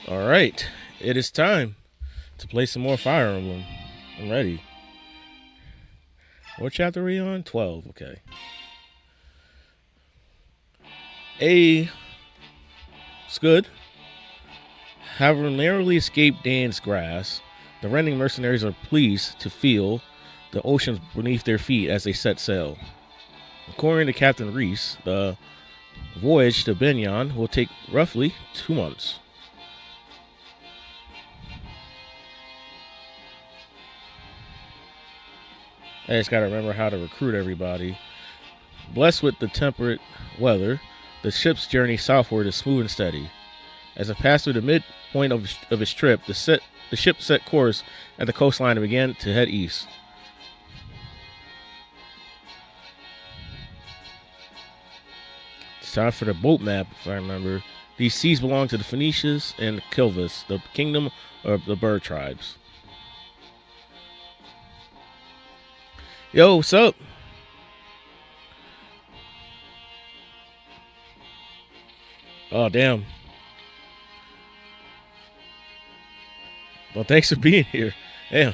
All right, it is time to play some more Fire Emblem. I'm ready. What chapter are we on? 12. Okay. A. It's good. Having narrowly escaped Dan's grasp, the rending mercenaries are pleased to feel the oceans beneath their feet as they set sail. According to Captain Reese, the voyage to Benyon will take roughly 2 months. I just gotta remember how to recruit everybody. Blessed with the temperate weather, the ship's journey southward is smooth and steady. As it passed through the midpoint of its trip, the ship set course at the coastline and began to head east. It's time for the boat map, if I remember. These seas belong to the Phoenicians and Kilvis, the kingdom of the bird tribes. Yo, what's up? Oh, damn. Well, thanks for being here. Damn.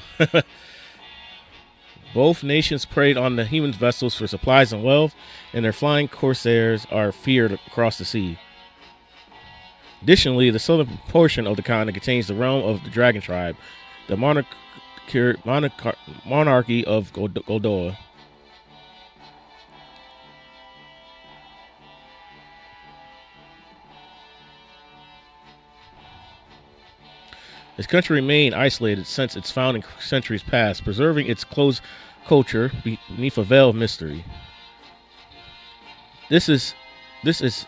Both nations preyed on the human vessels for supplies and wealth, and their flying corsairs are feared across the sea. Additionally, the southern portion of the continent contains the realm of the Dragon Tribe, the monarchy of Goldoa. This country remained isolated since its founding centuries past, preserving its close culture beneath a veil of mystery. This is, this is,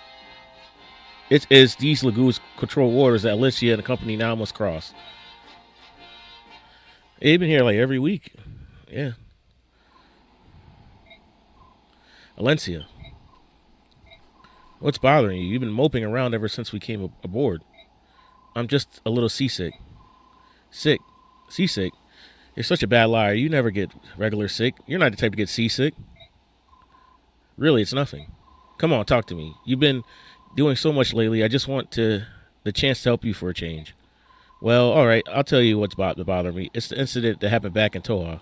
it is these lagoons control waters that Alicia and the company now must cross. They've been here like every week. Yeah. Alencia, what's bothering you? You've been moping around ever since we came aboard. I'm just a little seasick. Sick. Seasick? You're such a bad liar. You never get regular sick. You're not the type to get seasick. Really, it's nothing. Come on, talk to me. You've been doing so much lately. I just want the chance to help you for a change. Well, all right. I'll tell you what's bothering me. It's the incident that happened back in Toa.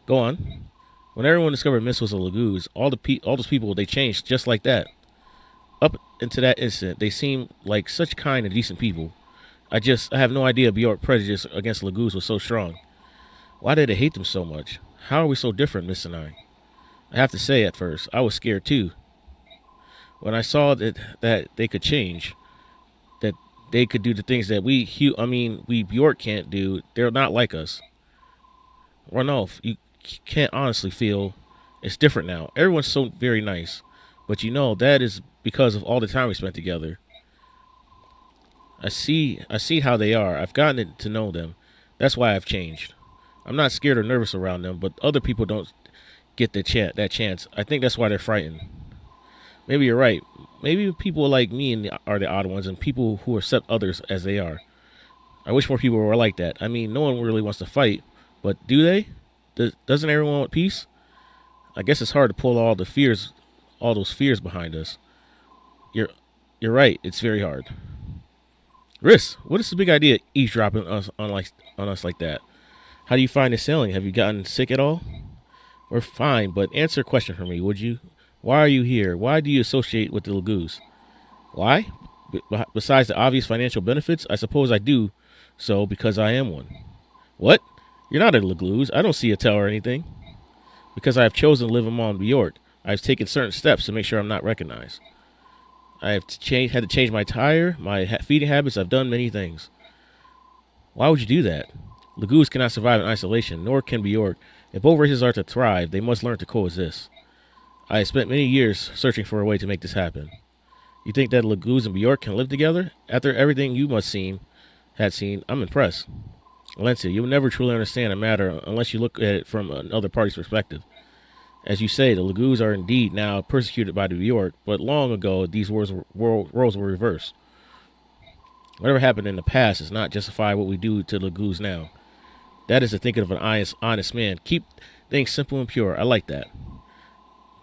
Go on. When everyone discovered missiles and lagoons, all those people, they changed just like that. Up into that incident, they seemed like such kind and decent people. I have no idea Bjork prejudice against lagoons was so strong. Why did they hate them so much? How are we so different, Miss and I have to say, at first, I was scared too. When I saw that they could change, that they could do the things that we Bjork can't do. They're not like us. Ranulf, you can't honestly feel it's different now. Everyone's so very nice, but that is because of all the time we spent together. I see how they are. I've gotten to know them. That's why I've changed. I'm not scared or nervous around them, but other people don't get that chance. I think that's why they're frightened. Maybe you're right. Maybe people like me are the odd ones, and people who accept others as they are. I wish more people were like that. I mean, no one really wants to fight, but do they? Doesn't everyone want peace? I guess it's hard to pull all those fears behind us. You're you're right. It's very hard. Riss, what is the big idea eavesdropping on us like that? How do you find the sailing? Have you gotten sick at all? We're fine, but answer a question for me, would you? Why are you here? Why do you associate with the Lagoos? Why? Besides the obvious financial benefits, I suppose I do so because I am one. What? You're not a Lagoos. I don't see a tail or anything. Because I have chosen to live among New York, I have taken certain steps to make sure I'm not recognized. I have had to change my tire, my feeding habits. I've done many things. Why would you do that? Lagoos cannot survive in isolation, nor can Bjork. If both races are to thrive, they must learn to coexist. I have spent many years searching for a way to make this happen. You think that Lagoos and Bjork can live together? After everything you had seen, I'm impressed. Valencia, you will never truly understand a matter unless you look at it from another party's perspective. As you say, the Lagoos are indeed now persecuted by the Bjork, but long ago these roles were reversed. Whatever happened in the past does not justify what we do to the Lagoos now. That is the thinking of an honest man. Keep things simple and pure. I like that.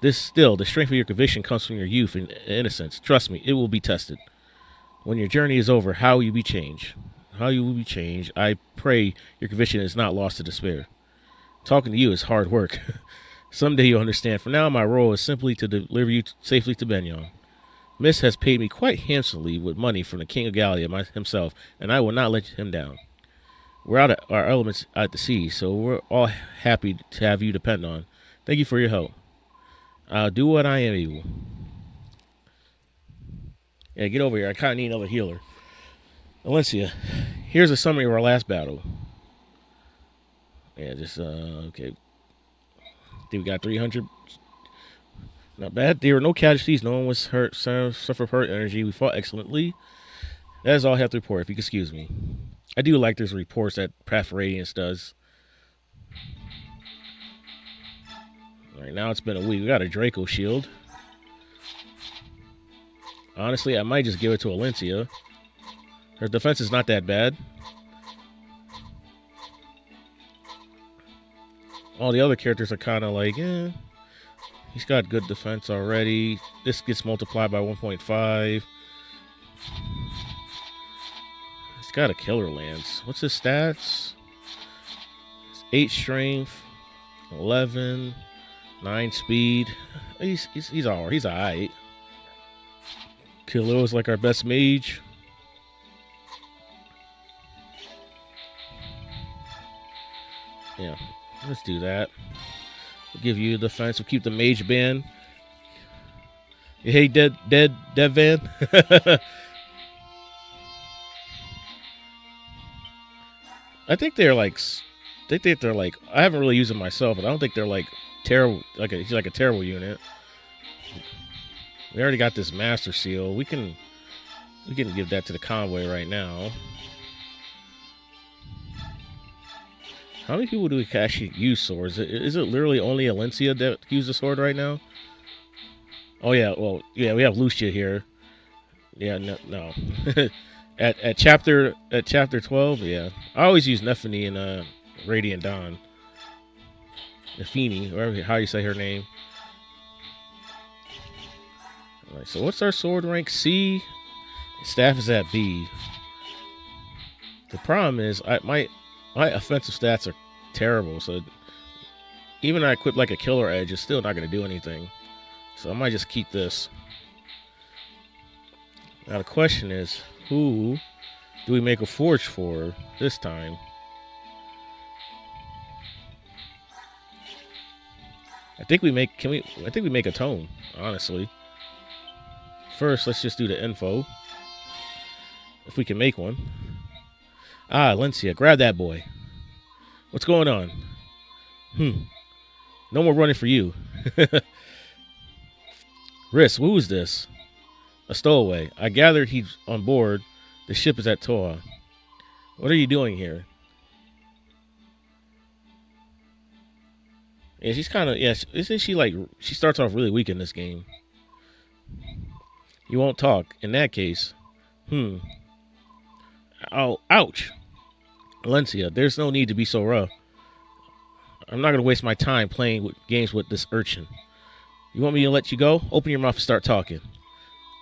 The strength of your conviction comes from your youth and innocence. Trust me, it will be tested. When your journey is over, how will you be changed? How you will be changed. I pray your conviction is not lost to despair. Talking to you is hard work. Someday you'll understand. For now, my role is simply to deliver you safely to Benyon. Miss has paid me quite handsomely with money from the King of Gallia himself, and I will not let him down. We're out of our elements at the sea, so we're all happy to have you depend on. Thank you for your help. I'll do what I am able. Yeah, get over here. I kind of need another healer. Valencia, here's a summary of our last battle. Yeah, just, okay. I think we got 300. Not bad. There were no casualties. No one was hurt, suffered hurt energy. We fought excellently. That is all I have to report, if you could excuse me. I do like those reports that Path Radiance does. Alright, now it's been a week. We got a Draco shield. Honestly, I might just give it to Valencia. Her defense is not that bad. All the other characters are kind of like, eh. He's got good defense already. This gets multiplied by 1.5. He's got a killer lance. What's his stats? It's 8 strength, 11, 9 speed. He's alright. Kilo is like our best mage. Yeah, let's do that. We'll give you defense. We'll keep the mage band. Hey, dead van. I think they're like. I haven't really used them myself, but I don't think they're like terrible. He's like a terrible unit. We already got this master seal. We can give that to the convoy right now. How many people do we actually use swords? Is it literally only Valencia that uses a sword right now? Oh yeah, well yeah, we have Lucia here. Yeah, no. at chapter 12, yeah. I always use Nephany and Radiant Dawn. Nephini, or how you say her name. Alright, so what's our sword rank? C. Staff is at B. The problem is my offensive stats are terrible, so even if I equip like a killer edge, it's still not going to do anything. So I might just keep this. Now the question is, who do we make a forge for this time? I think we make a tome, honestly. First, let's just do the info. If we can make one. Ah, Valencia, grab that boy. What's going on? No more running for you. Riss, who is this? A stowaway. I gathered he's on board. The ship is at Toa. What are you doing here? Yeah, she's kind of, yeah, isn't she like, she starts off really weak in this game. You won't talk. In that case, oh, ouch. Valencia, there's no need to be so rough. I'm not going to waste my time playing games with this urchin. You want me to let you go? Open your mouth and start talking.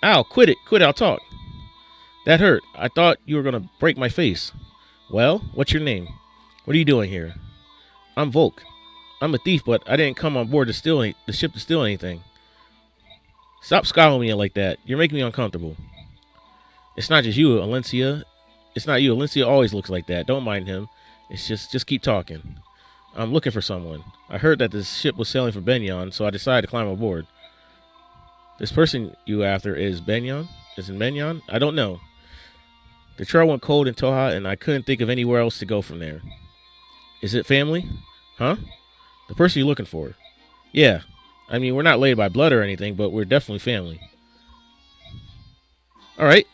Ow, quit it, I'll talk. That hurt. I thought you were going to break my face. Well, what's your name? What are you doing here? I'm Volk. I'm a thief, but I didn't come on board to steal the ship to steal anything. Stop scowling me like that. You're making me uncomfortable. It's not just you, Valencia. It's not you. Valencia always looks like that. Don't mind him. It's just keep talking. I'm looking for someone. I heard that this ship was sailing for Benyon, so I decided to climb aboard. This person you after is Benyon? Is it Benyon? I don't know. The trail went cold in Toha, and I couldn't think of anywhere else to go from there. Is it family? Huh? The person you're looking for. Yeah. I mean, we're not related by blood or anything, but we're definitely family. All right.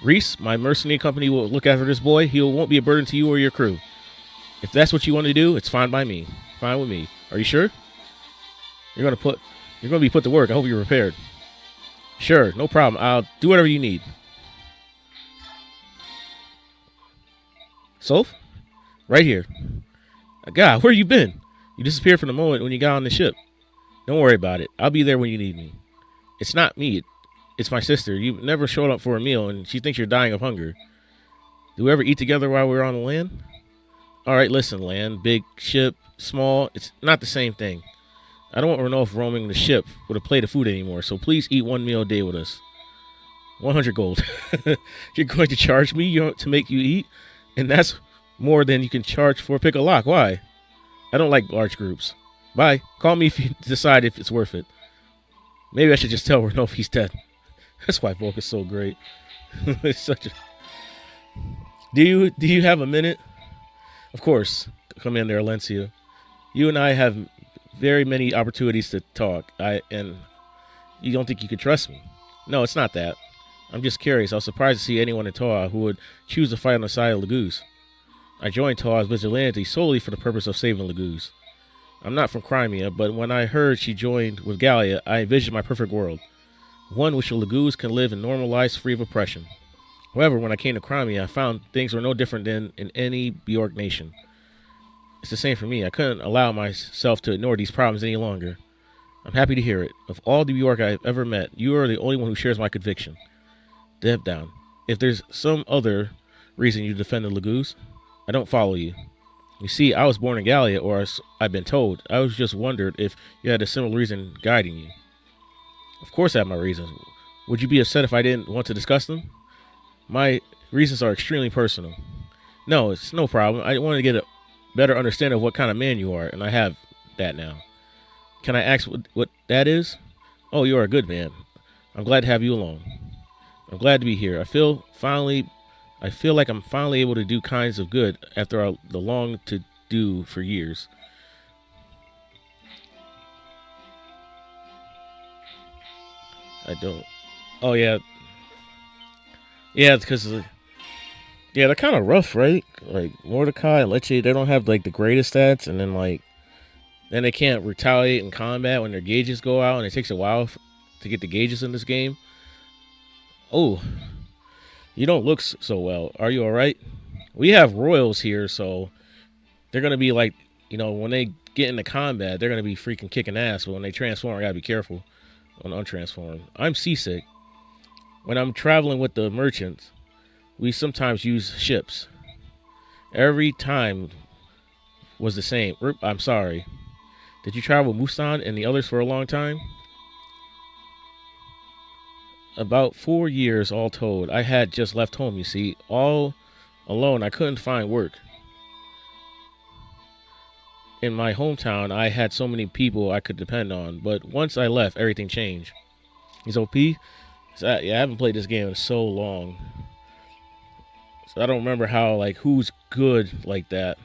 Reese, my mercenary company will look after this boy. He won't be a burden to you or your crew. If that's what you want to do, it's fine by me. Fine with me. Are you sure? You're gonna be put to work. I hope you're prepared. Sure, no problem. I'll do whatever you need. Soph? Right here. God, where you been? You disappeared from the moment when you got on the ship. Don't worry about it. I'll be there when you need me. It's not me. It's my sister. You never showed up for a meal, and she thinks you're dying of hunger. Do we ever eat together while we're on the land? All right, listen, land, big ship, small. It's not the same thing. I don't want Ranulph roaming the ship with a plate of food anymore, so please eat one meal a day with us. 100 gold. You're going to charge me to make you eat? And that's more than you can charge for pick a lock. Why? I don't like large groups. Bye. Call me if you decide if it's worth it. Maybe I should just tell Ranulph he's dead. That's why Volk is so great. It's such a... Do you have a minute? Of course, Commander Alencia. You and I have very many opportunities to talk. And you don't think you can trust me? No, it's not that. I'm just curious. I was surprised to see anyone in Toa who would choose to fight on the side of Laguz. I joined Toa's vigilante solely for the purpose of saving Laguz. I'm not from Crimea, but when I heard she joined with Gallia, I envisioned my perfect world. One which the Laguz can live in normal lives free of oppression. However, when I came to Crimea, I found things were no different than in any Bjork nation. It's the same for me. I couldn't allow myself to ignore these problems any longer. I'm happy to hear it. Of all the Bjork I've ever met, you are the only one who shares my conviction. Step down. If there's some other reason you defended Laguz, I don't follow you. You see, I was born in Gallia, or as I've been told. I was just wondered if you had a similar reason guiding you. Of course I have my reasons. Would you be upset if I didn't want to discuss them? My reasons are extremely personal. No, it's no problem. I want to get a better understanding of what kind of man you are, and I have that now. Can I ask what that is? Oh, you are a good man. I'm glad to have you along. I'm glad to be here. I feel like I'm finally able to do kinds of good after the long to do for years. I don't. Oh yeah. Yeah, because they're kind of rough, right? Like Mordecai and Lecce, they don't have like the greatest stats, and then they can't retaliate in combat when their gauges go out, and it takes a while to get the gauges in this game. Oh, you don't look so well. Are you all right? We have royals here, so they're gonna be like, when they get into combat, they're gonna be freaking kicking ass. But when they transform, I gotta be careful on untransform. I'm seasick. When I'm traveling with the merchants, we sometimes use ships. Every time was the same. I'm sorry. Did you travel with Musan and the others for a long time? About 4 years all told. I had just left home, you see. All alone, I couldn't find work. In my hometown, I had so many people I could depend on. But once I left, everything changed. He's OP? I haven't played this game in so long. So I don't remember who's good like that.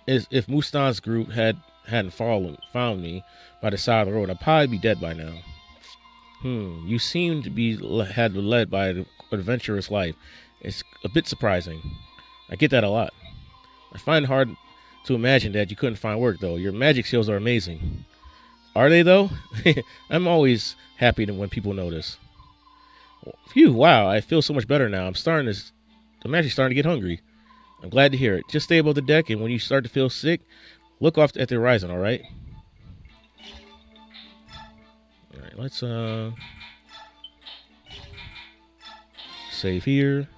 If Mustan's group hadn't found me by the side of the road, I'd probably be dead by now. You seem to be led by an adventurous life. It's a bit surprising. I get that a lot. I find it hard to imagine that you couldn't find work, though. Your magic skills are amazing. Are they, though? I'm always happy when people notice. Phew, wow, I feel so much better now. I'm actually starting to get hungry. I'm glad to hear it. Just stay above the deck, and when you start to feel sick, look off at the horizon, all right? All right, let's save here.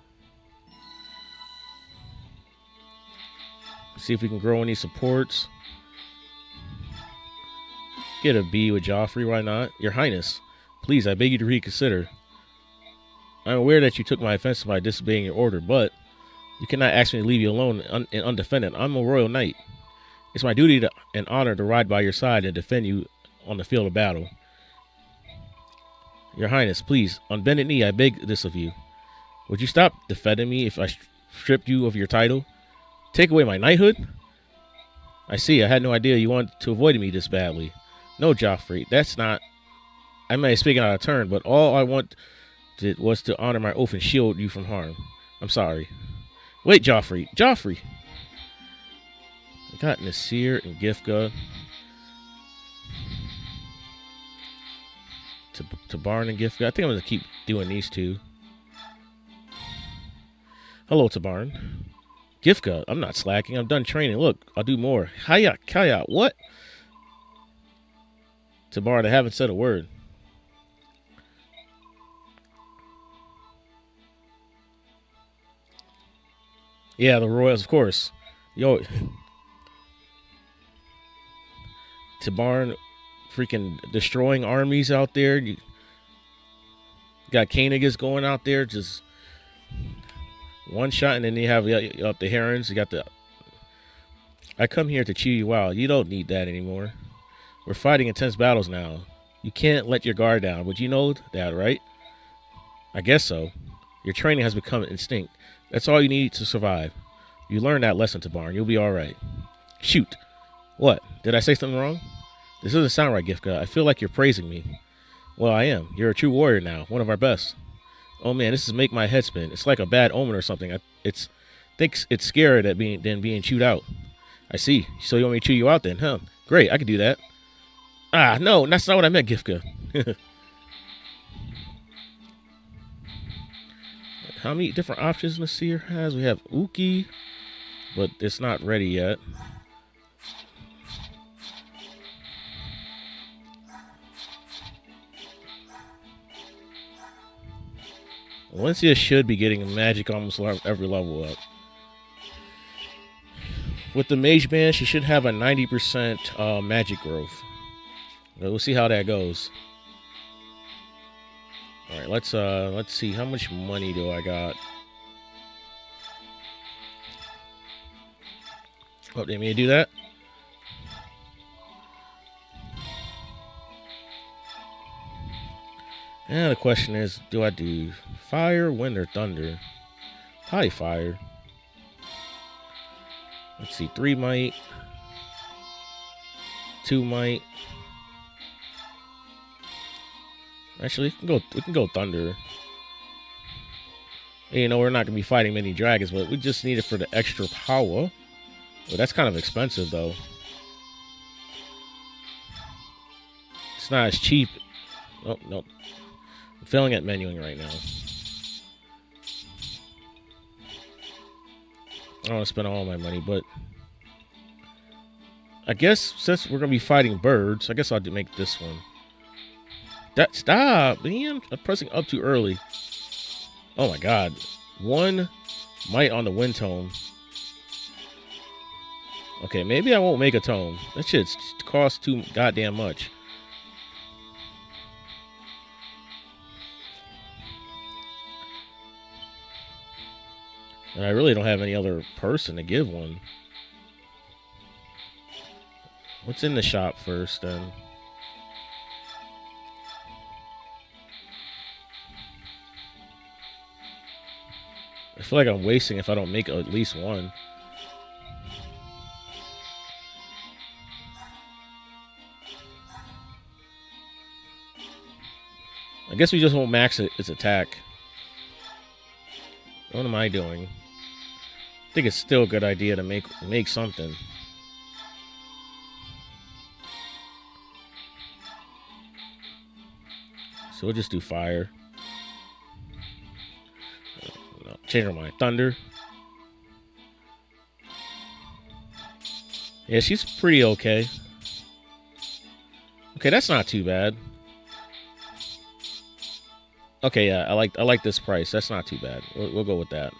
See if we can grow any supports. Get a B with Joffrey, why not? Your Highness, please, I beg you to reconsider. I'm aware that you took my offense by disobeying your order, but you cannot ask me to leave you alone and undefended. I'm a royal knight. It's my duty and honor to ride by your side and defend you on the field of battle. Your Highness, please, on bended knee, I beg this of you. Would you stop defending me if I stripped you of your title? Take away my knighthood? I see, I had no idea you wanted to avoid me this badly. No, Joffrey, that's not... I may be speaking out of turn, but all I wanted was to honor my oath and shield you from harm. I'm sorry. Wait, Joffrey. Joffrey! I got Nasir and Gifka. To Barn and Gifka. I think I'm going to keep doing these two. Hello, Tabarn. Gifka, I'm not slacking. I'm done training. Look, I'll do more. Hiya, Kaya, what? Tabarn, I haven't said a word. Yeah, the Royals, of course. Yo, Tabarn freaking destroying armies out there. You got Koenigs going out there, just one shot, and then you have up the Herons. You got the. I come here to chew you out. You don't need that anymore. We're fighting intense battles now. You can't let your guard down. But you know that, right? I guess so. Your training has become instinct. That's all you need to survive. You learn that lesson, Tabarn. You'll be all right. Shoot. What? Did I say something wrong? This doesn't sound right, Gifka. I feel like you're praising me. Well, I am. You're a true warrior now. One of our best. Oh man, this is make my head spin. It's like a bad omen or something. It's thinks it's scarier than being chewed out. I see. So you want me to chew you out then, huh? Great, I could do that. Ah, no, that's not what I meant, Gifka. How many different options Nasir has? We have Uki, but it's not ready yet. Valencia should be getting magic almost every level up. With the mage band, she should have a 90% magic growth. We'll see how that goes. All right, let's see how much money do I got. Oh, didn't mean to do that. And the question is, do I do fire, wind, or thunder? Probably fire. Let's see, 3 might, 2 might. Actually, we can go thunder. You know, we're not gonna be fighting many dragons, but we just need it for the extra power. Well, that's kind of expensive though. It's not as cheap. Oh no, I'm failing at menuing right now. I don't want to spend all my money, but I guess since we're gonna be fighting birds, I guess I'll make this one. Stop, man! I'm pressing up too early. Oh my god, 1 might on the wind tome. Okay, maybe I won't make a tome. That shit costs too goddamn much. And I really don't have any other person to give one. What's in the shop first, then? I feel like I'm wasting if I don't make at least one. I guess we just won't max its attack. What am I doing? I think it's still a good idea to make something. So we'll just do fire. No, change our mind. Thunder. Yeah, she's pretty okay. Okay, that's not too bad. Okay, yeah, I like this price. That's not too bad. We'll go with that.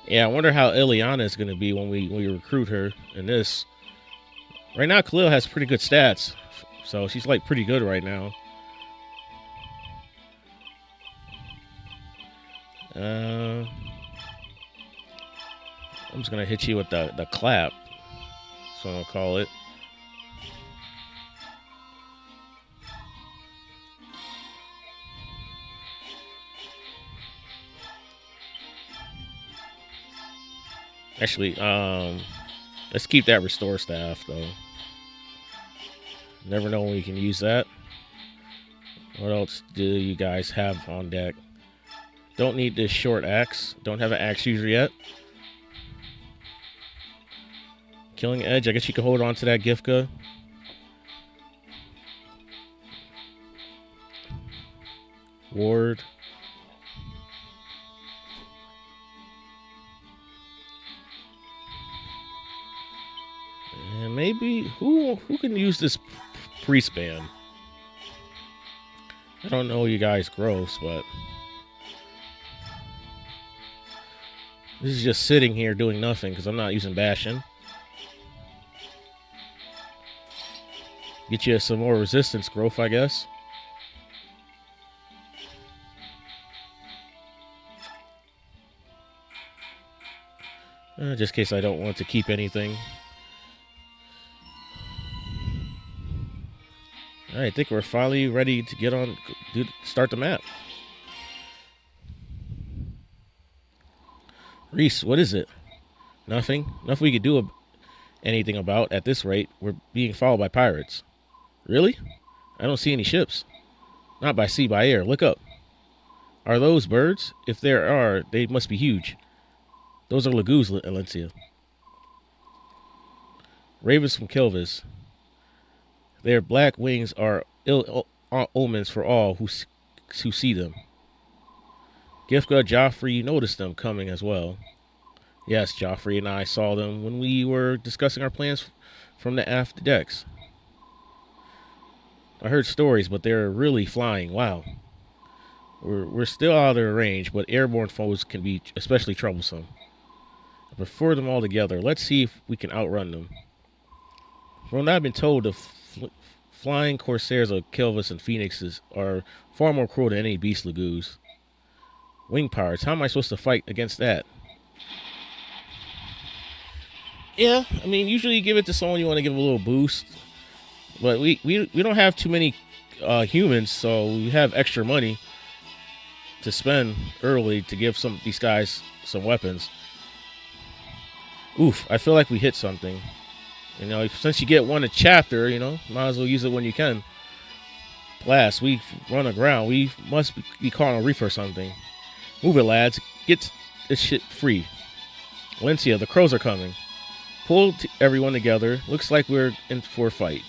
Yeah, I wonder how Ileana is going to be when we recruit her in this. Right now, Khalil has pretty good stats, so she's like pretty good right now. I'm just gonna hit you with the clap. That's what I'll call it. Actually, let's keep that restore staff though. Never know when we can use that. What else do you guys have on deck? Don't need this short axe. Don't have an axe user yet. Killing Edge. I guess you can hold on to that Gifka. Ward. maybe who can use this priest band? I don't know you guys gross, but this is just sitting here doing nothing because I'm not using Bastion. Get you some more resistance growth, I guess. Just in case I don't want to keep anything. Alright, I think we're finally ready to get on, start the map. Reese, what is it? Nothing? Nothing we could do anything about at this rate. We're being followed by pirates. Really? I don't see any ships. Not by sea, by air. Look up. Are those birds? If there are, they must be huge. Those are lagoons, Alencia. Ravens from Kelvis. Their black wings are ill omens for all who see them. Gifka, Joffrey noticed them coming as well. Yes, Joffrey and I saw them when we were discussing our plans from the aft decks. I heard stories, but they're really flying. Wow. We're still out of their range, but airborne foes can be especially troublesome. I prefer them all together. Let's see if we can outrun them. From what I've been told, the flying corsairs of Kelvis and Phoenixes are far more cruel than any beast lagoons. Wing pirates, how am I supposed to fight against that? Yeah, I mean, usually you give it to someone you want to give a little boost. But we don't have too many humans, so we have extra money to spend early to give these guys some weapons. Oof, I feel like we hit something. You know, since you get one a chapter, you know, might as well use it when you can. Blast, we run aground. We must be caught on a reef or something. Move it, lads. Get this shit free. Valencia, the crows are coming. Pull everyone together. Looks like we're in for a fight.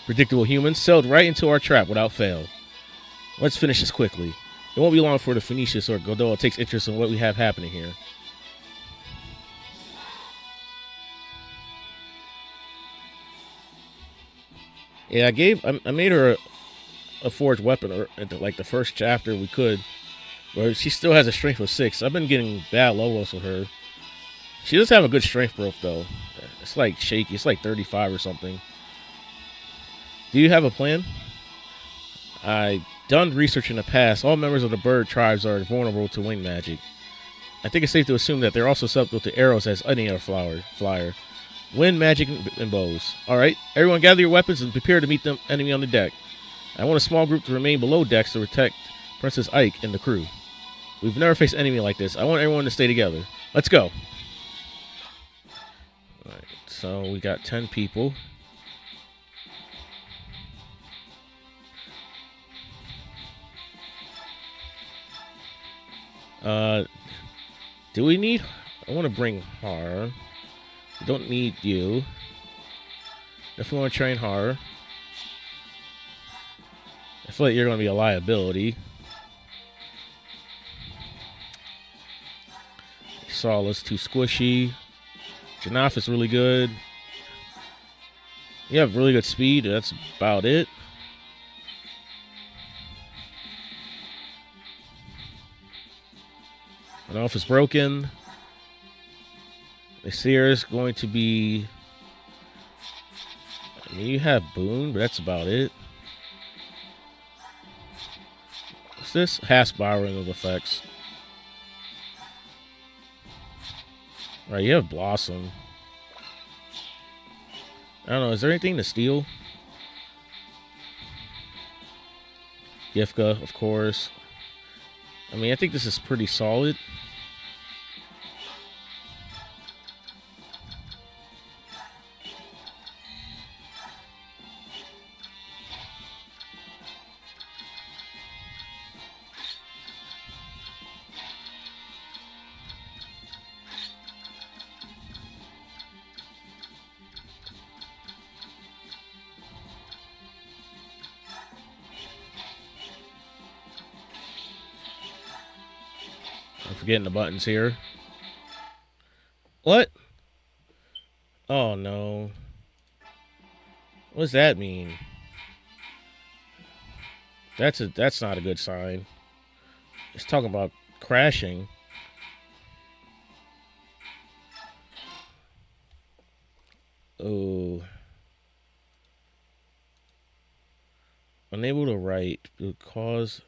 Predictable humans sailed right into our trap without fail. Let's finish this quickly. It won't be long before the Phoenicians or Godoa takes interest in what we have happening here. Yeah, I made her a forged weapon at like the first chapter we could, but she still has a strength of 6. I've been getting bad levels with her. She does have a good strength growth though. It's like shaky. It's like 35 or something. Do you have a plan? I done research in the past. All members of the bird tribes are vulnerable to wing magic. I think it's safe to assume that they're also susceptible to arrows as any other flyer. Wind magic and bows. Alright, everyone gather your weapons and prepare to meet the enemy on the deck. I want a small group to remain below decks to protect Princess Ike and the crew. We've never faced an enemy like this. I want everyone to stay together. Let's go. Alright, so we got 10 people. Do we need... I want to bring Har. We don't need you. Definitely want to train Har. I feel like you're going to be a liability. Solace, too squishy. Janaf is really good. You have really good speed. That's about it. I don't know if it's broken. The Seer is going to be... I mean, you have Boon, but that's about it. What's this? Hasp-borrowing of effects. Right, you have Blossom. I don't know, is there anything to steal? Gifka, of course. I mean, I think this is pretty solid. I'm forgetting the buttons here. What? Oh no. What does that mean? That's not a good sign. It's talking about crashing. Oh. Unable to write because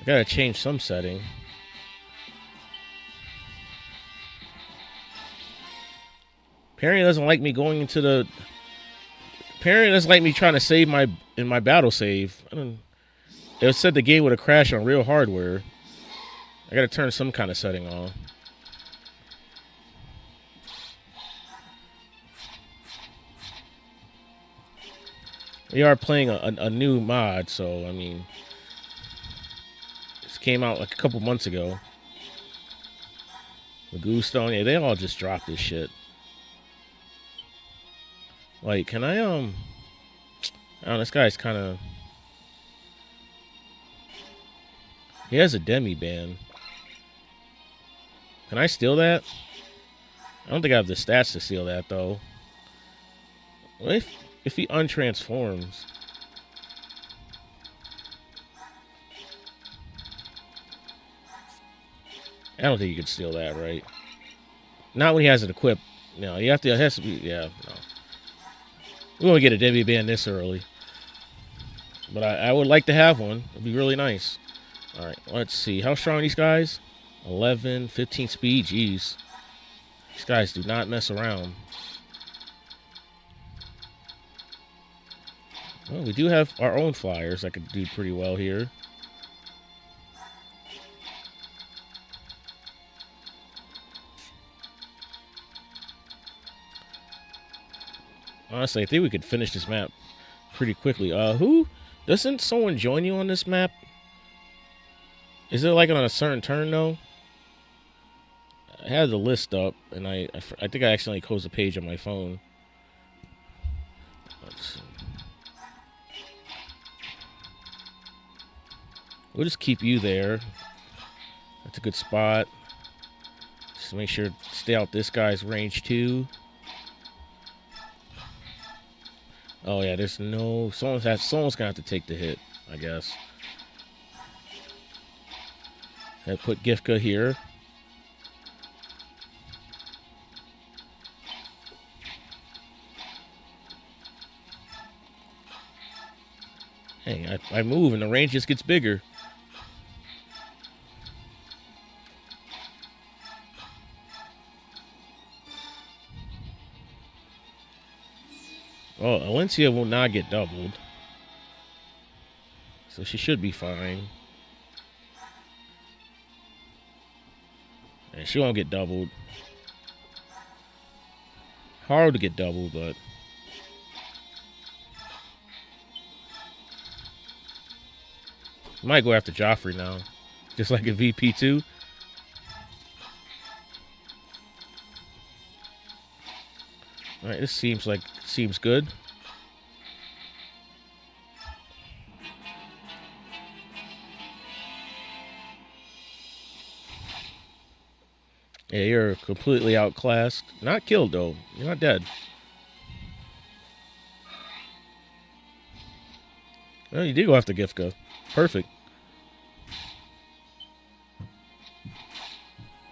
I gotta change some setting. Apparently doesn't like me going into the. Apparently doesn't like me trying to save my battle save. It said the game would have crashed on real hardware. I gotta turn some kind of setting on. We are playing a new mod, so I mean, this came out like a couple months ago. The Goose Stone, yeah, they all just dropped this shit. Like, can I don't know, this guy's kind of. He has a demi ban. Can I steal that? I don't think I have the stats to steal that though. What if he untransforms? I don't think you could steal that, right? Not when he has it equipped. No, you have to. It has to be. Yeah, no. We won't get a demi ban this early. But I would like to have one. It'd be really nice. All right, let's see. How strong are these guys? 11, 15 speed. Jeez. These guys do not mess around. Well, we do have our own flyers that could do pretty well here. Honestly, I think we could finish this map pretty quickly. Who? Doesn't someone join you on this map? Is it like on a certain turn, though? I had the list up, and I think I accidentally closed the page on my phone. Let's see. We'll just keep you there. That's a good spot. Just make sure to stay out this guy's range, too. Oh, yeah, there's no... Someone's gonna have to take the hit, I guess. I put Gifka here. Hey, I move and the range just gets bigger. Oh, Alencia will not get doubled. So she should be fine. And she won't get doubled. Hard to get doubled, but... Might go after Joffrey now. Just like a VP2. Alright, this seems good. Yeah, you're completely outclassed. Not killed, though. You're not dead. Well, you did go after Gifka. Perfect.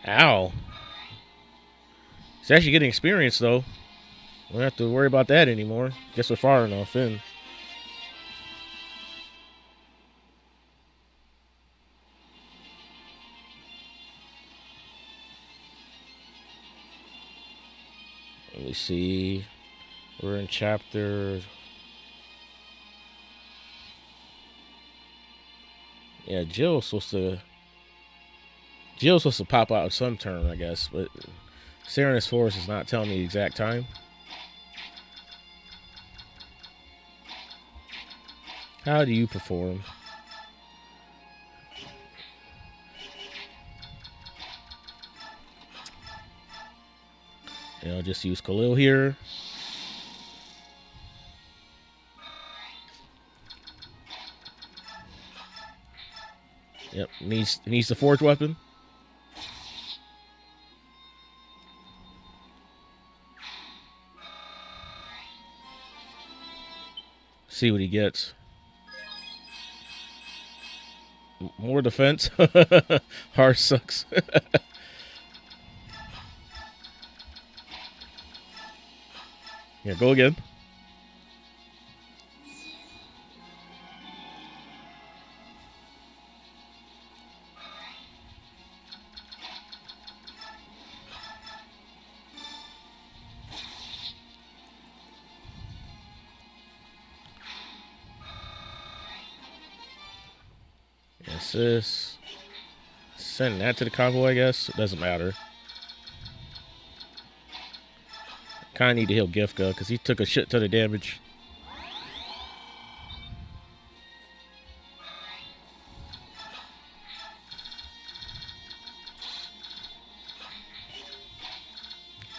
Ow. He's actually getting experience, though. We don't have to worry about that anymore. Guess we're far enough in. Let me see. We're in chapter... Yeah, Jill's supposed to pop out some turn, I guess. But Serenus Forest is not telling me the exact time. How do you perform? I'll just use Khalil here. Yep, needs the forge weapon. See what he gets. More defense. Heart sucks. Yeah, go again. Yes, this. Send that to the combo, I guess. It doesn't matter. Kind of need to heal Gifka because he took a shit ton of damage.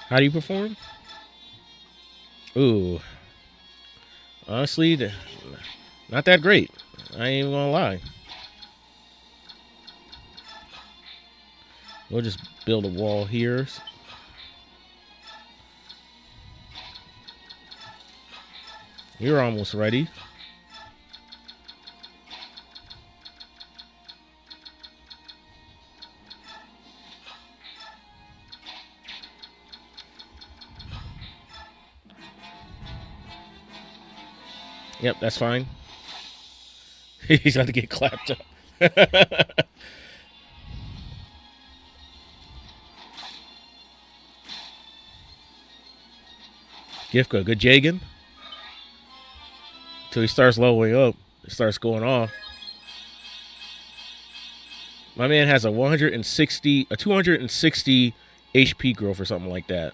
How do you perform? Ooh. Honestly, not that great. I ain't even gonna lie. We'll just build a wall here. You're almost ready. Yep, that's fine. He's about to get clapped up. Gifka, good Jagan. Till he starts leveling up. It starts going off. My man has a 260 HP growth or something like that.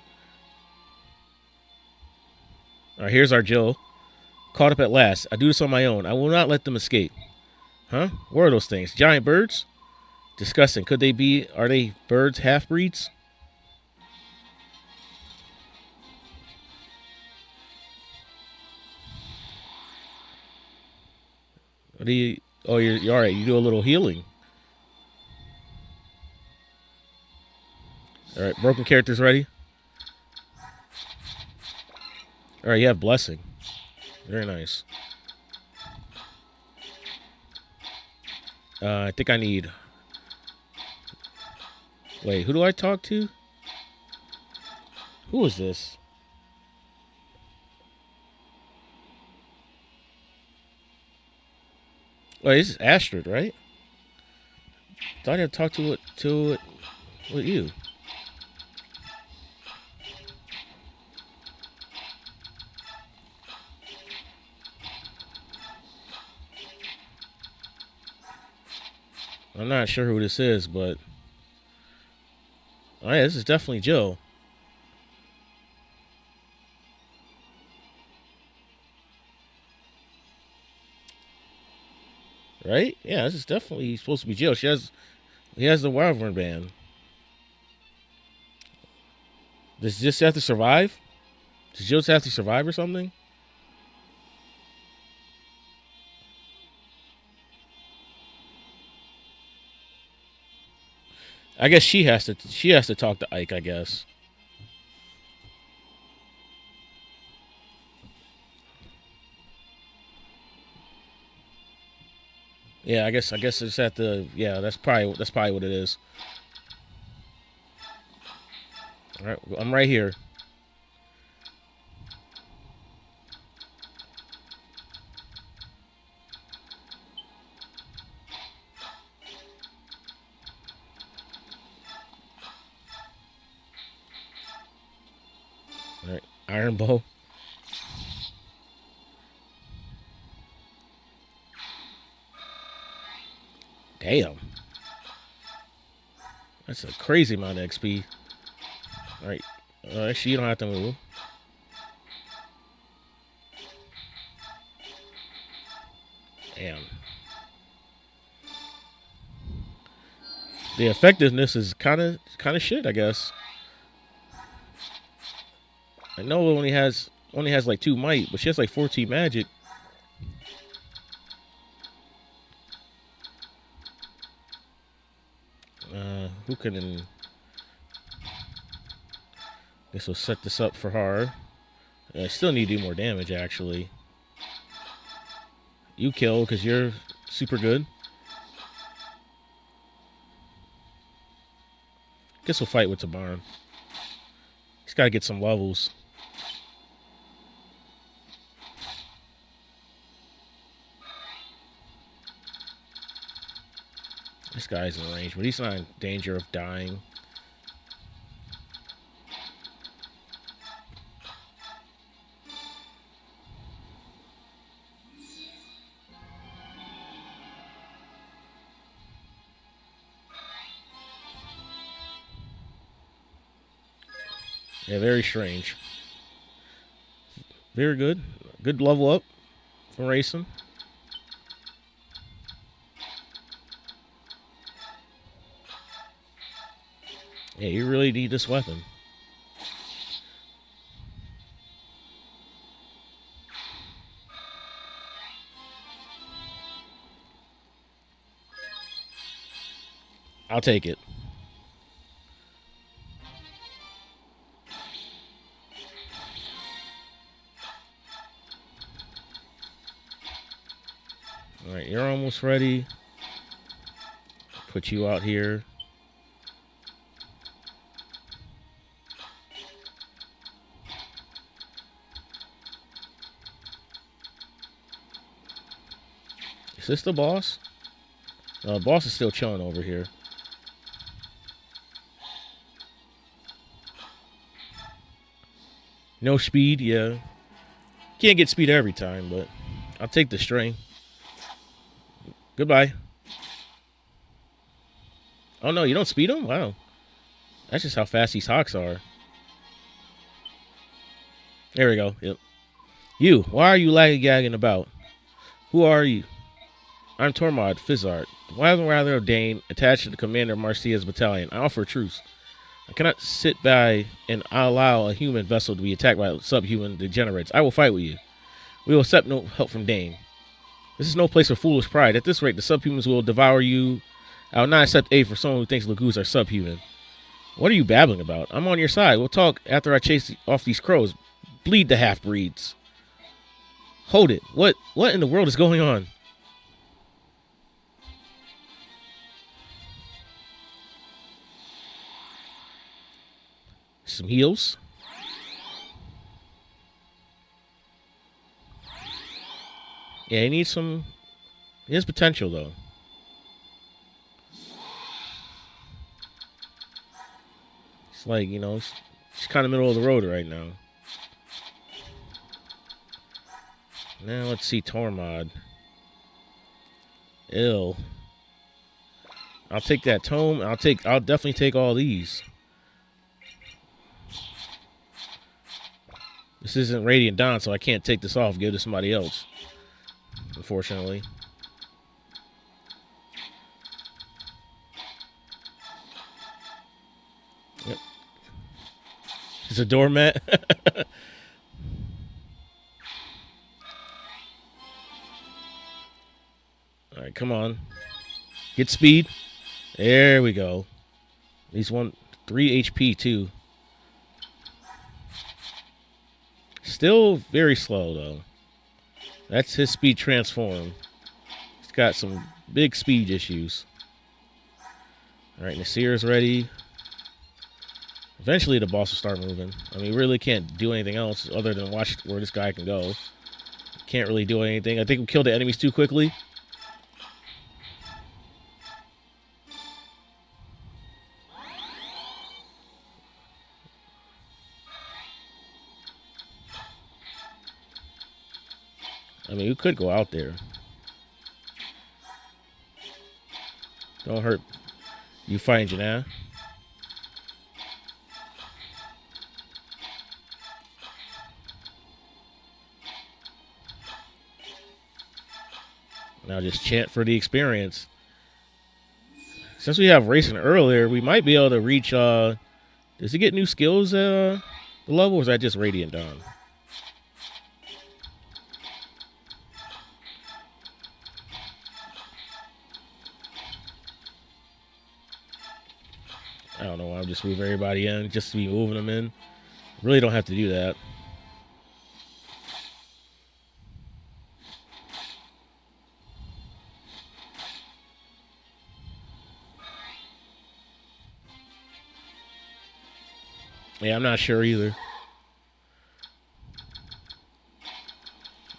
All right, here's our Jill. Caught up at last. I do this on my own. I will not let them escape. Huh? What are those things? Giant birds? Disgusting. Could they be? Are they birds half-breeds? What do you? Oh, you're all right. You do a little healing. All right, broken characters ready. All right, you have blessing. Very nice. I think I need. Wait, who do I talk to? Who is this? Wait, this is Astrid, right? Thought I'd talk to it with you. I'm not sure who this is, but oh yeah, this is definitely Jill. Right? Yeah, this is definitely supposed to be Jill. He has the Wyvern band. Does this have to survive? Does Jill have to survive or something? I guess she has to talk to Ike, I guess. Yeah, I guess it's at the yeah, that's probably what it is. All right, I'm right here. All right, Iron Bow. Damn. That's a crazy amount of XP. All right. Actually, you don't have to move. Damn. The effectiveness is kind of shit, I guess. I know it only has like 2 might, but she has like 14 magic. Who can... Guess we'll set this up for her. I still need to do more damage, actually. You kill, because you're super good. Guess we'll fight with Tabarn. He's got to get some levels. This guy's in range, but he's not in danger of dying. Yeah, very strange. Very good. Good level up for racing. Yeah, you really need this weapon. I'll take it. All right, you're almost ready. Put you out here. Is this the boss? The boss is still chilling over here. No speed, yeah. Can't get speed every time, but I'll take the string. Goodbye. Oh no, you don't speed him? Wow. That's just how fast these hawks are. There we go. Yep. You, why are you laggy-gagging about? Who are you? I'm Tormod, Fizzard, rather ordained, attached to the commander of Marcia's battalion. I offer truce. I cannot sit by and allow a human vessel to be attacked by subhuman degenerates. I will fight with you. We will accept no help from Dane. This is no place for foolish pride. At this rate, the subhumans will devour you. I will not accept aid for someone who thinks Lagoos are subhuman. What are you babbling about? I'm on your side. We'll talk after I chase off these crows. Bleed the half-breeds. Hold it. What in the world is going on? Some heals. Yeah, he needs some... He has potential, though. It's like, you know, it's kind of middle of the road right now. Now let's see Tormod. Ill. I'll take that tome. I'll definitely take all these. This isn't Radiant Dawn, so I can't take this off and give it to somebody else. Unfortunately. Yep. It's a doormat. Alright, come on. Get speed. There we go. He's 3 HP too. Still very slow though. That's his speed transform. He's got some big speed issues. Alright, Nasir's ready. Eventually the boss will start moving. I mean, we really can't do anything else other than watch where this guy can go. Can't really do anything. I think we killed the enemies too quickly. I mean, you could go out there. Don't hurt you find Janelle. Now just chant for the experience. Since we have racing earlier, we might be able to reach, does he get new skills at the level, or is that just Radiant Dawn? I don't know why I'm just moving everybody in just to be moving them in. Really don't have to do that. Yeah, I'm not sure either.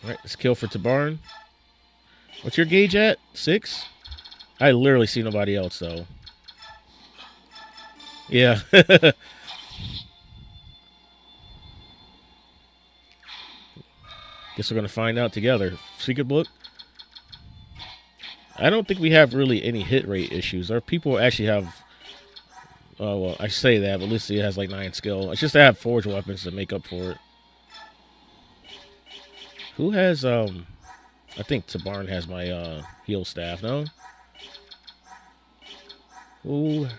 All right, let's kill for Tabarn. What's your gauge at? 6? I literally see nobody else, though. Yeah. Guess we're going to find out together. Secret book? I don't think we have really any hit rate issues. Our people actually have... Oh, well, I say that, but Lucy has like 9 skill. It's just to have forge weapons to make up for it. Who has, I think Tabarn has my, heal staff, no? Ooh.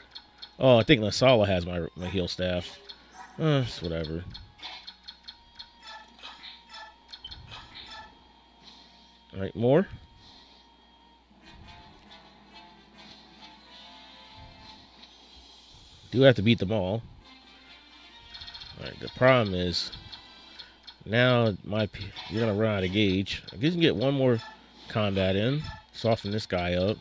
Oh, I think Lasala has my heal staff. It's whatever. Alright, more? Do have to beat them all. Alright, the problem is... Now, you're going to run out of gauge. I guess you can get one more combat in. Soften this guy up.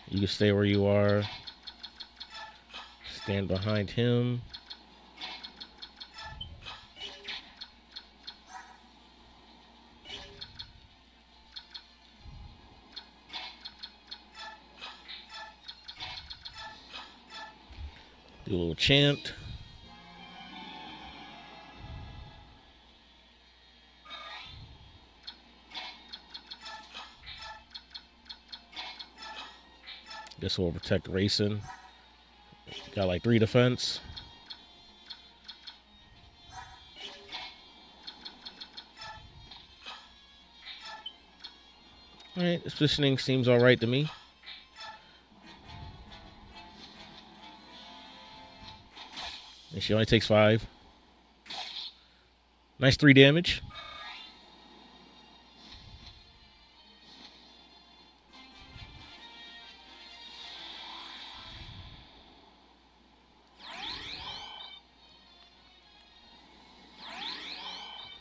You can stay where you are. Stand behind him. Do a little chant. This will protect racing. Got like 3 defense. Alright, this positioning seems alright to me. And she only takes 5. Nice 3 damage.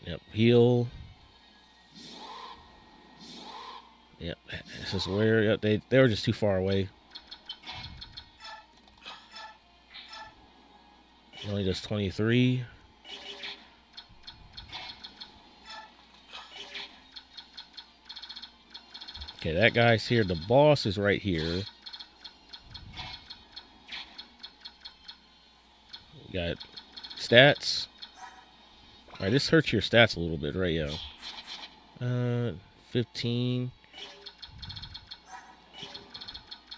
Yep, heal. Yep, this is where yep, they were just too far away. He only does 23. Okay, that guy's here. The boss is right here. We got stats. Alright, this hurts your stats a little bit, right? Yeah. 15.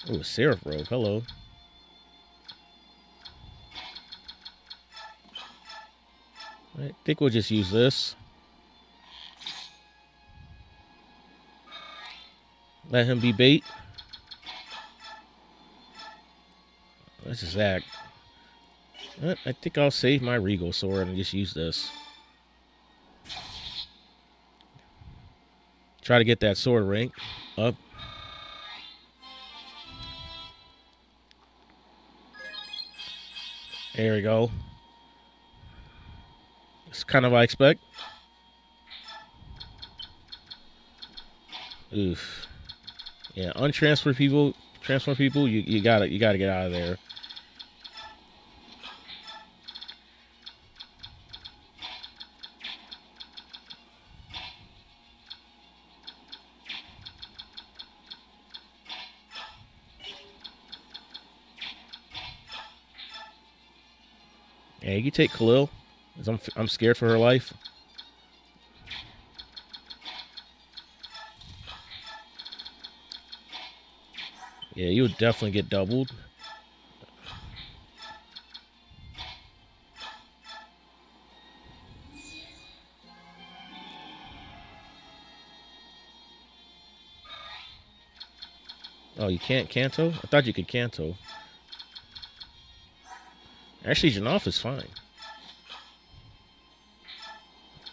Oh, Seraph Rogue. Hello. I think we'll just use this. Let him be bait. Let's just act. I think I'll save my Regal Sword and just use this. Try to get that sword rank up. There we go. It's kind of what I expect. Oof. Yeah, untransfer people, transfer people, you gotta get out of there. Yeah, you can take Khalil. I'm scared for her life. Yeah, you would definitely get doubled. Oh, you can't Canto? I thought you could Canto. Actually, Janoff is fine.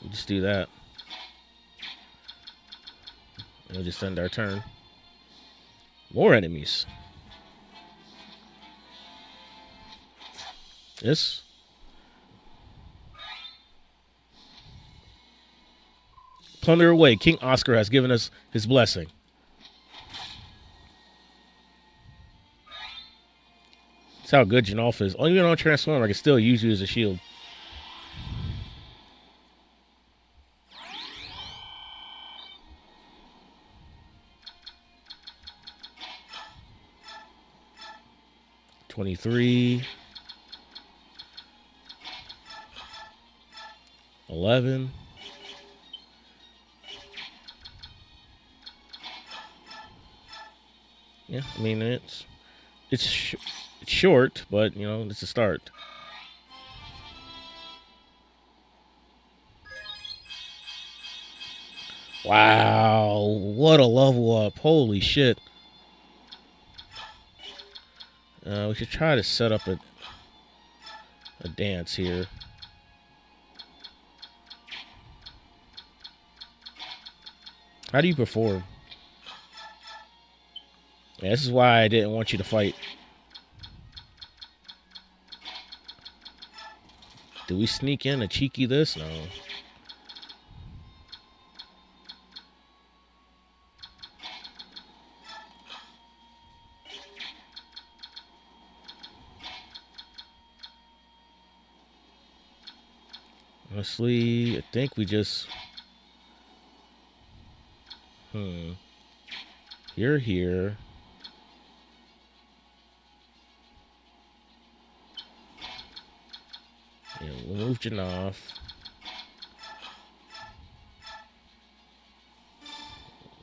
We'll just do that. We'll just end our turn. More enemies. Yes. Plunder away. King Oscar has given us his blessing. That's how good Janolf is. Only if I don't transform, I can still use you as a shield. $23. 11. Yeah, I mean it's short, but you know it's a start. Wow, what a level up! Holy shit! We should try to set up a dance here. How do you perform? Yeah, this is why I didn't want you to fight. Do we sneak in a cheeky this? No. Honestly, I think we just... You're here. Yeah, we'll move Janov.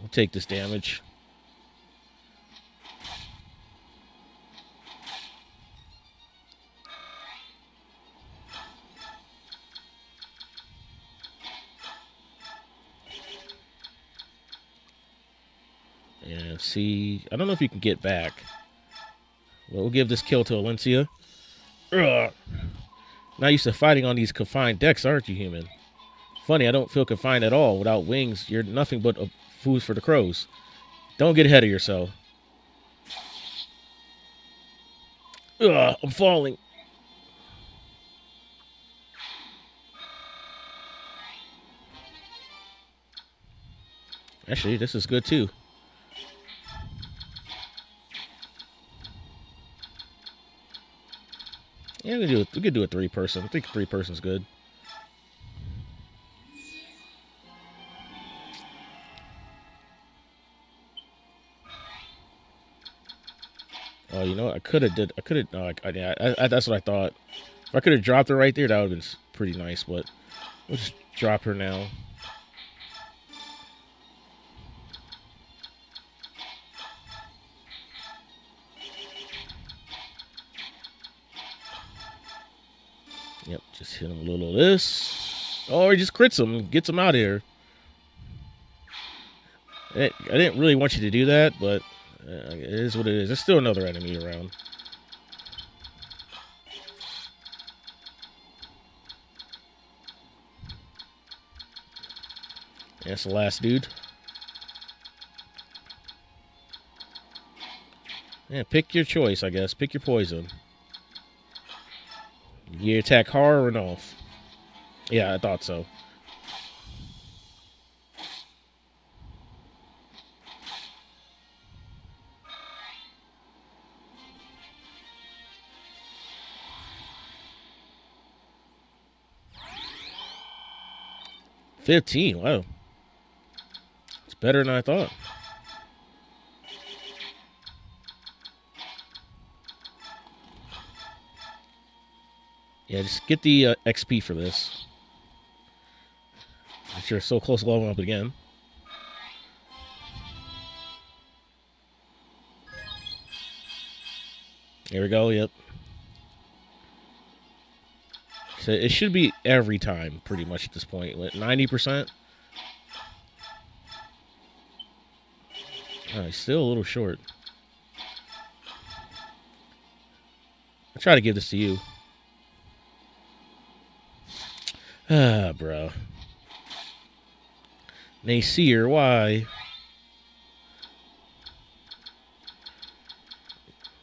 We'll take this damage. And see, I don't know if you can get back. Well, we'll give this kill to Alencia. Ugh. Not used to fighting on these confined decks, aren't you, human? Funny, I don't feel confined at all. Without wings, you're nothing but a food for the crows. Don't get ahead of yourself. Ugh, I'm falling. Actually, this is good too. Yeah, we could do a 3-person. I think 3-person's good. Oh, you know what? I could have. No, that's what I thought. If I could have dropped her right there, that would have been pretty nice. But we'll just drop her now. Yep, just hit him a little of this. Oh, he just crits him, gets him out of here. I didn't really want you to do that, but it is what it is. There's still another enemy around. That's the last dude. Yeah, pick your choice, I guess. Pick your poison. You attack hard or no? Yeah, I thought so. $15. Wow. It's better than I thought. Yeah, just get the XP for this. You're so close to leveling up again. Here we go, yep. So it should be every time, pretty much at this point. 90%? Oh, he's still a little short. I'll try to give this to you. Ah, bro. Naseer, why?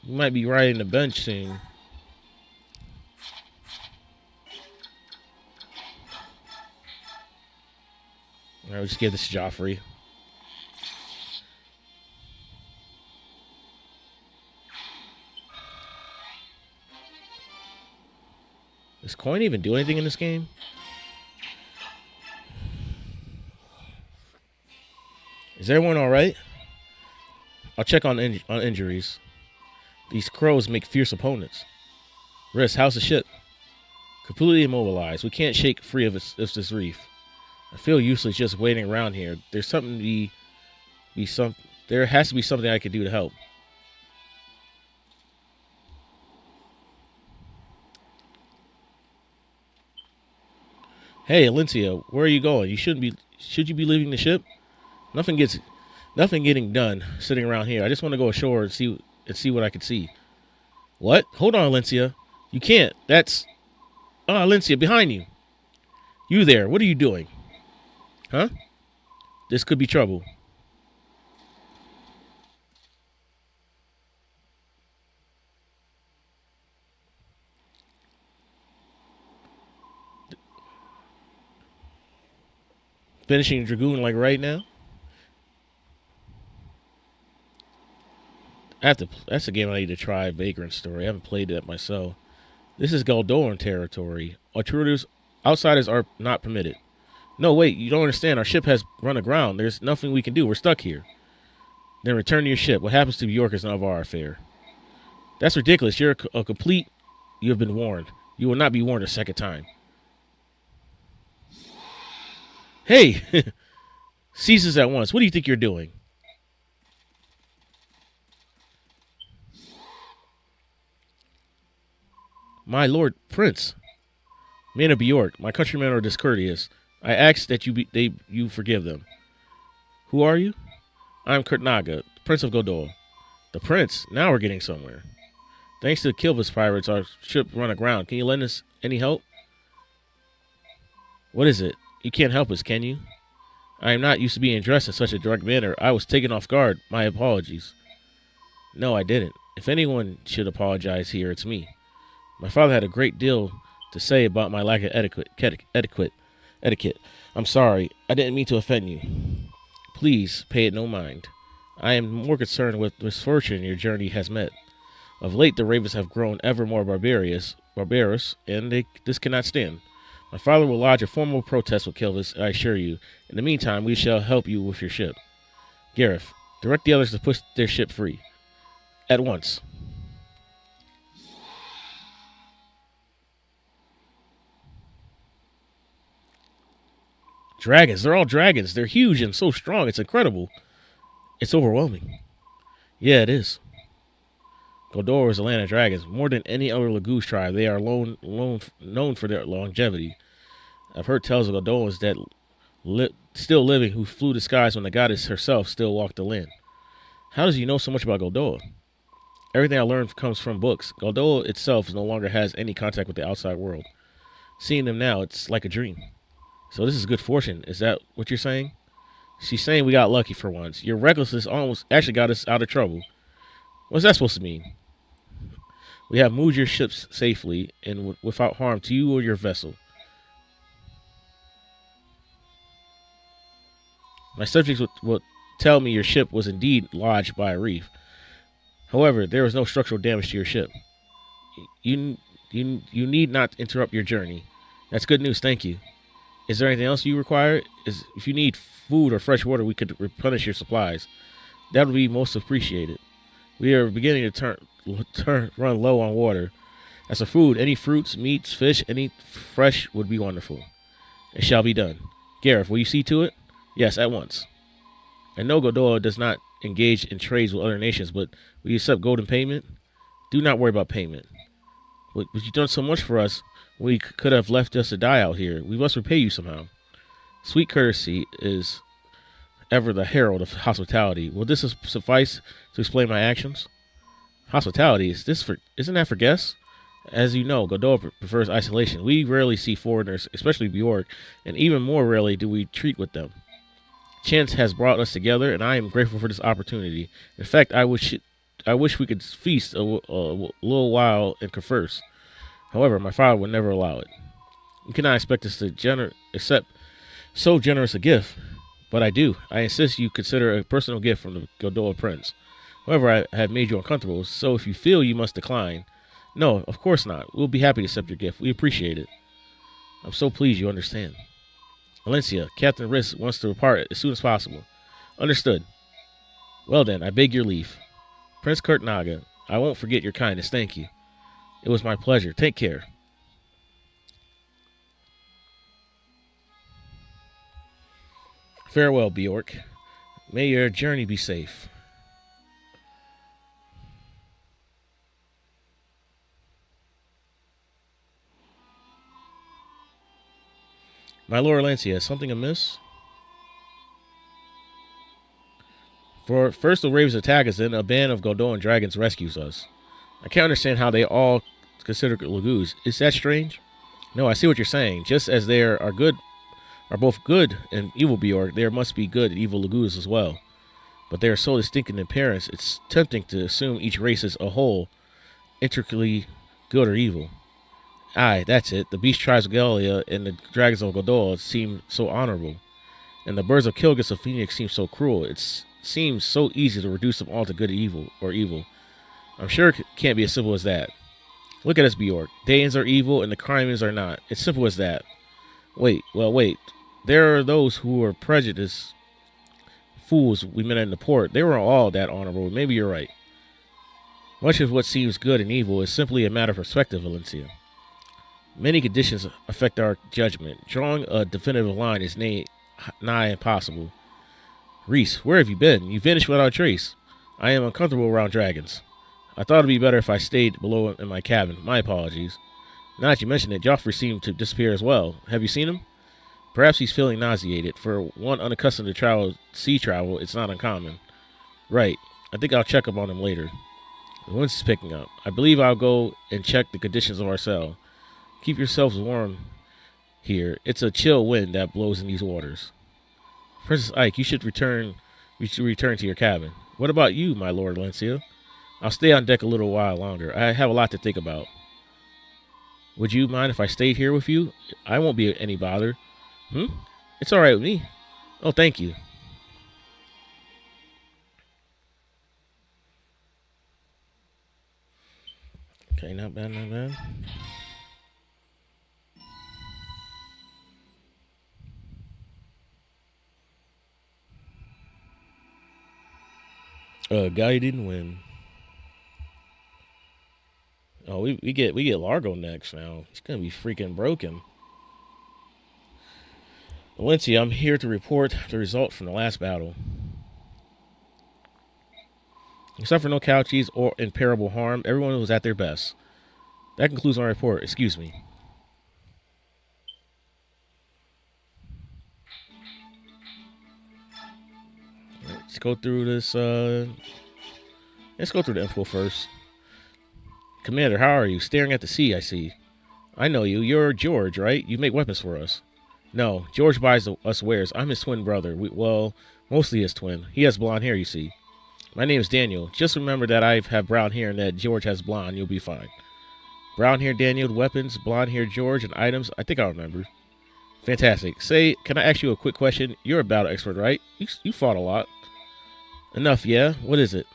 You might be riding the bench soon. Alright, we'll just give this to Joffrey. Does coin even do anything in this game? Is everyone alright? I'll check on injuries. These crows make fierce opponents. Riss, how's the ship? Completely immobilized. We can't shake free of this reef. I feel useless just waiting around here. There's something there has to be something I can do to help. Hey, Alencia, where are you going? Should you be leaving the ship? Nothing getting done sitting around here. I just want to go ashore and see what I can see. What? Hold on, Alencia. You can't. That's Alencia, behind you. You there, what are you doing? Huh? This could be trouble. Finishing Dragoon like right now? That's a game I need to try, Vagrant Story. I haven't played that myself. This is Goldoran territory. Outsiders are not permitted. No, wait, you don't understand. Our ship has run aground. There's nothing we can do. We're stuck here. Then return to your ship. What happens to Bjork is none of our affair. That's ridiculous. You're a complete... You have been warned. You will not be warned a second time. Hey! Seize us at once. What do you think you're doing? My lord prince. Men of Bjork, my countrymen are discourteous. I ask that you forgive them. Who are you? I am Kurtnaga, Prince of Godol. The prince? Now we're getting somewhere. Thanks to the Kilvis pirates, our ship run aground. Can you lend us any help? What is it? You can't help us, can you? I am not used to being dressed in such a direct manner. I was taken off guard. My apologies. No, I didn't. If anyone should apologize here, it's me. My father had a great deal to say about my lack of etiquette. I'm sorry. I didn't mean to offend you. Please pay it no mind. I am more concerned with misfortune your journey has met. Of late, the ravens have grown ever more barbarous, and this cannot stand. My father will lodge a formal protest with Kilvis, I assure you. In the meantime, we shall help you with your ship. Gareth, direct the others to push their ship free. At once. Dragons. They're all dragons. They're huge and so strong. It's incredible. It's overwhelming. Yeah, it is. Gondor is a land of dragons. More than any other Lagoosh tribe, they are known for their longevity. I've heard tales of Gondorans that still living who flew the skies when the goddess herself still walked the land. How does he know so much about Gondor? Everything I learned comes from books. Gondor itself no longer has any contact with the outside world. Seeing them now, it's like a dream. So this is good fortune. Is that what you're saying? She's saying we got lucky for once. Your recklessness almost actually got us out of trouble. What's that supposed to mean? We have moved your ships safely and without harm to you or your vessel. My subjects will tell me your ship was indeed lodged by a reef. However, there was no structural damage to your ship. You need not interrupt your journey. That's good news, thank you. Is there anything else you require? If you need food or fresh water, we could replenish your supplies. That would be most appreciated. We are beginning to run low on water. As for food, any fruits, meats, fish, any fresh would be wonderful. It shall be done. Gareth, will you see to it? Yes, at once. I know Gondor does not engage in trades with other nations, but will you accept gold in payment? Do not worry about payment. But you've done so much for us, we could have left us to die out here. We must repay you somehow. Sweet courtesy is ever the herald of hospitality. Will this suffice to explain my actions? Hospitality, isn't that for guests? As you know, Gondor prefers isolation. We rarely see foreigners, especially Bjork, and even more rarely do we treat with them. Chance has brought us together, and I am grateful for this opportunity. In fact, I I wish we could feast a little while and converse. However, my father would never allow it. You cannot expect us to accept so generous a gift, but I do. I insist you consider a personal gift from the Godoa Prince. However, I have made you uncomfortable, so if you feel you must decline, no, of course not. We'll be happy to accept your gift. We appreciate it. I'm so pleased you understand. Valencia, Captain Risk wants to depart as soon as possible. Understood. Well then, I beg your leave. Prince Kurtnaga, I won't forget your kindness. Thank you. It was my pleasure. Take care. Farewell, Bjork. May your journey be safe. My Lord Lancia, is something amiss? For first the ravens attack us, then a band of Godoan dragons rescues us. I can't understand how they all consider Lagoos. Is that strange? No, I see what you're saying. Just as there are both good and evil Bjork, there must be good and evil Lagoos as well. But they are so distinct in appearance, it's tempting to assume each race is a whole, intricately good or evil. Aye, that's it. The beast tribes of Galia and the dragons of Godoa seem so honorable, and the birds of Kilgus of Phoenix seem so cruel. It seems so easy to reduce them all to good or evil. I'm sure it can't be as simple as that. Look at us, Bjork. Danes are evil and the Crimens are not. It's simple as that. Wait. There are those who are prejudiced fools we met in the port. They weren't all that honorable. Maybe you're right. Much of what seems good and evil is simply a matter of perspective, Valencia. Many conditions affect our judgment. Drawing a definitive line is nigh impossible. Reese, where have you been? You vanished without a trace. I am uncomfortable around dragons. I thought it'd be better if I stayed below in my cabin. My apologies. Now that you mention it, Joffrey seemed to disappear as well. Have you seen him? Perhaps he's feeling nauseated. For one unaccustomed to sea travel, it's not uncommon. Right. I think I'll check up on him later. The wind's picking up. I believe I'll go and check the conditions of our cell. Keep yourselves warm here. It's a chill wind that blows in these waters. Princess Ike, you should return to your cabin. What about you, my Lord Lancia? I'll stay on deck a little while longer. I have a lot to think about. Would you mind if I stayed here with you? I won't be any bother. It's all right with me. Oh, thank you. Okay, not bad, not bad. Guy didn't win. Oh, we get Largo next now. He's gonna be freaking broken. Valencia, I'm here to report the result from the last battle. You suffered no casualties or irreparable harm. Everyone was at their best. That concludes my report. Excuse me. Let's go through this. Let's go through the info first. Commander, how are you? Staring at the sea, I see. I know you. You're George, right? You make weapons for us. No, George buys us wares. I'm his twin brother. Well, mostly his twin. He has blonde hair, you see. My name is Daniel. Just remember that I have brown hair and that George has blonde. You'll be fine. Brown hair Daniel, weapons, blonde hair George, and items. I think I'll remember. Fantastic. Say, can I ask you a quick question? You're a battle expert, right? You fought a lot. Enough, yeah? What is it?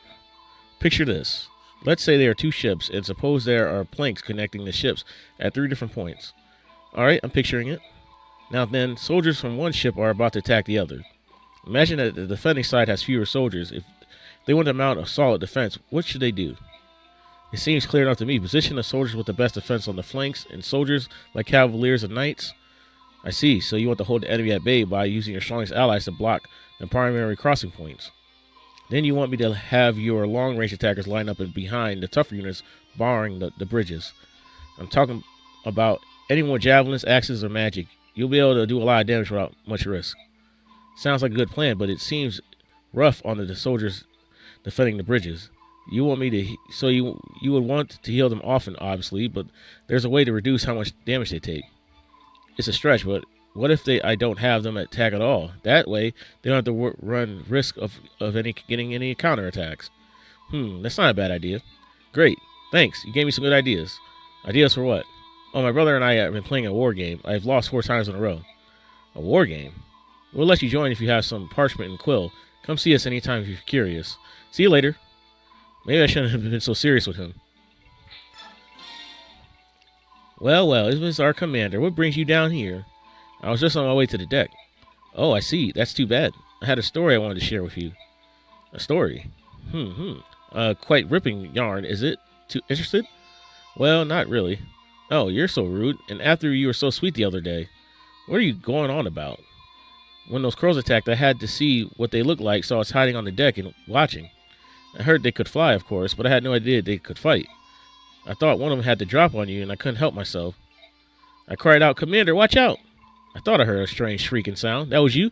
Picture this. Let's say there are two ships, and suppose there are planks connecting the ships at 3 different points. Alright, I'm picturing it. Now then, soldiers from one ship are about to attack the other. Imagine that the defending side has fewer soldiers. If they want to mount a solid defense, what should they do? It seems clear enough to me. Position the soldiers with the best defense on the flanks, and soldiers like cavaliers and knights. I see, so you want to hold the enemy at bay by using your strongest allies to block the primary crossing points. Then you want me to have your long-range attackers line up behind the tougher units, barring the bridges. I'm talking about anyone with javelins, axes, or magic. You'll be able to do a lot of damage without much risk. Sounds like a good plan, but it seems rough on the soldiers defending the bridges. You want me to, so you would want to heal them often, obviously, but there's a way to reduce how much damage they take. It's a stretch, but what if I don't have them attack at all? That way, they don't have to run risk of getting any counterattacks. That's not a bad idea. Great. Thanks. You gave me some good ideas. Ideas for what? Oh, my brother and I have been playing a war game. I've lost 4 times in a row. A war game? We'll let you join if you have some parchment and quill. Come see us anytime if you're curious. See you later. Maybe I shouldn't have been so serious with him. Well, it was our commander. What brings you down here? I was just on my way to the deck. Oh, I see. That's too bad. I had a story I wanted to share with you. A story? Quite ripping yarn, is it? Too interested? Well, not really. Oh, you're so rude. And after you were so sweet the other day. What are you going on about? When those crows attacked, I had to see what they looked like, so I was hiding on the deck and watching. I heard they could fly, of course, but I had no idea they could fight. I thought one of them had to drop on you, and I couldn't help myself. I cried out, "Commander, watch out!" I thought I heard a strange shrieking sound. That was you?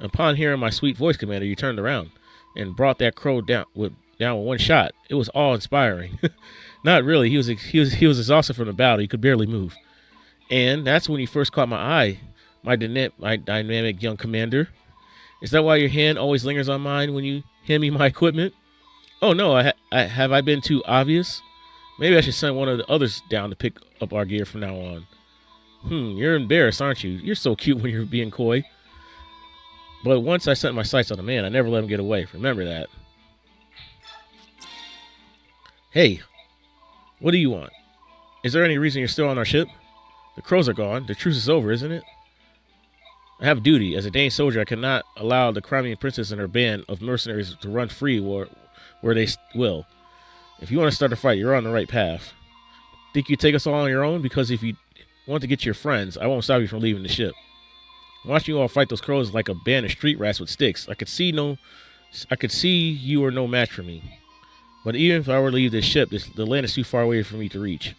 Upon hearing my sweet voice, Commander, you turned around and brought that crow down with one shot. It was awe-inspiring. Not really. He was exhausted from the battle. He could barely move. And that's when you first caught my eye, my dynamic young commander. Is that why your hand always lingers on mine when you hand me my equipment? Oh, no. Have I been too obvious? Maybe I should send one of the others down to pick up our gear from now on. You're embarrassed, aren't you? You're so cute when you're being coy. But once I set my sights on a man, I never let him get away. Remember that. Hey, what do you want? Is there any reason you're still on our ship? The crows are gone. The truce is over, isn't it? I have duty. As a Dane soldier, I cannot allow the Crimean princess and her band of mercenaries to run free where they will. If you want to start a fight, you're on the right path. Think you take us all on your own? Because if you want to get your friends, I won't stop you from leaving the ship. Watching you all fight those crows like a band of street rats with sticks, I could see you were no match for me. But even if I were to leave this ship, the land is too far away for me to reach.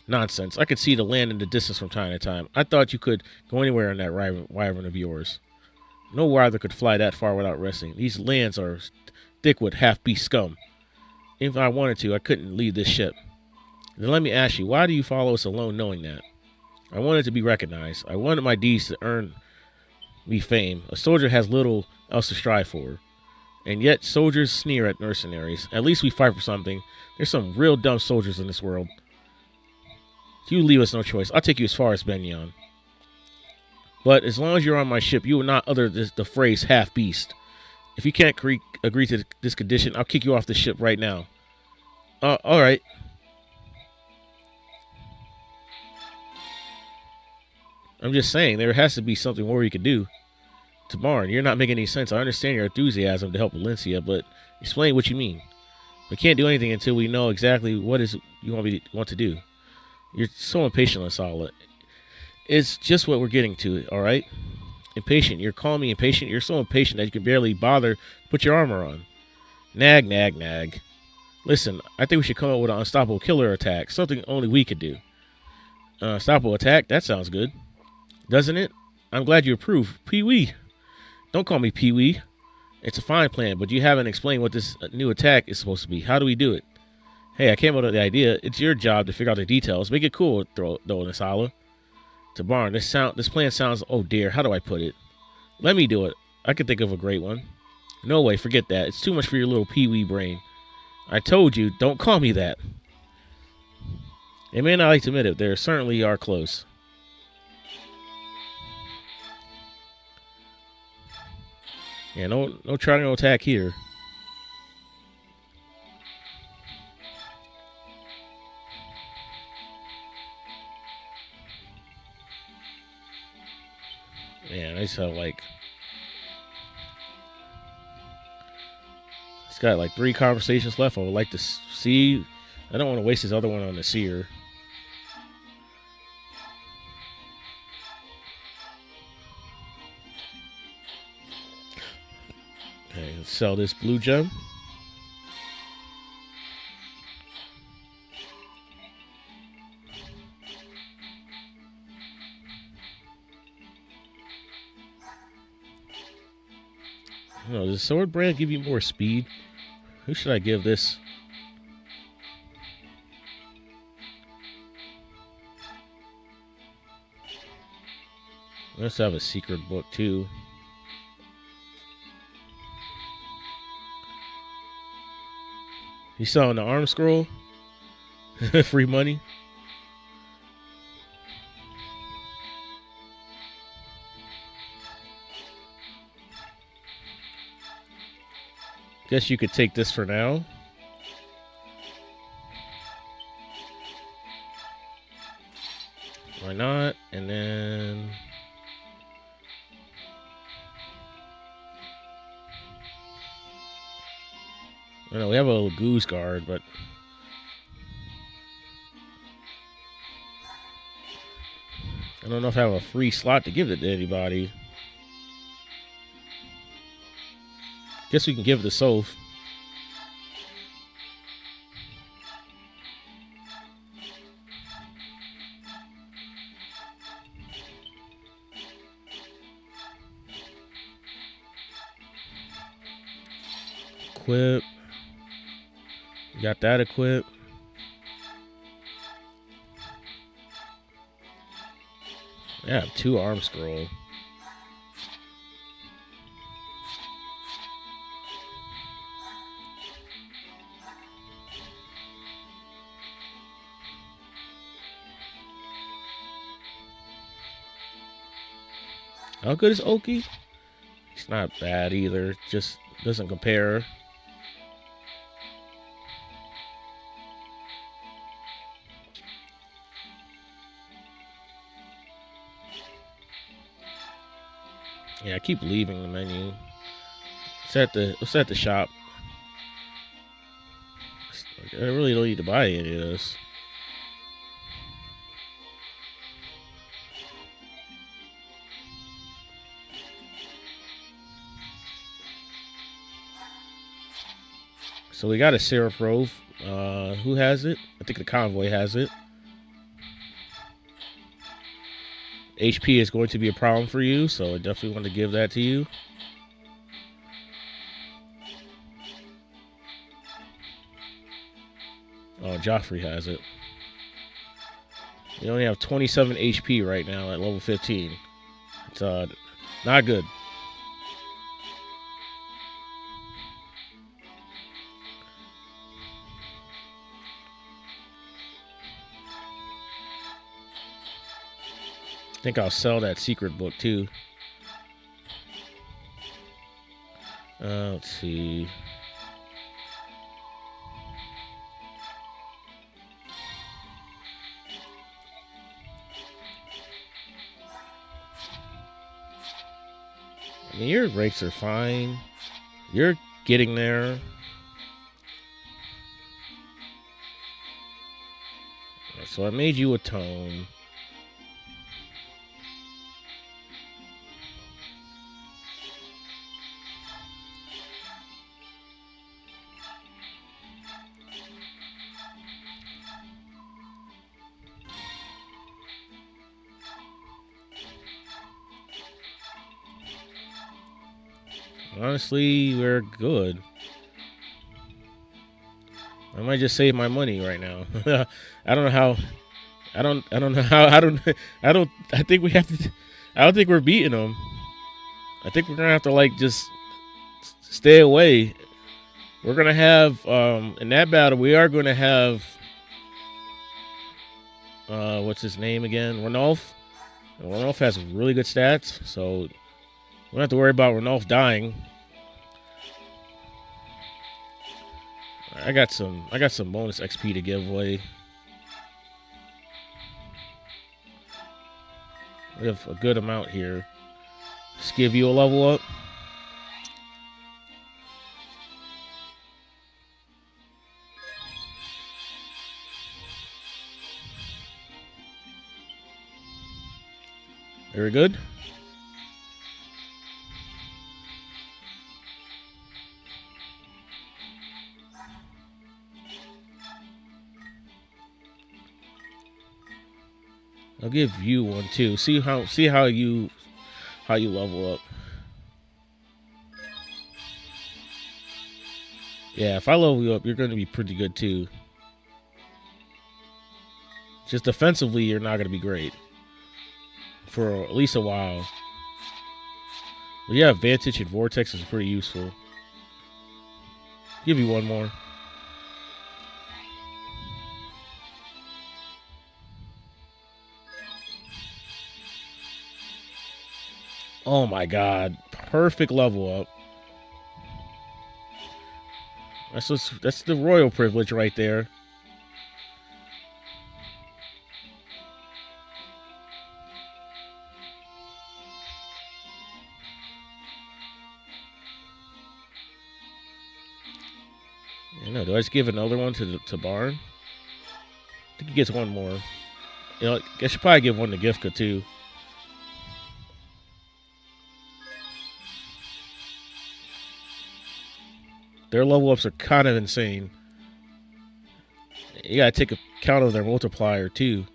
Nonsense. I could see the land in the distance from time to time. I thought you could go anywhere on that wyvern of yours. No wyvern could fly that far without resting. These lands are thick with half-beast scum. If I wanted to, I couldn't leave this ship. Then let me ask you, why do you follow us alone knowing that? I wanted to be recognized. I wanted my deeds to earn me fame. A soldier has little else to strive for. And yet soldiers sneer at mercenaries. At least we fight for something. There's some real dumb soldiers in this world. If you leave us no choice, I'll take you as far as Benyon. But as long as you're on my ship, you will not utter the phrase half-beast. If you can't agree to this condition, I'll kick you off the ship right now. All right. I'm just saying, there has to be something more you can do. Tomorrow, you're not making any sense. I understand your enthusiasm to help Valencia, but explain what you mean. We can't do anything until we know exactly what is you want to do. You're so impatient, Lasala. It's just what we're getting to, all right? Impatient. You're calling me impatient? You're so impatient that you can barely bother to put your armor on. Nag, nag, nag. Listen, I think we should come up with an unstoppable killer attack. Something only we could do. Unstoppable attack? That sounds good. Doesn't it? I'm glad you approve. Pee-wee. Don't call me Pee-wee. It's a fine plan, but you haven't explained what this new attack is supposed to be. How do we do it? Hey, I came up with the idea. It's your job to figure out the details. Make it cool, though, Nisala. To Barn, this plan sounds... Oh, dear. How do I put it? Let me do it. I can think of a great one. No way. Forget that. It's too much for your little Pee-wee brain. I told you, don't call me that. They may not like to admit it. They certainly are close. Yeah, no trying to attack here. Man, I just have like... It's got like 3 conversations left. I would like to see... I don't want to waste this other one on the seer. Okay, let's sell this blue gem. Oh, does the sword brand give you more speed? Who should I give this? Let's have a secret book too. He's selling the arm scroll. Free money. Guess you could take this for now. Why not? And then I know we have a little goose guard, but I don't know if I have a free slot to give it to anybody. Guess we can give it to Soph. Equip. Got that equipped. I have 2 arm scroll. How good is Oki? He's not bad either. Just doesn't compare. Yeah, I keep leaving the menu. It's at the shop. I really don't need to buy any of this. So we got a Seraph Rove. Who has it? I think the convoy has it. HP is going to be a problem for you, so I definitely want to give that to you. Oh, Joffrey has it. You only have 27 HP right now at level 15. It's not good. I think I'll sell that secret book too. Let's see. I mean, your rates are fine. You're getting there. So I made you a tome. Honestly, we're good. I might just save my money right now. I don't know how. I don't know how. I think we have to. I don't think we're beating them. I think we're gonna have to like just stay away. We're gonna have in that battle. We are gonna have what's his name again? Ranulf. Ranulf has really good stats, so we don't have to worry about Ranulf dying. I got some bonus XP to give away. We have a good amount here. Just give you a level up. Very good. I'll give you one too. See how you level up. Yeah, if I level you up, you're going to be pretty good too. Just defensively, you're not going to be great for at least a while. But yeah, Vantage and Vortex is pretty useful. Give you one more. Oh my god. Perfect level up. That's the royal privilege right there. I know. Do I just give another one to Barn? I think he gets one more. You know, I should probably give one to Gifka too. Their level ups are kind of insane. You gotta take account of their multiplier too.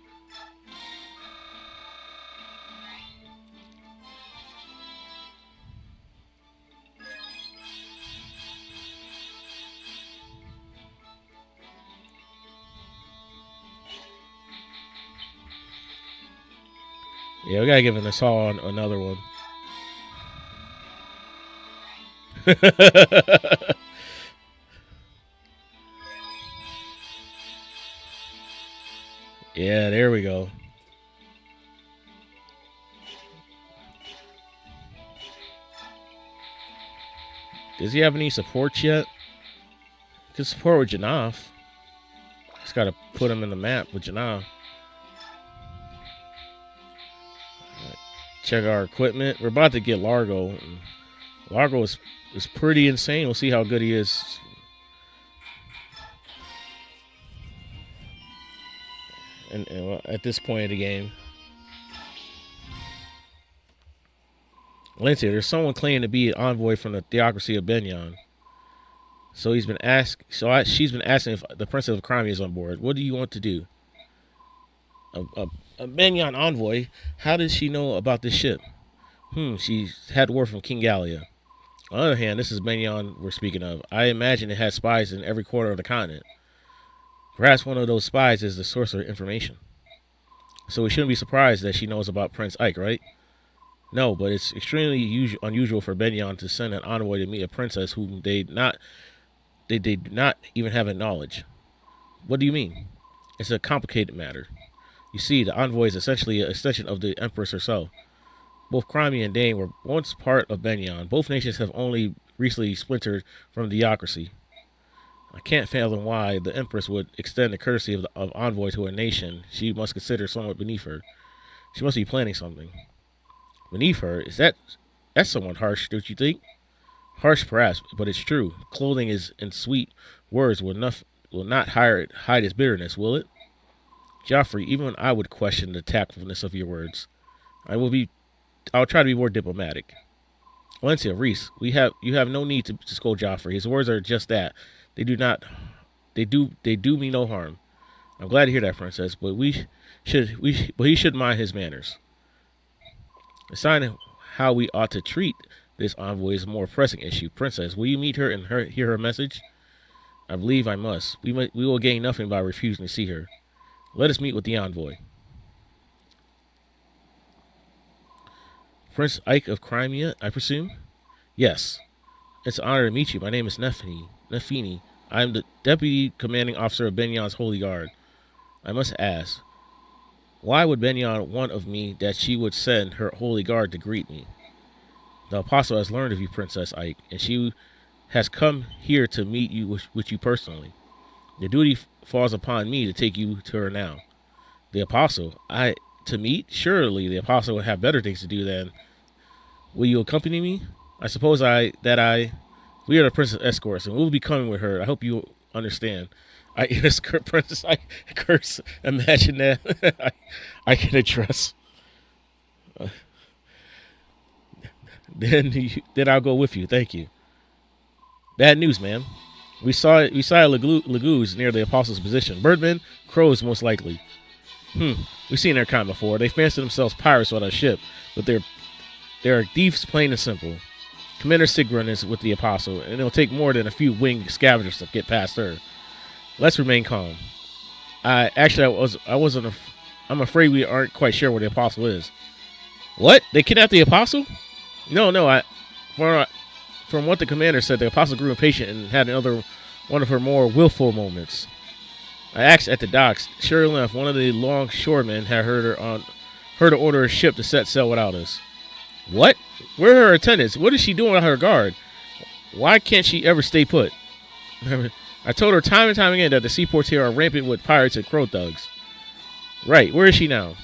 Yeah, we gotta give an assault on another one. Yeah, there we go. Does he have any support yet? He can support with Janaf. Just gotta put him in the map with Janaf. Check our equipment. We're about to get Largo. Largo is pretty insane. We'll see how good he is. And at this point of the game. Lindsay, there's someone claiming to be an envoy from the theocracy of Benyon. So she's been asking if the Princess of Crimea is on board. What do you want to do? A Benyon envoy? How does she know about this ship? She's had word from King Gallia. On the other hand, this is Benyon we're speaking of. I imagine it has spies in every corner of the continent. Perhaps one of those spies is the source of information. So we shouldn't be surprised that she knows about Prince Ike, right? No, but it's extremely unusual for Benyon to send an envoy to meet a princess whom they do not even have knowledge. What do you mean? It's a complicated matter. You see, the envoy is essentially an extension of the Empress herself. Both Crimea and Dane were once part of Benyon. Both nations have only recently splintered from the theocracy. I can't fathom why the Empress would extend the courtesy of envoy to a nation she must consider somewhat beneath her. She must be planning something. Beneath her? That's somewhat harsh, don't you think? Harsh perhaps, but it's true. Clothing is in sweet words will not hide its bitterness, will it? Joffrey, even I would question the tactfulness of your words. I'll try to be more diplomatic. Valencia, Reese, you have no need to scold Joffrey. His words are just that. They do me no harm. I'm glad to hear that, Princess, but he should mind his manners. The sign of how we ought to treat this envoy is a more pressing issue. Princess, will you meet her and hear her message? I believe I must. We will gain nothing by refusing to see her. Let us meet with the envoy. Prince Ike of Crimea, I presume? Yes. It's an honor to meet you. My name is Nefini. I am the deputy commanding officer of Benyon's Holy Guard. I must ask, why would Benyon want of me that she would send her Holy Guard to greet me? The apostle has learned of you, Princess Ike, and she has come here to meet you with you personally. The duty falls upon me to take you to her now. The apostle? To meet? Surely the apostle would have better things to do than... Will you accompany me? I suppose we are the princess escorts, and we'll be coming with her. I hope you understand. I escort Princess I curse. Imagine that. I can address. Then I'll go with you. Thank you. Bad news, ma'am. We saw Lagoos near the apostle's position. Birdmen, crows most likely. We've seen their kind before. They fancy themselves pirates on a ship, but they are thieves, plain and simple. Commander Sigrun is with the apostle, and it'll take more than a few winged scavengers to get past her. Let's remain calm. I'm afraid we aren't quite sure where the apostle is. What? They kidnapped the apostle? No. From what the commander said, the apostle grew impatient and had one of her more willful moments. I asked at the docks. Sure enough, one of the longshoremen had heard her order a ship to set sail without us. What? Where are her attendants? What is she doing with her guard? Why can't she ever stay put? I told her time and time again that the seaports here are rampant with pirates and crow thugs. Right, where is she now?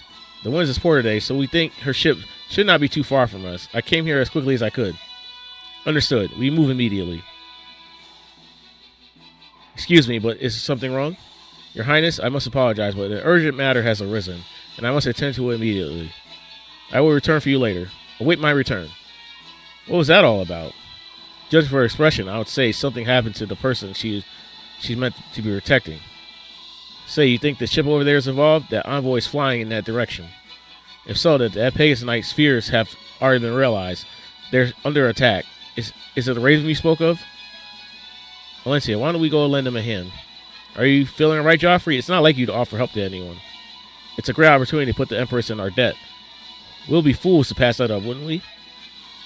The winds is poor today, so we think her ship should not be too far from us. I came here as quickly as I could. Understood. We move immediately. Excuse me, but is something wrong? Your Highness, I must apologize, but an urgent matter has arisen, and I must attend to it immediately. I will return for you later. Await my return. What was that all about? Judging for her expression, I would say something happened to the person she's meant to be protecting. Say, you think the ship over there is involved? That envoy is flying in that direction. If so, that Pegasus Knight's fears have already been realized. They're under attack. Is it the Raven we spoke of? Valencia, why don't we go lend them a hand? Are you feeling it right, Joffrey? It's not like you to offer help to anyone. It's a great opportunity to put the Empress in our debt. We'll be fools to pass that up, wouldn't we?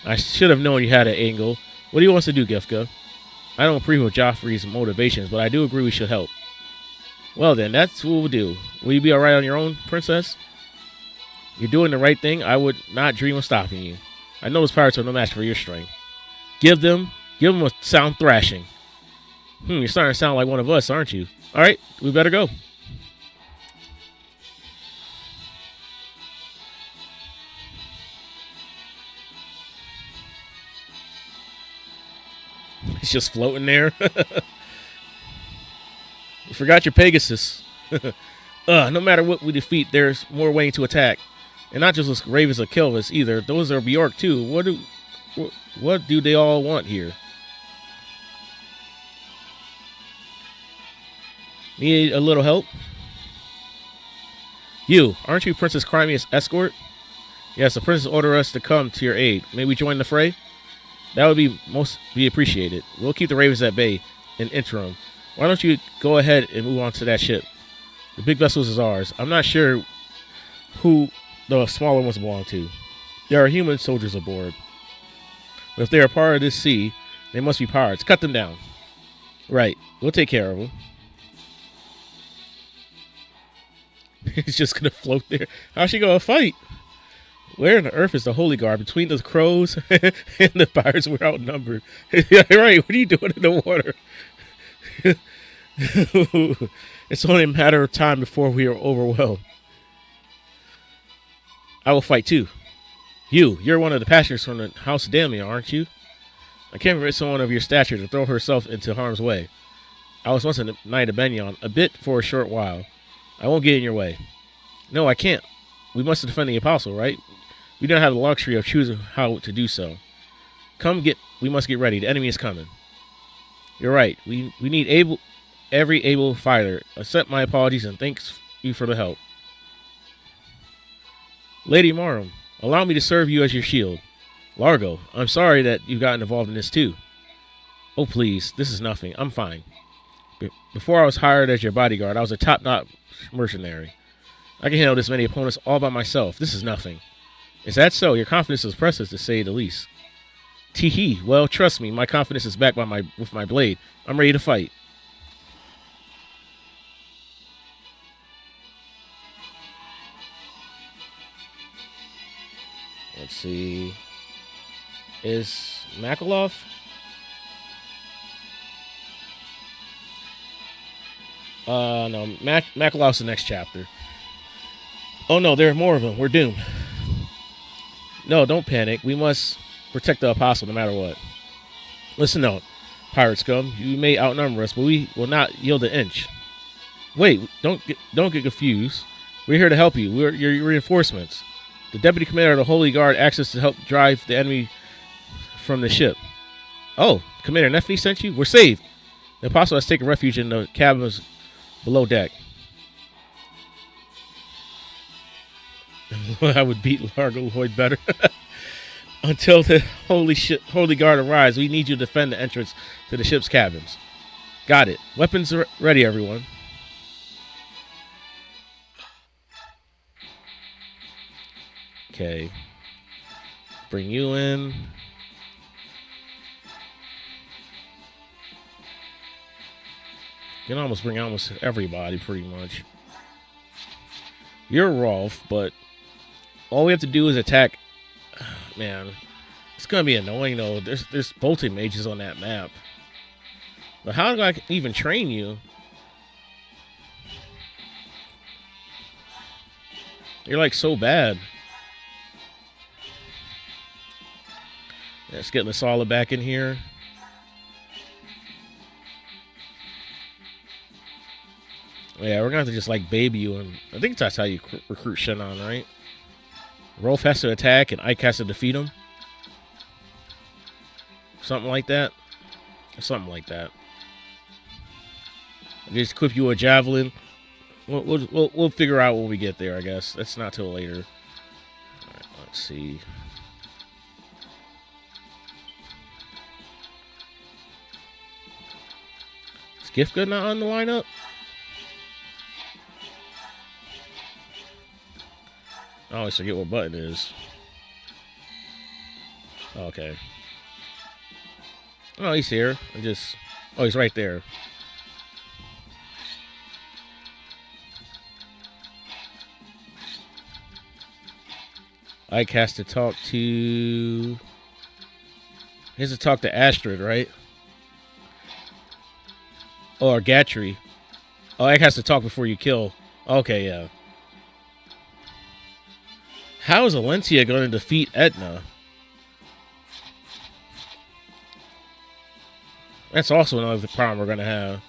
I should have known you had an angle. What do you want us to do, Gifka? I don't approve of Joffrey's motivations, but I do agree we should help. Well then, that's what we'll do. Will you be alright on your own, Princess? You're doing the right thing. I would not dream of stopping you. I know those pirates are no match for your strength. Give them a sound thrashing. You're starting to sound like one of us, aren't you? Alright, we better go. It's just floating there. You forgot your Pegasus. No matter what we defeat, there's more waiting to attack. And not just those ravens that kill us either. Those are Bjork too. What do they all want here? Need a little help? You, aren't you Princess Crimea's escort? Yes, the princess ordered us to come to your aid. May we join the fray? That would be appreciated. We'll keep the ravens at bay in interim. Why don't you go ahead and move on to that ship? The big vessel is ours. I'm not sure who the smaller ones belong to. There are human soldiers aboard. But if they are part of this sea, they must be pirates. Cut them down. Right. We'll take care of them. He's just going to float there. How's she going to fight? Where on the earth is the Holy Guard? Between the crows and the pirates, we're outnumbered. Yeah, right. What are you doing in the water? It's only a matter of time before we are overwhelmed. I will fight too. You're one of the passengers from the House of Damien, aren't you? I can't permit someone of your stature to throw herself into harm's way. I was once a knight of Benyon, a bit for a short while. I won't get in your way. No, I can't. We must defend the apostle, right? We don't have the luxury of choosing how to do so. We must get ready. The enemy is coming. You're right. We need every able fighter. Accept my apologies and thanks you for the help. Lady Marum, allow me to serve you as your shield. Largo, I'm sorry that you've gotten involved in this too. Oh please, this is nothing. I'm fine. Before I was hired as your bodyguard, I was a top-notch mercenary. I can handle this many opponents all by myself. This is nothing. Is that so? Your confidence is impressive, to say the least. Tee-hee. Well, trust me, my confidence is backed with my blade. I'm ready to fight. Let's see. Is Makalov? No. Makalov's the next chapter. Oh no, there are more of them. We're doomed. No, don't panic. We must protect the apostle no matter what. Listen out, pirate scum. You may outnumber us, but we will not yield an inch. Wait, don't get confused. We're here to help you. We're your reinforcements. The deputy commander of the Holy Guard asks us to help drive the enemy from the ship. Oh, Commander Nephany sent you? We're saved. The apostle has taken refuge in the cabins below deck. I would beat Largo Lloyd better. Until the Holy Guard arrives, we need you to defend the entrance to the ship's cabins. Got it. Weapons are ready, everyone. Okay. Bring you in. You can almost bring almost everybody, pretty much. You're Rolf, but all we have to do is attack. Man, It's gonna be annoying though. There's bolting mages on that map. But how do I even train you? You're like so bad. Let's get Lasala back in here. Yeah, we're gonna have to just like baby you, and I think that's how you recruit Shannon, right? Rolf has to attack and Ike has to defeat him. Something like that. Something like that. Just equip you a javelin. We'll figure out when we get there, I guess. That's not till later. All right, let's see. Is Giftgood not on the lineup? I always forget what button it is. Okay. Oh, he's here. Oh, he's right there. Ike has to talk to... He has to talk to Astrid, right? Or Gatry. Oh, Ike has to talk before you kill. Okay, yeah. How is Alencia going to defeat Etna? That's also another problem we're going to have.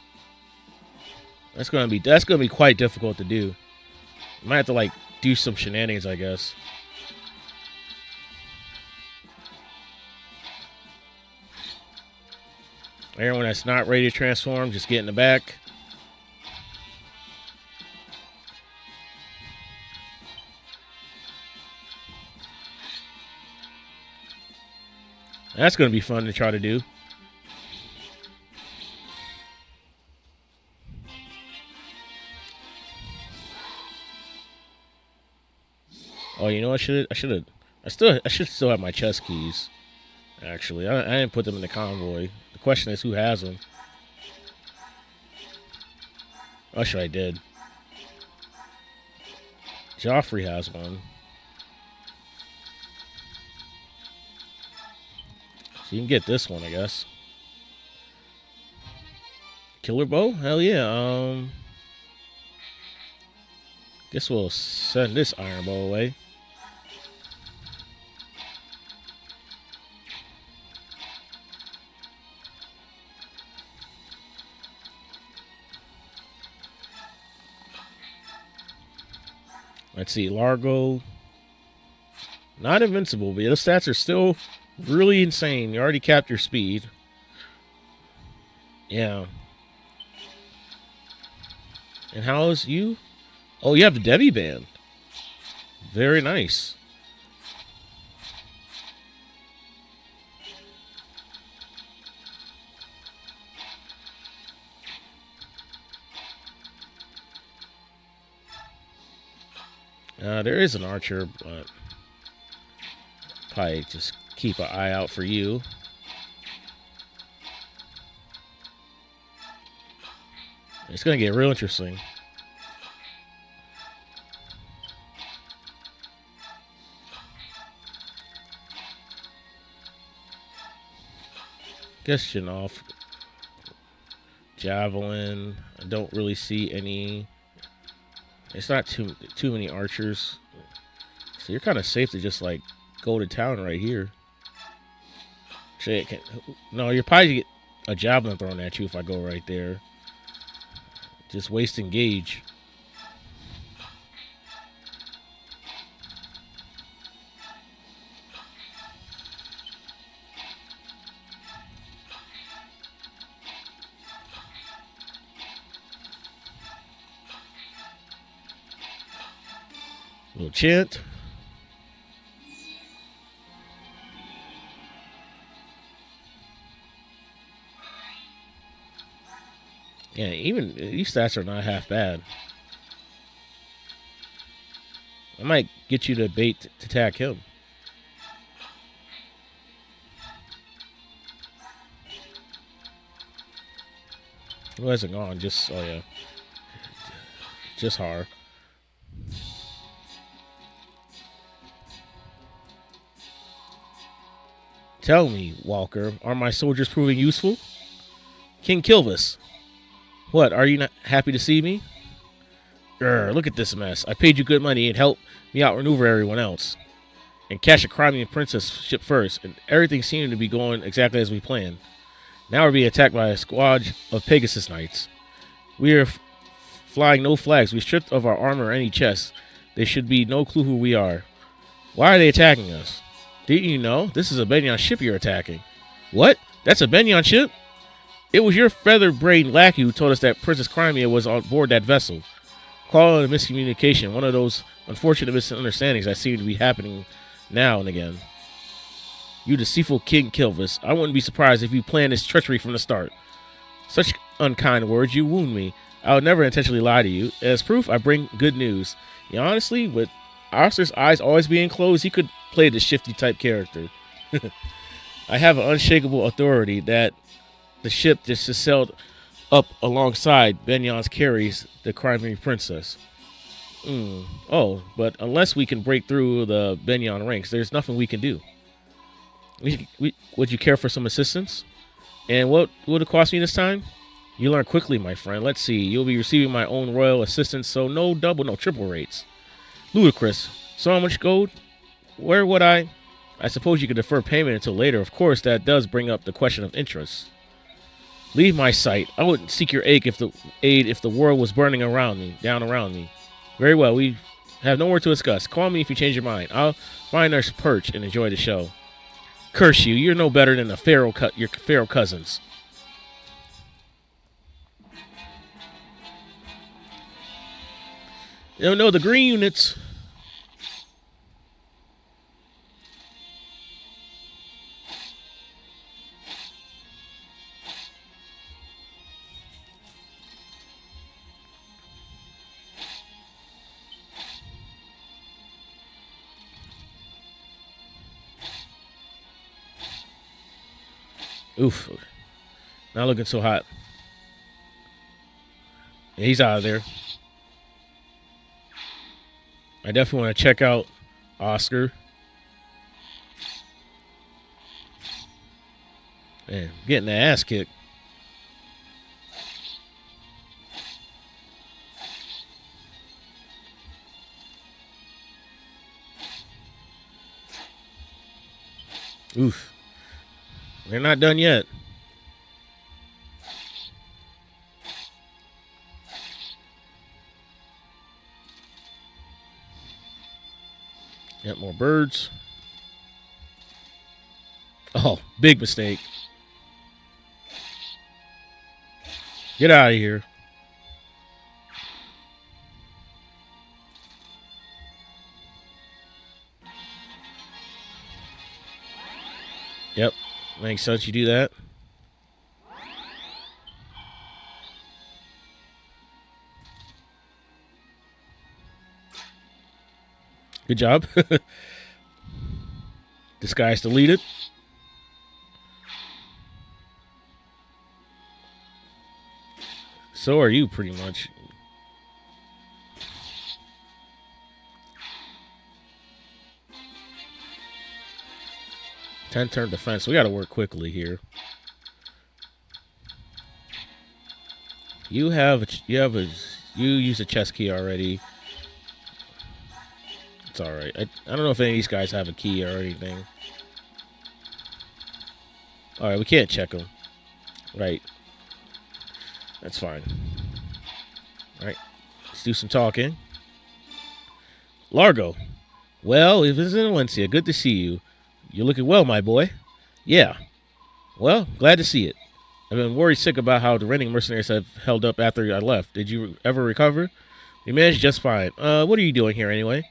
That's going to be quite difficult to do. Might have to like do some shenanigans, I guess. Everyone that's not ready to transform, just get in the back. That's going to be fun to try to do. Oh, you know, I should still have my chest keys. Actually, I didn't put them in the convoy. The question is, who has them? Oh, sure, I did. Joffrey has one. So you can get this one, I guess. Killer bow? Hell yeah. Guess we'll send this iron bow away. Let's see, Largo. Not invincible, but the stats are still really insane. You already capped your speed. Yeah. And how is you? Oh, you have the Debbie band. Very nice. There is an archer, but probably just keep an eye out for you. It's going to get real interesting. Guess off javelin. I don't really see any. It's not too many archers, so you're kind of safe to just like go to town right here. No, you're probably get a javelin thrown at you if I go right there. Just wasting gauge. Little chant. Yeah, even these stats are not half bad. I might get you to bait to attack him. Who hasn't gone? Just, oh yeah. Just Har. Tell me, Walker, are my soldiers proving useful? King Kilvis. What, are you not happy to see me? Look at this mess. I paid you good money and helped me outmaneuver everyone else. And catch a Crimean princess ship first, and everything seemed to be going exactly as we planned. Now we're being attacked by a squad of Pegasus Knights. We are flying no flags. We stripped of our armor or any chests. There should be no clue who we are. Why are they attacking us? Didn't you know? This is a Benyon ship you're attacking. What? That's a Benyon ship? It was your feather-brained lackey who told us that Princess Crimea was on board that vessel. Call it a miscommunication, one of those unfortunate misunderstandings that seem to be happening now and again. You deceitful King Kilvis, I wouldn't be surprised if you planned this treachery from the start. Such unkind words, you wound me. I would never intentionally lie to you. As proof, I bring good news. Honestly, with Oscar's eyes always being closed, he could play the shifty type character. I have an unshakable authority that the ship just sailed up alongside Benyon's carries the Crimean princess. Oh, but unless we can break through the Benyon ranks, there's nothing we can do. Would you care for some assistance? And what would it cost me this time? You learn quickly, my friend. Let's see. You'll be receiving my own royal assistance, so no double, no triple rates. Ludicrous. So much gold? Where would I suppose you could defer payment until later. Of course, that does bring up the question of interest. Leave my sight. I wouldn't seek your aid if the world was burning down around me. Very well, we have no more to discuss. Call me if you change your mind. I'll find our perch and enjoy the show. Curse you, you're no better than your pharaoh cousins. No, the green units. Oof. Not looking so hot. Yeah, he's out of there. I definitely want to check out Oscar. Man, getting the ass kicked. Oof. They're not done yet. Got more birds. Oh, big mistake. Get out of here. Yep. Makes sense you do that. Good job. Disguise deleted. So are you, pretty much. Turn defense. We got to work quickly here. You use a chest key already. It's all right. I don't know if any of these guys have a key or anything. All right, we can't check them. Right. That's fine. All right. Let's do some talking. Largo. Well, if it's in Valencia, good to see you. You're looking well, my boy. Yeah. Well, glad to see it. I've been worried sick about how the renting mercenaries have held up after I left. Did you ever recover? We managed just fine. What are you doing here anyway?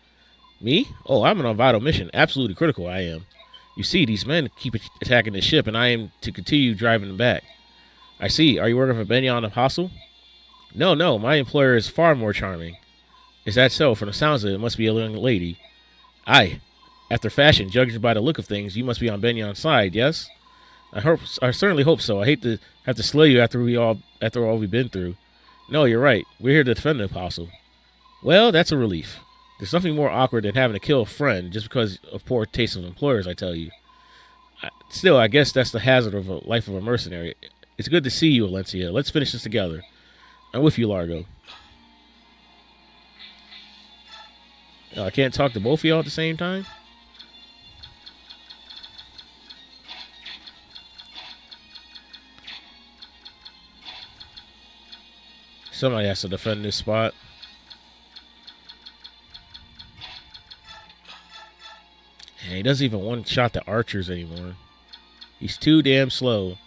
Me? Oh, I'm on a vital mission. Absolutely critical, I am. You see, these men keep attacking the ship, and I am to continue driving them back. I see. Are you working for Benyon Apostle? No, my employer is far more charming. Is that so? From the sounds of it, it must be a young lady. Aye. After fashion, judging by the look of things, you must be on Benyon's side, yes? I certainly hope so. I hate to have to slay you after all we've been through. No, you're right. We're here to defend the Apostle. Well, that's a relief. There's nothing more awkward than having to kill a friend just because of poor taste of employers, I tell you. Still, I guess that's the hazard of a life of a mercenary. It's good to see you, Valencia. Let's finish this together. I'm with you, Largo. I can't talk to both of y'all at the same time? Somebody has to defend this spot. And he doesn't even one-shot the archers anymore. He's too damn slow.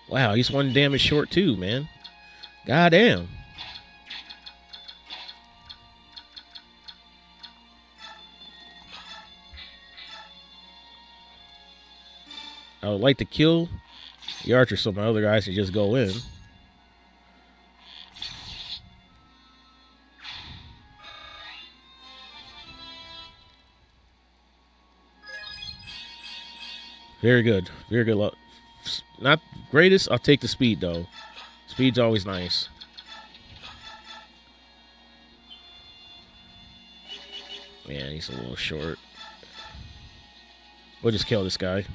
Wow, he's one damage short too, man. Goddamn. I would like to kill the archer so my other guys can just go in. Very good. Very good luck. Not greatest. I'll take the speed, though. Speed's always nice. Yeah, he's a little short. We'll just kill this guy.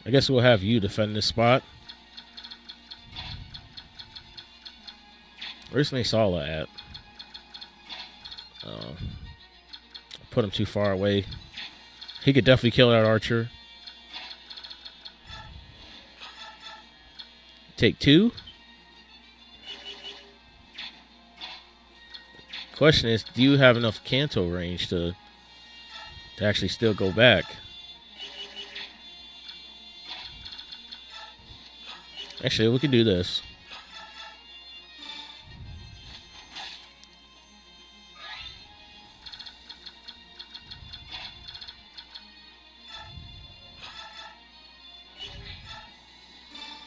I guess we'll have you defend this spot. Where's Nasala at? Oh. Put him too far away. He could definitely kill that archer. Take two. Question is, do you have enough canto range to actually still go back? Actually, we can do this.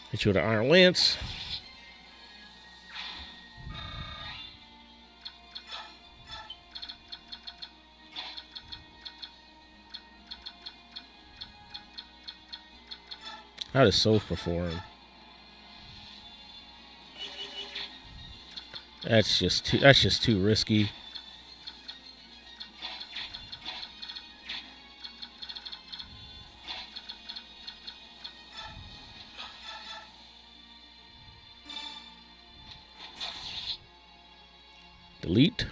Hit you with an Iron Lance. How does Soph perform? That's just too risky. Delete.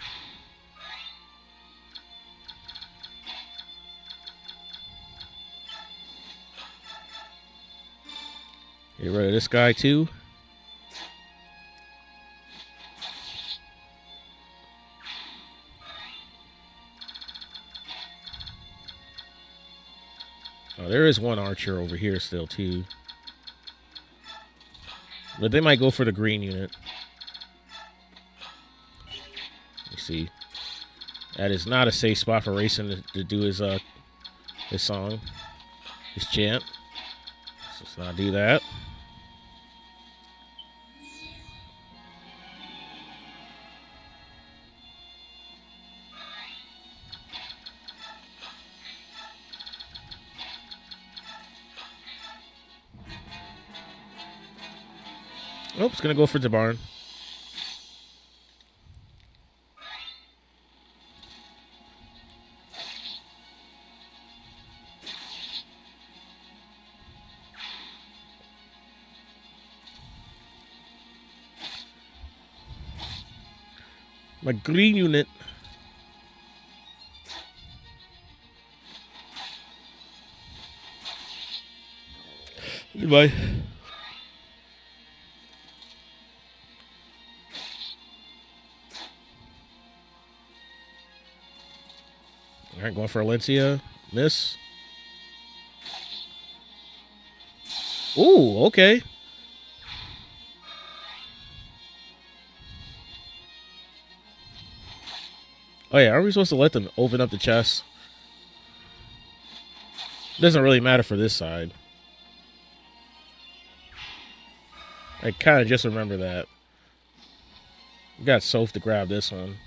Get rid of this guy too. Oh, there is one archer over here still too. But they might go for the green unit. You see. That is not a safe spot for Racing to do his song. His chant. So let's not do that. Oops, gonna go for the barn. My green unit. Goodbye. All right, going for Valencia. Miss. Ooh, okay. Oh yeah, are we supposed to let them open up the chest? Doesn't really matter for this side. I kind of just remember that. We got Soph to grab this one.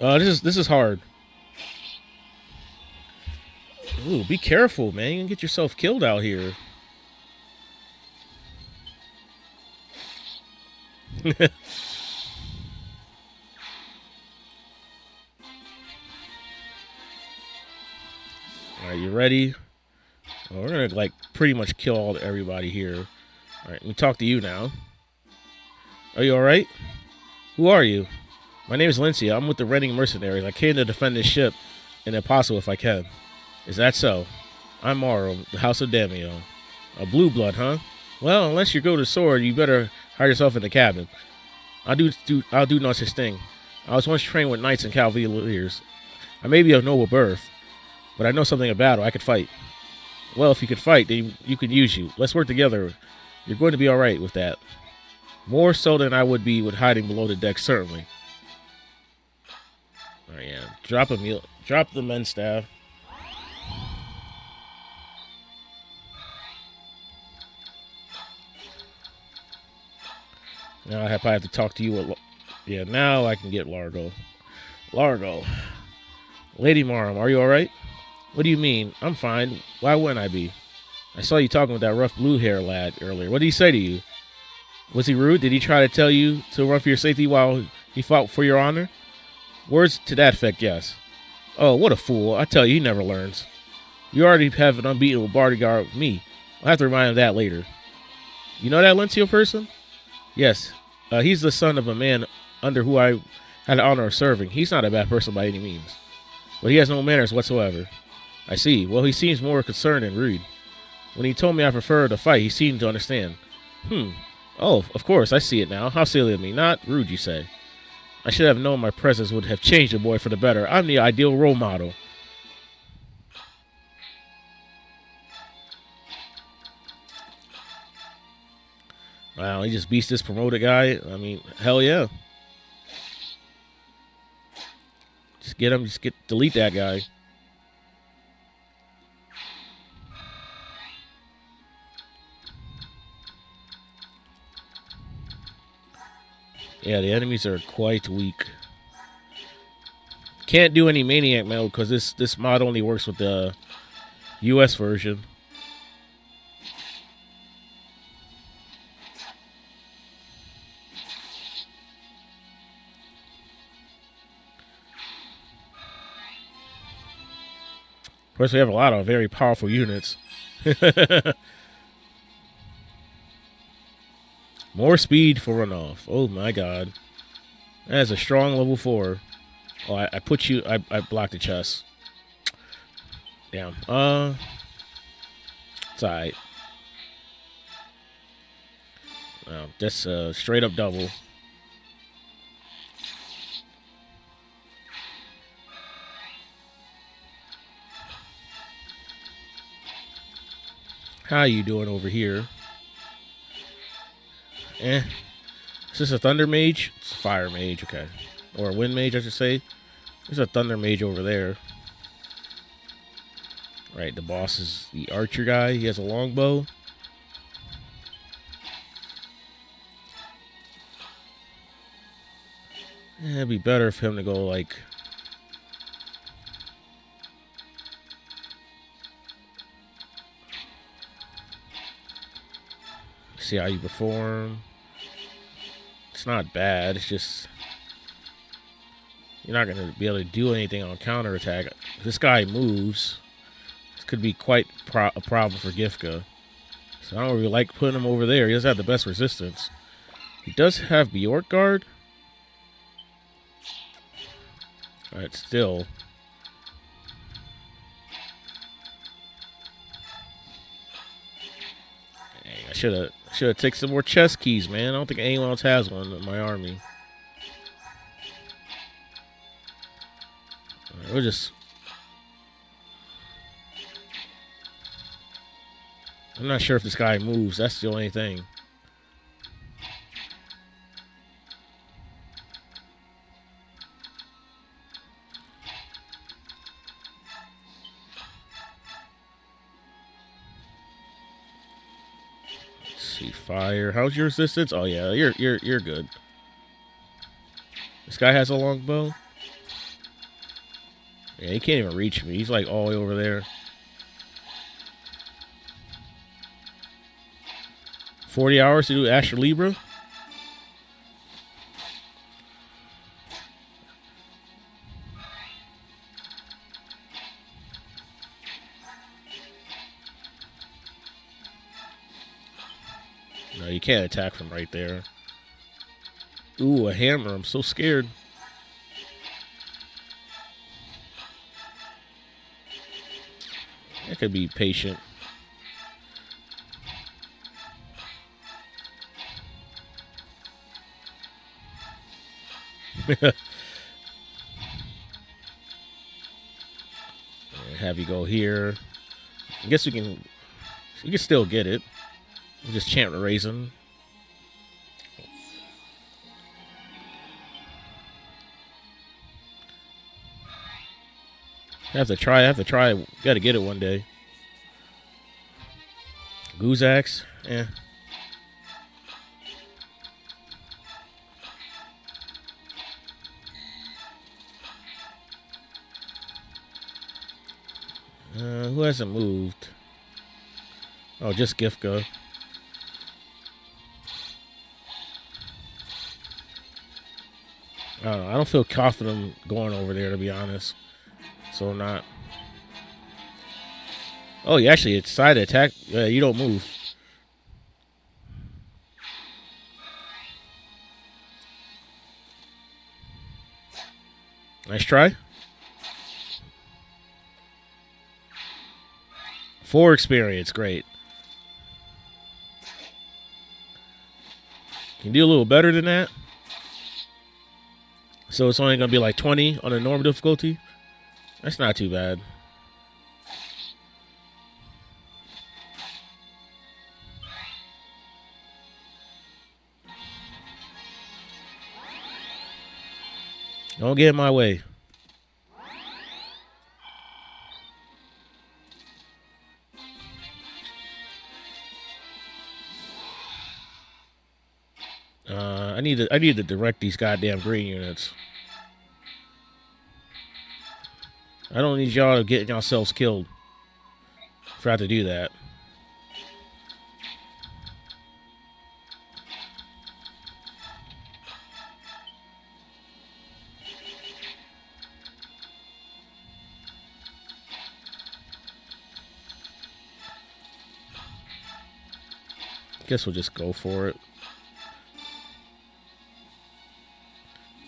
This is hard. Ooh, be careful, man. You can get yourself killed out here. All right, you ready? Well, we're gonna like pretty much kill everybody here. All right, let me talk to you now. Are you all right? Who are you? My name is Lindsay. I'm with the Reading Mercenaries. I came to defend this ship and Apostle if I can. Is that so? I'm Morrow, the House of Damio. A blue blood, huh? Well, unless you go to sword, you better hide yourself in the cabin. I'll do no such thing. I was once trained with knights and cavaliers. I may be of noble birth, but I know something of battle. I could fight. Well, if you could fight, then you could use you. Let's work together. You're going to be all right with that. More so than I would be with hiding below the deck, certainly. Oh yeah, drop the men's staff. Now I probably have to talk to you. Yeah, now I can get Largo. Largo. Lady Marum, are you alright? What do you mean? I'm fine. Why wouldn't I be? I saw you talking with that rough blue-hair lad earlier. What did he say to you? Was he rude? Did he try to tell you to run for your safety while he fought for your honor? Words to that effect, yes. Oh, what a fool. I tell you, he never learns. You already have an unbeatable bodyguard with me. I'll have to remind him of that later. You know that Lencio person? Yes. He's the son of a man under who I had the honor of serving. He's not a bad person by any means. But he has no manners whatsoever. I see. Well, he seems more concerned than rude. When he told me I prefer to fight, he seemed to understand. Oh, of course, I see it now. How silly of me. Not rude, you say. I should have known my presence would have changed the boy for the better. I'm the ideal role model. Wow, he just beats this promoted guy. I mean, hell yeah. Just delete that guy. Yeah, the enemies are quite weak. Can't do any Maniac mode because this mod only works with the US version. Of course, we have a lot of very powerful units. More speed for runoff. Oh my god. That's a strong level 4. Oh, I blocked the chest. Damn. It's alright. Wow, that's a straight up double. How you doing over here? Is this a Thunder Mage? It's a Fire Mage, okay. Or a Wind Mage, I should say. There's a Thunder Mage over there. Right, the boss is the Archer guy. He has a longbow. It'd be better for him to go, like... See how you perform. It's not bad. It's just you're not going to be able to do anything on counterattack. If this guy moves, this could be quite a problem for Gifka. So I don't really like putting him over there. He doesn't have the best resistance. He does have Bjork Guard. Alright, still. Dang, I should have taken some more chest keys, man. I don't think anyone else has one in my army. Right, we'll just... I'm not sure if this guy moves. That's the only thing. Fire. How's your resistance? Oh yeah, you're good. This guy has a longbow. Yeah, he can't even reach me. He's like all the way over there. 40 hours to do Astra Libra? No, you can't attack from right there. Ooh, a hammer. I'm so scared. I could be patient. Have you go here. I guess we can still get it. We'll just chant Raisin. I have to try. Gotta get it one day. Goozax. Eh. Who hasn't moved? Oh, just Gifka. I don't know. I don't feel confident going over there, to be honest. So I'm not. Oh, you actually decide to attack. You don't move. Nice try. 4 experience. Great. Can you do a little better than that? So it's only going to be like 20 on a normal difficulty? That's not too bad. Don't get in my way. I need to direct these goddamn green units. I don't need y'all to get yourselves killed. Forgot to do that. Guess we'll just go for it.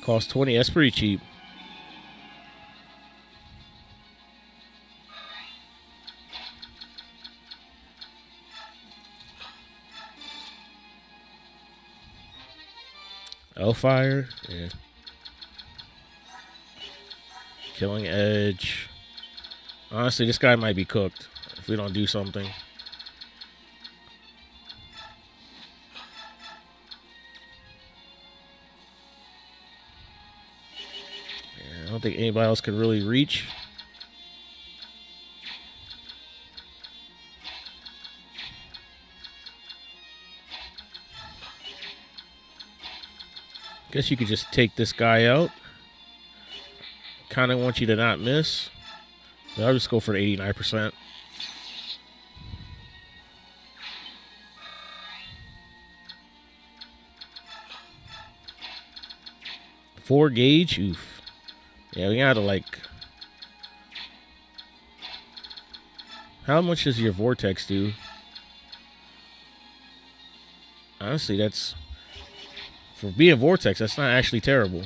Cost 20. That's pretty cheap. Hellfire. Yeah. Killing Edge. Honestly, this guy might be cooked if we don't do something. Yeah, I don't think anybody else could really reach. Guess you could just take this guy out. Kind of want you to not miss. But I'll just go for 89%. Four gauge? Oof. Yeah, we gotta like... How much does your vortex do? Honestly, that's... For being vortex, that's not actually terrible.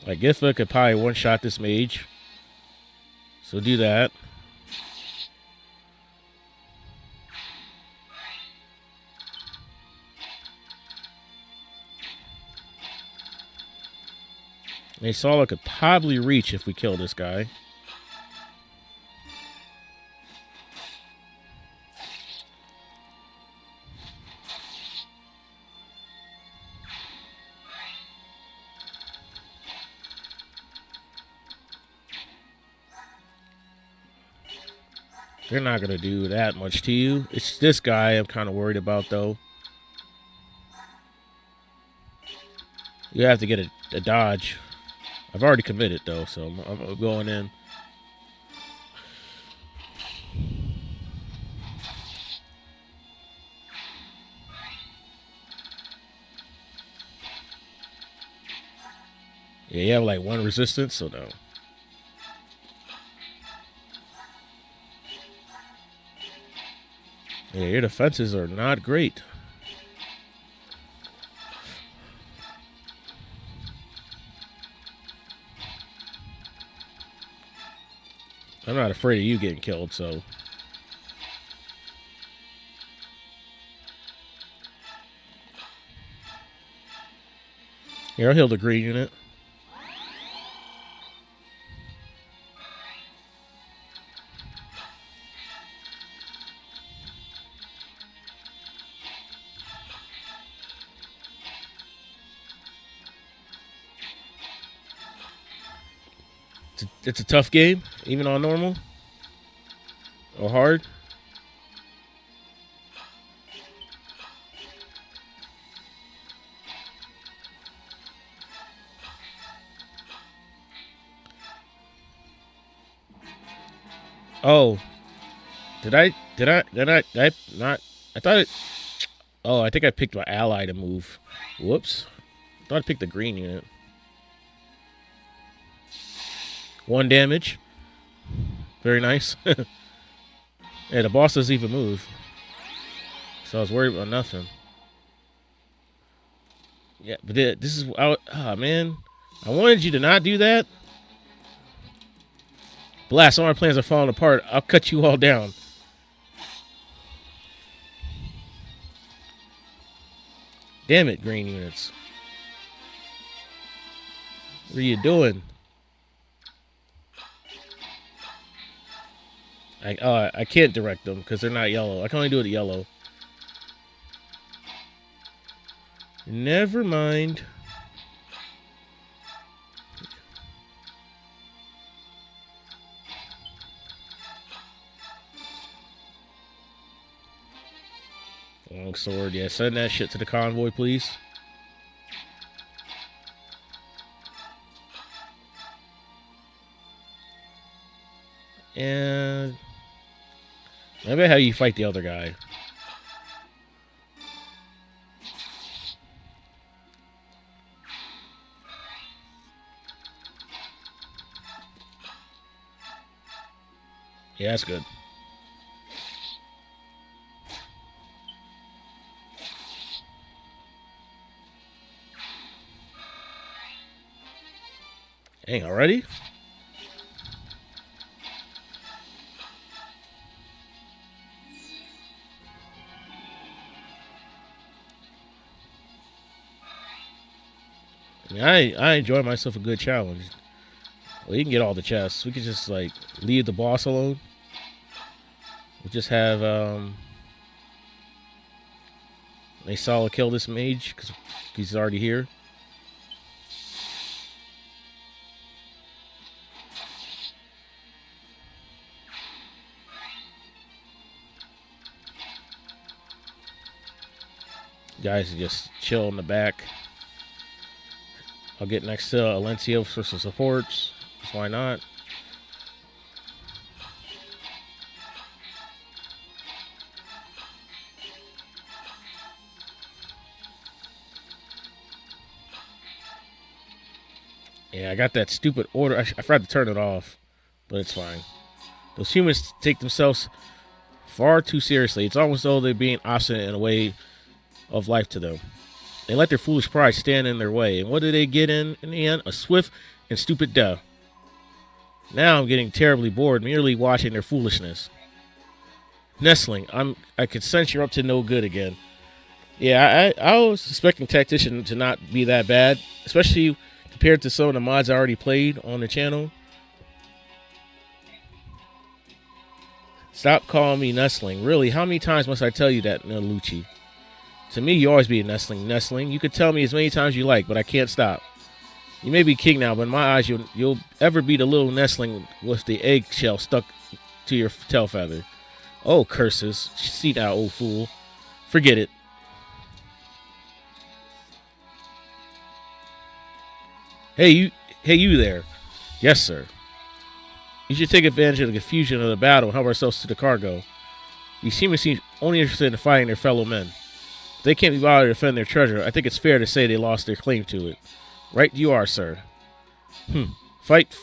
Like, Giffa could probably one-shot this mage. So do that. They saw I could probably reach if we kill this guy. They're not going to do that much to you. It's this guy I'm kind of worried about, though. You have to get a dodge. I've already committed though, so I'm going in. Yeah, you have like 1 resistance, so no. Yeah, your defenses are not great. I'm not afraid of you getting killed, so. Here, I'll heal the green unit. It's a tough game, even on normal or hard. Oh, did I not? I thought it. Oh, I think I picked my ally to move. Whoops. I thought I picked the green unit. 1 damage. Very nice. Yeah, the boss doesn't even move. So I was worried about nothing. Yeah, but this is... man. I wanted you to not do that. Blast, all our plans are falling apart. I'll cut you all down. Damn it, green units. What are you doing? I can't direct them because they're not yellow. I can only do it yellow. Never mind. Long sword, yeah. Send that shit to the convoy, please. And maybe how you fight the other guy. Yeah, that's good. Dang, already? I mean, I enjoy myself a good challenge. Well, you can get all the chests. We could just, like, leave the boss alone. We just have, they solid kill this mage, because he's already here. Guys just chill in the back. I'll get next to Alencia for some supports. Why not? Yeah, I got that stupid order. I forgot to turn it off, but it's fine. Those humans take themselves far too seriously. It's almost as though they're being obstinate in a way of life to them. They let their foolish pride stand in their way. And what do they get in the end? A swift and stupid death. Now I'm getting terribly bored merely watching their foolishness. Nestling, I could sense you're up to no good again. Yeah, I was expecting Tactician to not be that bad, especially compared to some of the mods I already played on the channel. Stop calling me Nestling. Really, how many times must I tell you that, Lucci? To me, you always be a Nestling. You could tell me as many times you like, but I can't stop. You may be king now, but in my eyes, you'll ever be the little Nestling with the eggshell stuck to your tail feather. Oh, curses. See now, old fool. Forget it. Hey, you there. Yes, sir. You should take advantage of the confusion of the battle and help ourselves to the cargo. These seem only interested in fighting their fellow men. If they can't be bothered to defend their treasure, I think it's fair to say they lost their claim to it. Right you are, sir. Fight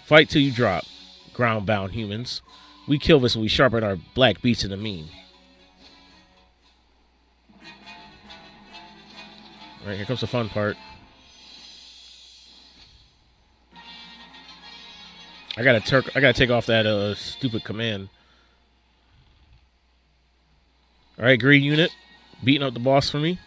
till you drop, ground-bound humans. We kill this when we sharpen our black beats in the mean. Alright, here comes the fun part. I gotta take off that stupid command. Alright, green unit. Beating up the boss for me.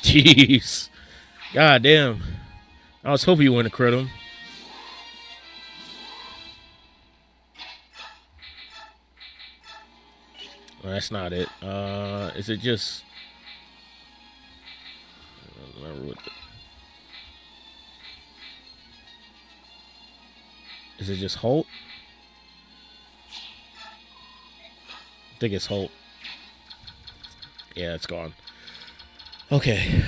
Jeez. God damn. I was hoping you wouldn't crit him. Well, that's not it. Is it just... I don't remember what Is it just Holt? I think it's Holt. Yeah, it's gone. Okay.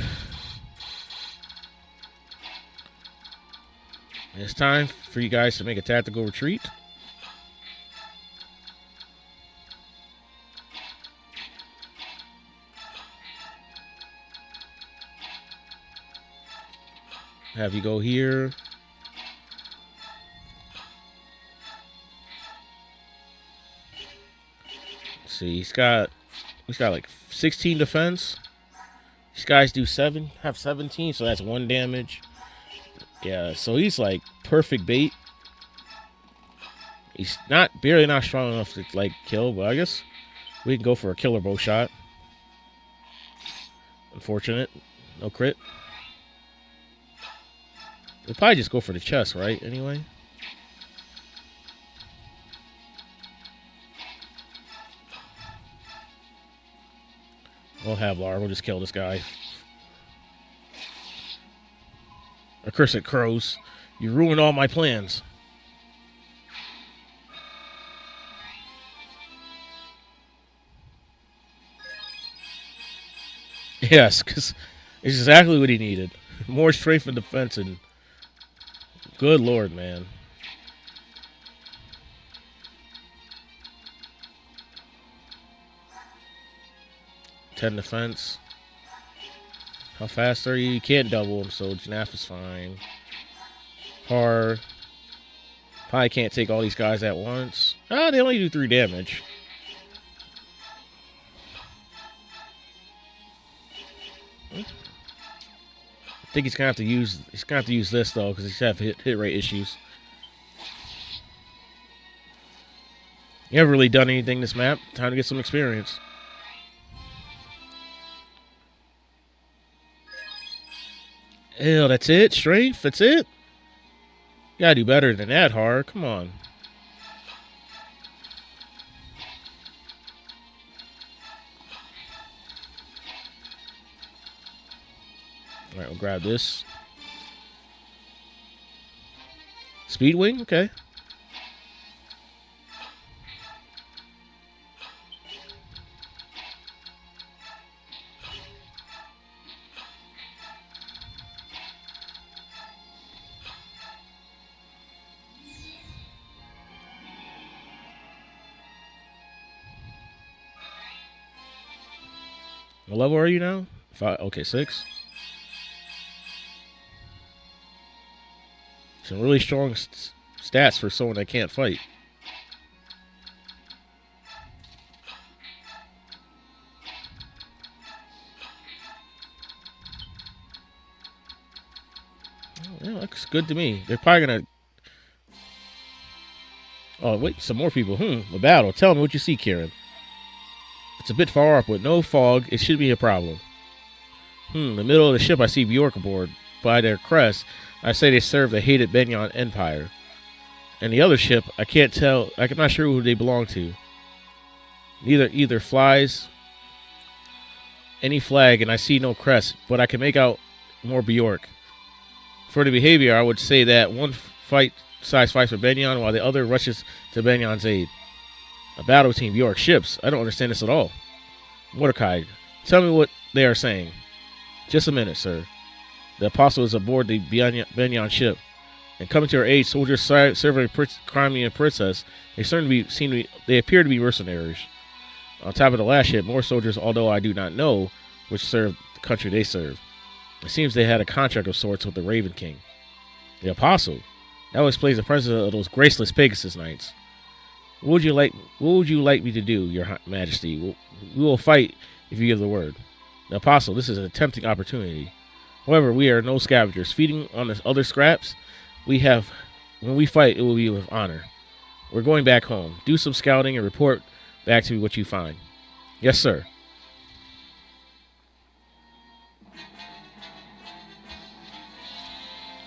It's time for you guys to make a tactical retreat. Have you go here. Let's see, he's got like 16 defense. These guys have 17, so that's 1 damage. Yeah, so he's like perfect bait. He's barely not strong enough to like kill, but I guess we can go for a killer bow shot. Unfortunate. No crit. We'll probably just go for the chest, right? Anyway. We'll have Lar. We'll just kill this guy. Accursed crows. You ruined all my plans. Yes, because it's exactly what he needed. More strength and defense, and good lord, man. Ten defense. How fast are you? You can't double him, so Janaf is fine. Par. Probably can't take all these guys at once. Ah, they only do 3 damage. I think he's gonna have to use this though, because he's have hit rate issues. You haven't really done anything this map. Time to get some experience. Ew, that's it? Strength? That's it? You gotta do better than that, Har. Come on. Alright, we'll grab this. Speed wing? Okay. What level are you now? 5. Okay, 6. Some really strong stats for someone that can't fight. Yeah, looks good to me. They're probably gonna... Oh, wait, some more people. A battle. Tell me what you see, Kieran. It's a bit far off, but no fog. It should be a problem. In the middle of the ship, I see Bjork aboard. By their crest, I say they serve the hated Benyon Empire. And the other ship, I can't tell. I'm not sure who they belong to. Either flies any flag, and I see no crest, but I can make out more Bjork. For the behavior, I would say that one side fights for Benyon, while the other rushes to Benyon's aid. A battle between Bjork ships. I don't understand this at all. Mordecai, tell me what they are saying. Just a minute, sir. The apostle is aboard the Benyon ship, and coming to her aid, soldiers serving a Crimean princess. They appear to be mercenaries. On top of the last ship, more soldiers, although I do not know which serve the country they serve. It seems they had a contract of sorts with the Raven King. The apostle? That explains the presence of those graceless Pegasus Knights. What would you like me to do, Your Majesty? We will fight if you give the word. The apostle, this is a tempting opportunity. However, we are no scavengers. Feeding on the other scraps when we fight, it will be with honor. We're going back home. Do some scouting and report back to me what you find. Yes, sir.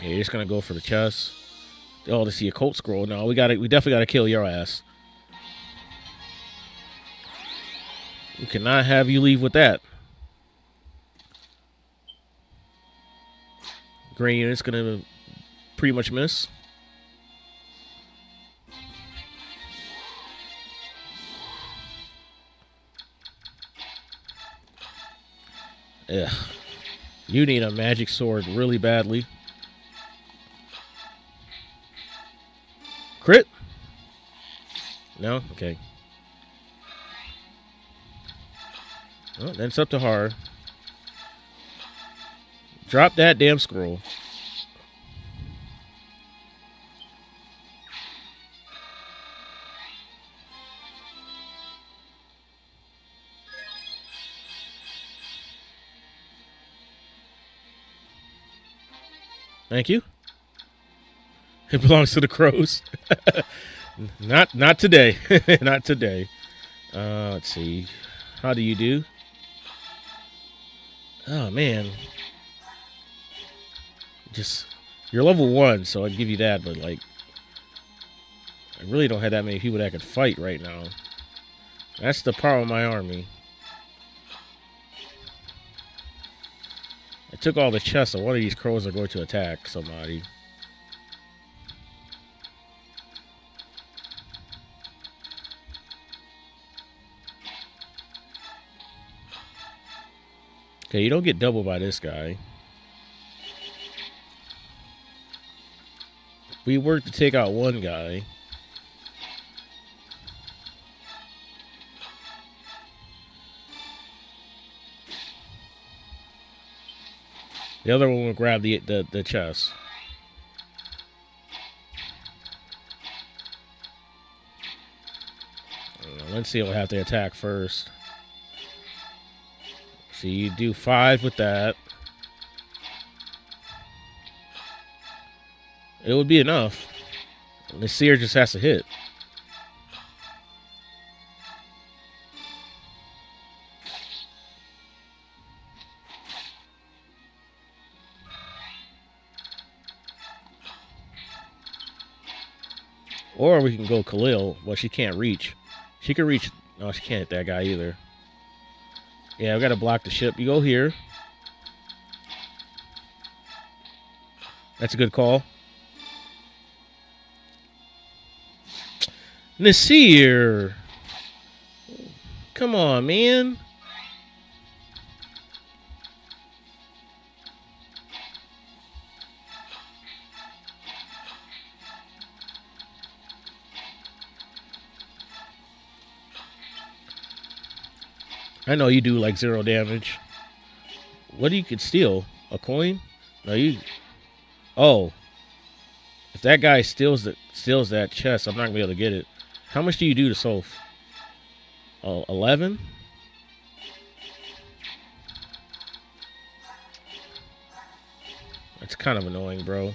Yeah, you're just gonna go for the chest. Oh, to see a cult scroll. No, we definitely gotta kill your ass. We cannot have you leave with that. Green unit's gonna pretty much miss. Ugh. You need a magic sword really badly. Crit? No? Okay. Well, then it's up to her. Drop that damn scroll. Thank you. It belongs to the crows. Not today. Not today. Let's see. How do you do? Oh, man. You're level 1, so I'd give you that, but, like, I really don't have that many people that could fight right now. That's the power of my army. I took all the chests, so one of these crows are going to attack somebody. Okay, you don't get doubled by this guy. We worked to take out one guy. The other one will grab the chest. Let's see, we'll have to attack first. So you do 5 with that. It would be enough. The seer just has to hit. Or we can go Khalil. Well, she can't reach. She can reach. No, she can't hit that guy either. Yeah, we got to block the ship. You go here. That's a good call. Nasir. Come on, man. I know you do like 0 damage. What do you could steal? A coin? No, you. Oh, if that guy steals that chest, I'm not gonna be able to get it. How much do you do to Soph? Oh, 11. That's kind of annoying, bro.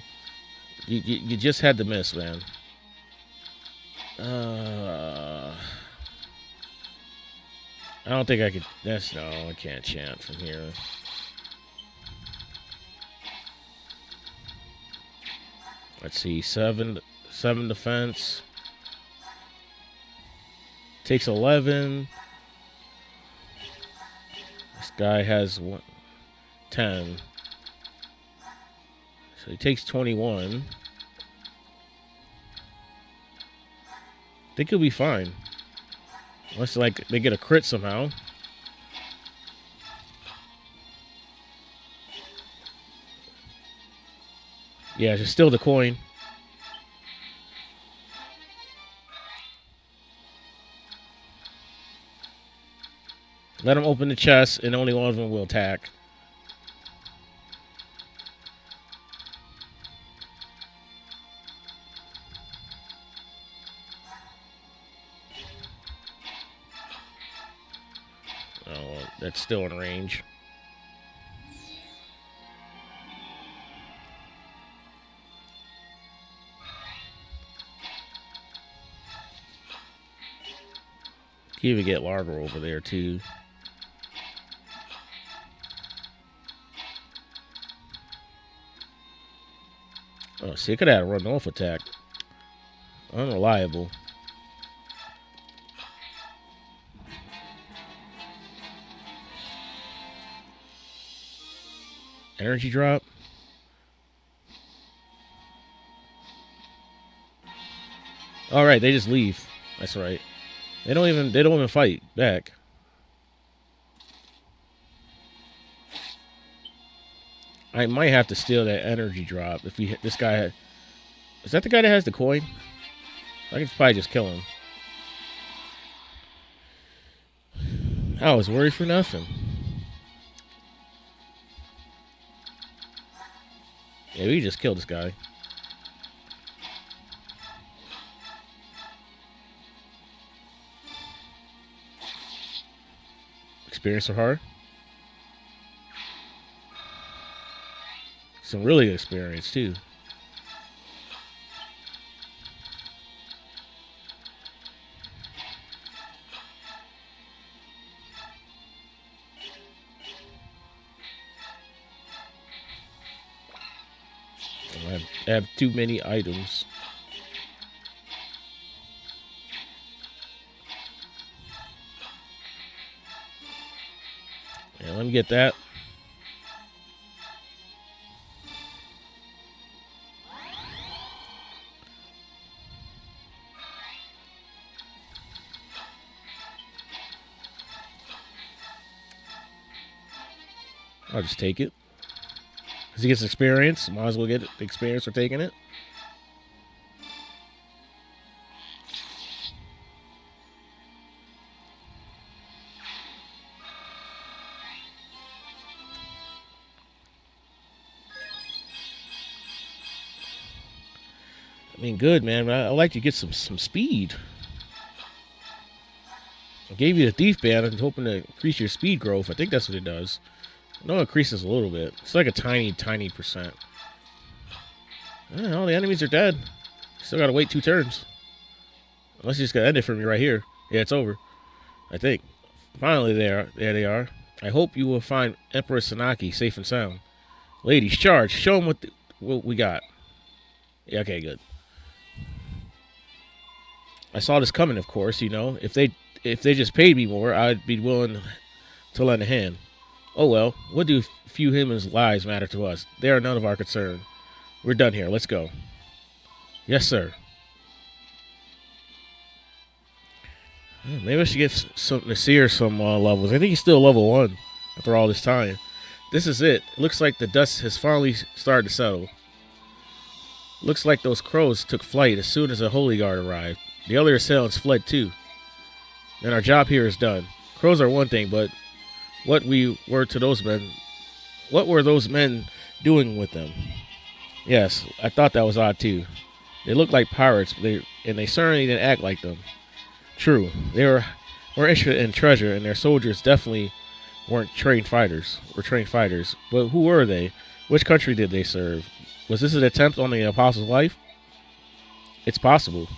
You just had to miss, man. I don't think I could. No, I can't chant from here. Let's see, 7 defense. Takes 11. This guy has 10. So he takes 21. I think he'll be fine. Unless, like, they get a crit somehow. Yeah, just steal the coin. Let them open the chest, and only one of them will attack. Oh, that's still in range. You even get Largo over there, too. Oh, see, it could have a run-off attack. Unreliable. Energy drop. All right, they just leave. That's right. They don't even fight back. I might have to steal that energy drop if this guy. Is that the guy that has the coin? I can probably just kill him. I was worried for nothing. Yeah, we just killed this guy. Experience for her. Some really good experience, too. I have too many items. Yeah, let me get that. I'll just take it. Because he gets experience. Might as well get the experience for taking it. I mean, good, man. I like to get some speed. I gave you the Thief Band. I'm hoping to increase your speed growth. I think that's what it does. I know it increases a little bit. It's like a tiny, tiny percent. All the enemies are dead. Still gotta wait 2 turns. Unless you just gotta end it for me right here. Yeah, it's over. I think. Finally, there they are. I hope you will find Emperor Sanaki safe and sound. Ladies, charge. Show them what we got. Yeah, okay, good. I saw this coming, of course. You know, if they just paid me more, I'd be willing to lend a hand. Oh well, what do few humans' lives matter to us? They are none of our concern. We're done here. Let's go. Yes, sir. Maybe I should give Nasir some levels. I think he's still level 1 after all this time. This is it. Looks like the dust has finally started to settle. Looks like those crows took flight as soon as the Holy Guard arrived. The other assailants fled too. Then our job here is done. Crows are one thing, but what were those men doing with them? Yes, I thought that was odd too. They looked like pirates, and they certainly didn't act like them. True, they were interested in treasure, and their soldiers definitely weren't trained fighters. But who were they? Which country did they serve? Was this an attempt on the Apostle's life? It's possible.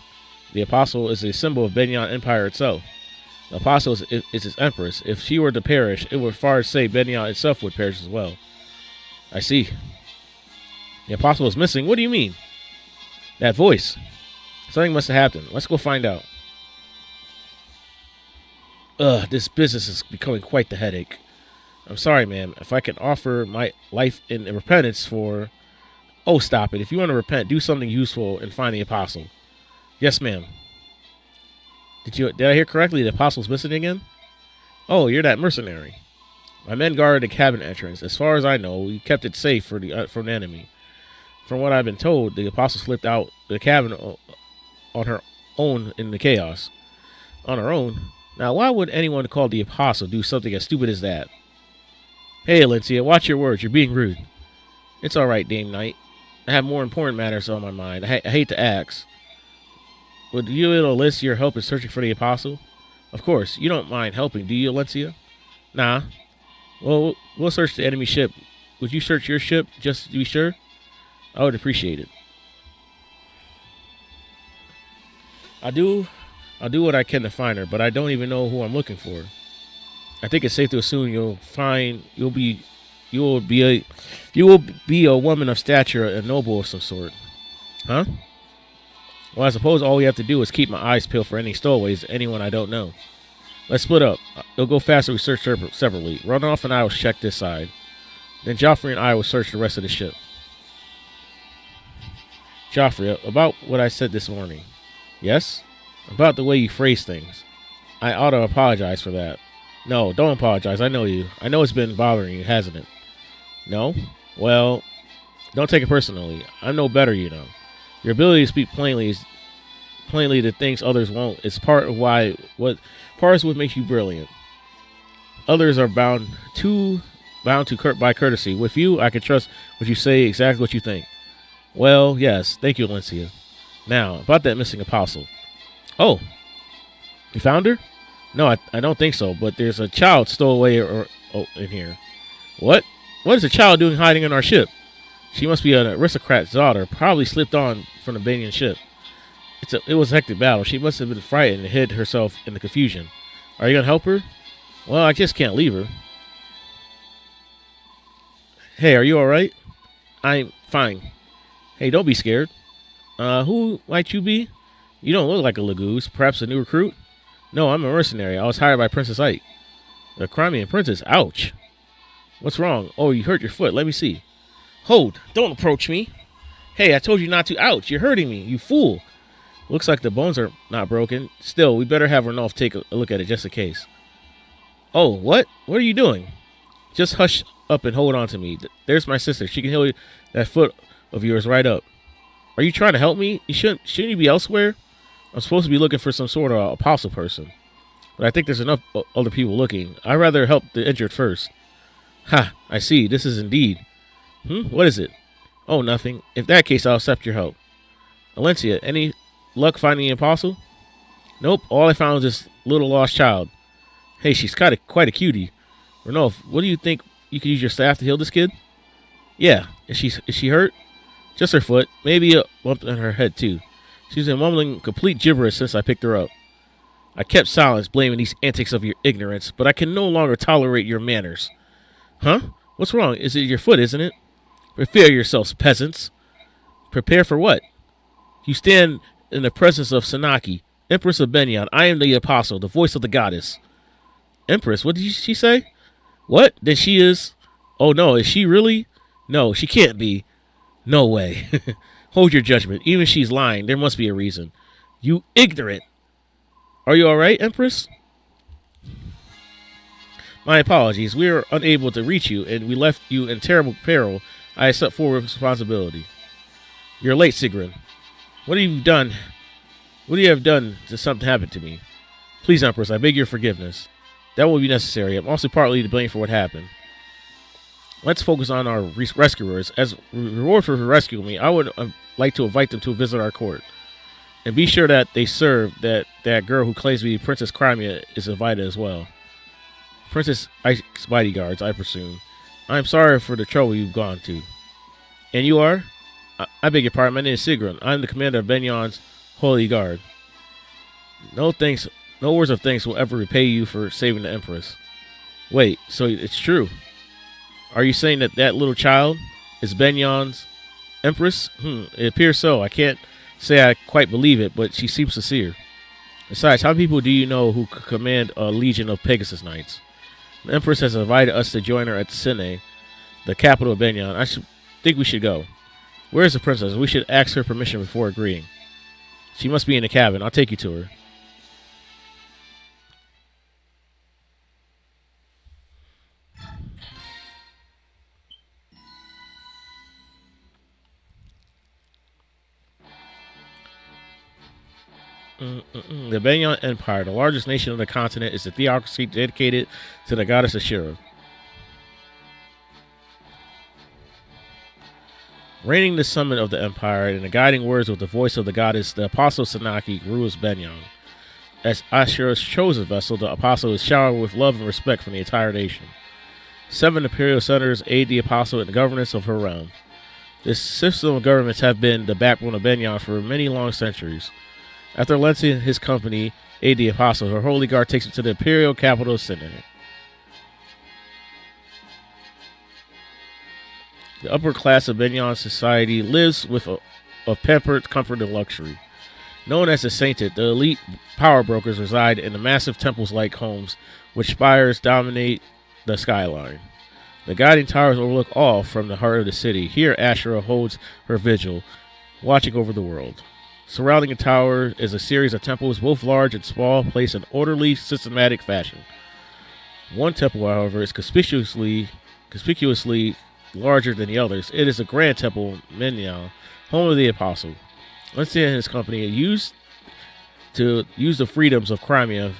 The Apostle is a symbol of Benyan Empire itself. The Apostle is its empress. If she were to perish, it would far say Benyan itself would perish as well. I see. The Apostle is missing? What do you mean? That voice. Something must have happened. Let's go find out. This business is becoming quite the headache. I'm sorry, ma'am. If I can offer my life in repentance for... Oh, stop it. If you want to repent, do something useful and find the Apostle. Yes, ma'am. Did I hear correctly? The Apostle's missing again? Oh, you're that mercenary. My men guarded the cabin entrance. As far as I know, we kept it safe from the enemy. From what I've been told, the apostle slipped out the cabin on her own in the chaos. On her own? Now, why would anyone called the apostle do something as stupid as that? Hey, Alencia, watch your words. You're being rude. It's all right, Dame Knight. I have more important matters on my mind. I hate to ask. Would you enlist your help in searching for the apostle? Of course. You don't mind helping, do you, Alencia? Nah. Well, we'll search the enemy ship. Would you search your ship just to be sure? I would appreciate it. I'll do what I can to find her, but I don't even know who I'm looking for. I think it's safe to assume you'll be a woman of stature, a noble of some sort. Huh? Well, I suppose all we have to do is keep my eyes peeled for any stowaways, anyone I don't know. Let's split up. It'll go faster if we search separately. Run off and I will check this side. Then Joffrey and I will search the rest of the ship. Joffrey, about what I said this morning. Yes? About the way you phrase things. I ought to apologize for that. No, don't apologize. I know you. I know it's been bothering you, hasn't it? No? Well, don't take it personally. I'm no better, you know. Your ability to speak plainly to things others won't is part of what makes you brilliant. Others are bound by courtesy. With you, I can trust what you say, exactly what you think. Well, yes. Thank you, Alencia. Now, about that missing apostle. Oh, you found her? No, I don't think so, but there's a child stowed away in here. What? What is a child doing hiding in our ship? She must be an aristocrat's daughter, probably slipped on from the Banyan ship. It was a hectic battle. She must have been frightened and hid herself in the confusion. Are you going to help her? Well, I just can't leave her. Hey, are you all right? I'm fine. Hey, don't be scared. Who might you be? You don't look like a Lagoose. Perhaps a new recruit? No, I'm a mercenary. I was hired by Princess Ike. The Crimean princess? Ouch. What's wrong? Oh, you hurt your foot. Let me see. Hold. Don't approach me. Hey, I told you not to. Ouch. You're hurting me. You fool. Looks like the bones are not broken. Still, we better have Renolf take a look at it just in case. Oh, what? What are you doing? Just hush up and hold on to me. There's my sister. She can heal that foot of yours right up. Are you trying to help me? Shouldn't you be elsewhere? I'm supposed to be looking for some sort of apostle person. But I think there's enough other people looking. I'd rather help the injured first. Ha, I see. This is indeed. What is it? Oh, nothing. In that case, I'll accept your help. Alencia, any luck finding the apostle? Nope. All I found was this little lost child. Hey, she's quite a cutie. Renolf, what do you think? You could use your staff to heal this kid? Yeah. Is she hurt? Just her foot. Maybe a bump on her head, too. She's been mumbling complete gibberish since I picked her up. I kept silence, blaming these antics of your ignorance, but I can no longer tolerate your manners. Huh? What's wrong? Is it your foot, isn't it? Prepare yourselves, peasants. Prepare for what? You stand in the presence of Sanaki, Empress of Benyon. I am the apostle, the voice of the goddess. Empress? What did she say? What? Then she is... Oh, no. Is she really? No, she can't be. No way. Hold your judgment. Even if she's lying, there must be a reason. You ignorant. Are you all right, Empress? My apologies. We were unable to reach you, and we left you in terrible peril. I accept full responsibility. You're late, Sigrun. What have you done? What do you have done to something happen to me? Please, Empress, I beg your forgiveness. That will be necessary. I'm also partly to blame for what happened. Let's focus on our rescuers. As reward for rescuing me, I would like to invite them to visit our court. And be sure that they serve that girl who claims to be Princess Crimea is invited as well. Princess Ike's bodyguards, I presume. I'm sorry for the trouble you've gone to. And you are? I beg your pardon. My name is Sigrun. I'm the commander of Benyon's Holy Guard. No thanks. No words of thanks will ever repay you for saving the Empress. Wait, so it's true. Are you saying that little child is Benyon's Empress? It appears so. I can't say I quite believe it, but she seems sincere. Besides, how many people do you know who could command a legion of Pegasus Knights? The Empress has invited us to join her at Sine, the capital of Benyon. I think we should go. Where is the princess? We should ask her permission before agreeing. She must be in the cabin. I'll take you to her. The Banyan Empire, the largest nation of the continent, is a theocracy dedicated to the goddess Ashura. Reigning the summit of the empire and the guiding words with the voice of the goddess, the apostle Sanaki rules Banyan. As Ashura's chosen vessel, the apostle is showered with love and respect from the entire nation. 7 imperial senators aid the apostle in the governance of her realm. This system of governments have been the backbone of Banyan for many long centuries. After Lency and his company aid the apostle, her holy guard takes him to the imperial capital of Sinai. The upper class of Banyan society lives with a pampered comfort and luxury. Known as the Sainted, the elite power brokers reside in the massive temples-like homes, which spires dominate the skyline. The guiding towers overlook all from the heart of the city. Here, Ashura holds her vigil, watching over the world. Surrounding the tower is a series of temples, both large and small, placed in orderly, systematic fashion. One temple, however, is conspicuously larger than the others. It is a grand temple, Menyan, home of the apostle. Lency and his company used to use the freedoms of Crimea,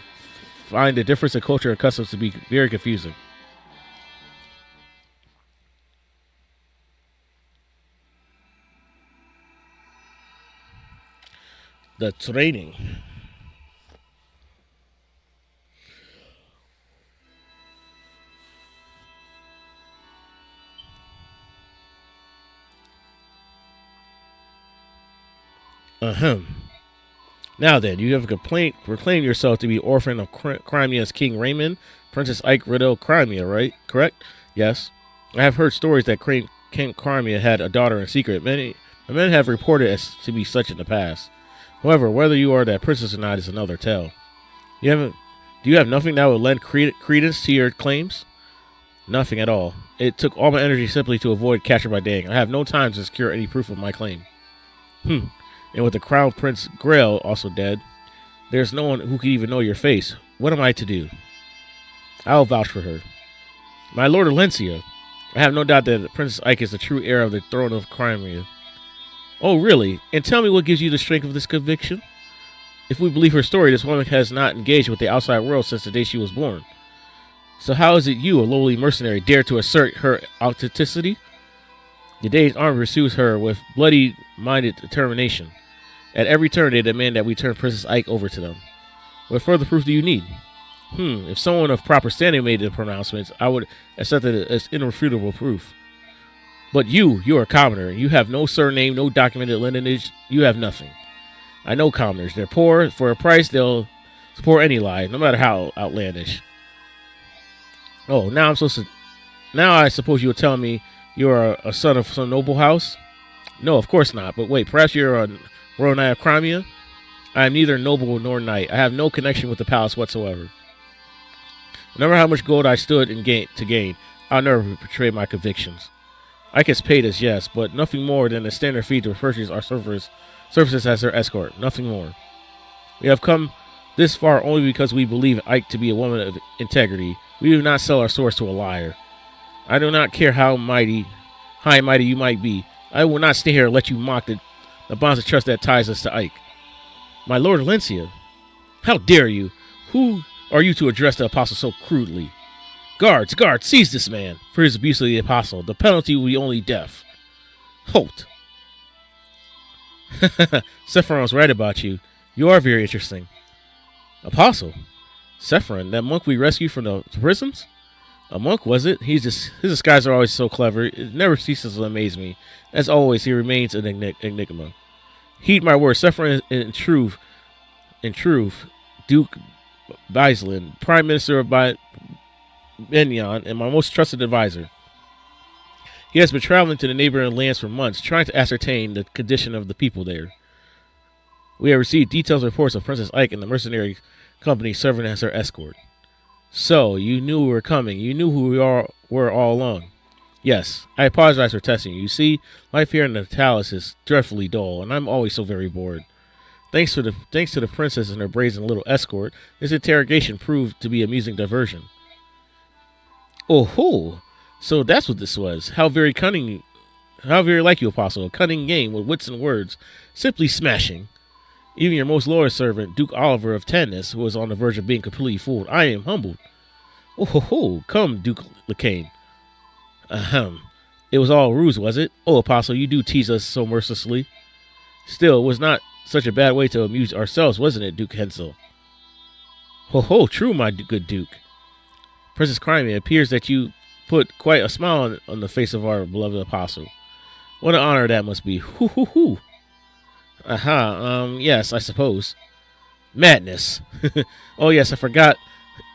find the difference in culture and customs to be very confusing. The training. Now then, you have proclaimed yourself to be orphan of Crimea's King Raymond, Princess Ike Riddle Crimea, right? Correct? Yes. I have heard stories that King Crimea had a daughter in secret. Many men have reported as to be such in the past. However, whether you are that princess or not is another tale. Do you have nothing that would lend credence to your claims? Nothing at all. It took all my energy simply to avoid capture by Dang. I have no time to secure any proof of my claim. And with the Crown Prince Grail also dead, there's no one who can even know your face. What am I to do? I'll vouch for her. My Lord Alencia, I have no doubt that Princess Ike is the true heir of the throne of Crimea. Oh, really? And tell me what gives you the strength of this conviction? If we believe her story, this woman has not engaged with the outside world since the day she was born. So how is it you, a lowly mercenary, dare to assert her authenticity? The Dane's army pursues her with bloody-minded determination. At every turn, they demand that we turn Princess Ike over to them. What further proof do you need? If someone of proper standing made the pronouncements, I would accept it as irrefutable proof. But you are a commoner, and you have no surname, no documented lineage, you have nothing. I know commoners. They're poor. For a price, they'll support any lie, no matter how outlandish. Oh, now I suppose you'll tell me you're a son of some noble house? No, of course not. But wait, perhaps you're a royal knight of Crimea? I am neither noble nor knight. I have no connection with the palace whatsoever. No matter how much gold I stood to gain, I'll never betray my convictions. I gets paid as yes, but nothing more than the standard fee to purchase our services as her escort. Nothing more. We have come this far only because we believe Ike to be a woman of integrity. We do not sell our swords to a liar. I do not care how high and mighty you might be. I will not stay here and let you mock the bonds of trust that ties us to Ike. My Lord Alencia, how dare you? Who are you to address the apostle so crudely? Guards, seize this man for his abuse of the apostle. The penalty will be only death. Halt. Sephiron was right about you. You are very interesting. Apostle? Sephiron, that monk we rescued from the prisons? A monk, was it? His disguises are always so clever. It never ceases to amaze me. As always, he remains an enigma. Heed my word, Sephiron in truth, Duke Bislin, Prime Minister of Benyon, and my most trusted advisor. He has been traveling to the neighboring lands for months, trying to ascertain the condition of the people there. We have received detailed reports of Princess Ike and the mercenary company serving as her escort. So, you knew we were coming. You knew who we were all along. Yes, I apologize for testing you. You see, life here in the palace is dreadfully dull, and I'm always so very bored. Thanks to the princess and her brazen little escort, this interrogation proved to be an amusing diversion. Oh ho! So that's what this was. How very like you, Apostle. A cunning game with wits and words. Simply smashing. Even your most loyal servant, Duke Oliver of Tannis, who was on the verge of being completely fooled. I am humbled. Oh ho ho! Come, Duke Lacane. Ahem. It was all a ruse, was it? Oh, Apostle, you do tease us so mercilessly. Still, it was not such a bad way to amuse ourselves, wasn't it, Duke Hensel? Ho ho! True, my good Duke. Princess Crimea, it appears that you put quite a smile on the face of our beloved Apostle. What an honor that must be. Hoo hoo hoo. Aha, yes, I suppose. Madness. Oh, yes, I forgot.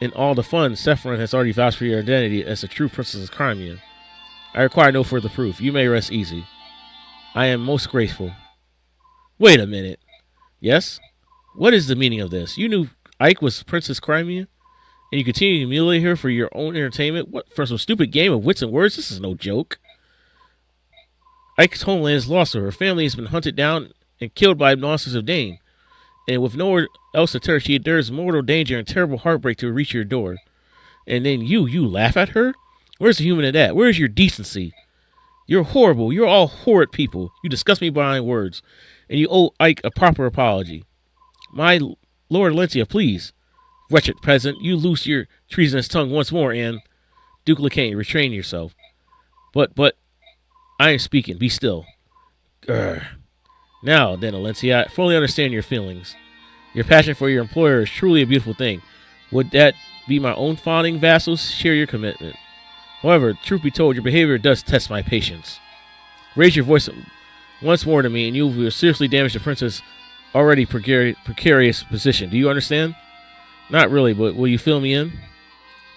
In all the fun, Sephiroth has already vouched for your identity as the true Princess of Crimea. I require no further proof. You may rest easy. I am most grateful. Wait a minute. Yes? What is the meaning of this? You knew Ike was Princess Crimea? And you continue to humiliate her for your own entertainment? What, for some stupid game of wits and words? This is no joke. Ike's homeland is lost to her. Her family has been hunted down and killed by monsters of Dane. And with nowhere else to turn, she endures mortal danger and terrible heartbreak to reach your door. And then you laugh at her? Where's the human in that? Where's your decency? You're horrible. You're all horrid people. You disgust me behind words. And you owe Ike a proper apology. My Lord Lencia, please. Wretched peasant, you loose your treasonous tongue once more, and Duke Lacane, restrain yourself. But, I am speaking. Be still. Grr. Now, then, Alencia, I fully understand your feelings. Your passion for your employer is truly a beautiful thing. Would that be my own fawning vassals? Share your commitment. However, truth be told, your behavior does test my patience. Raise your voice once more to me, and you will seriously damage the princess' already precarious position. Do you understand? Not really, but will you fill me in?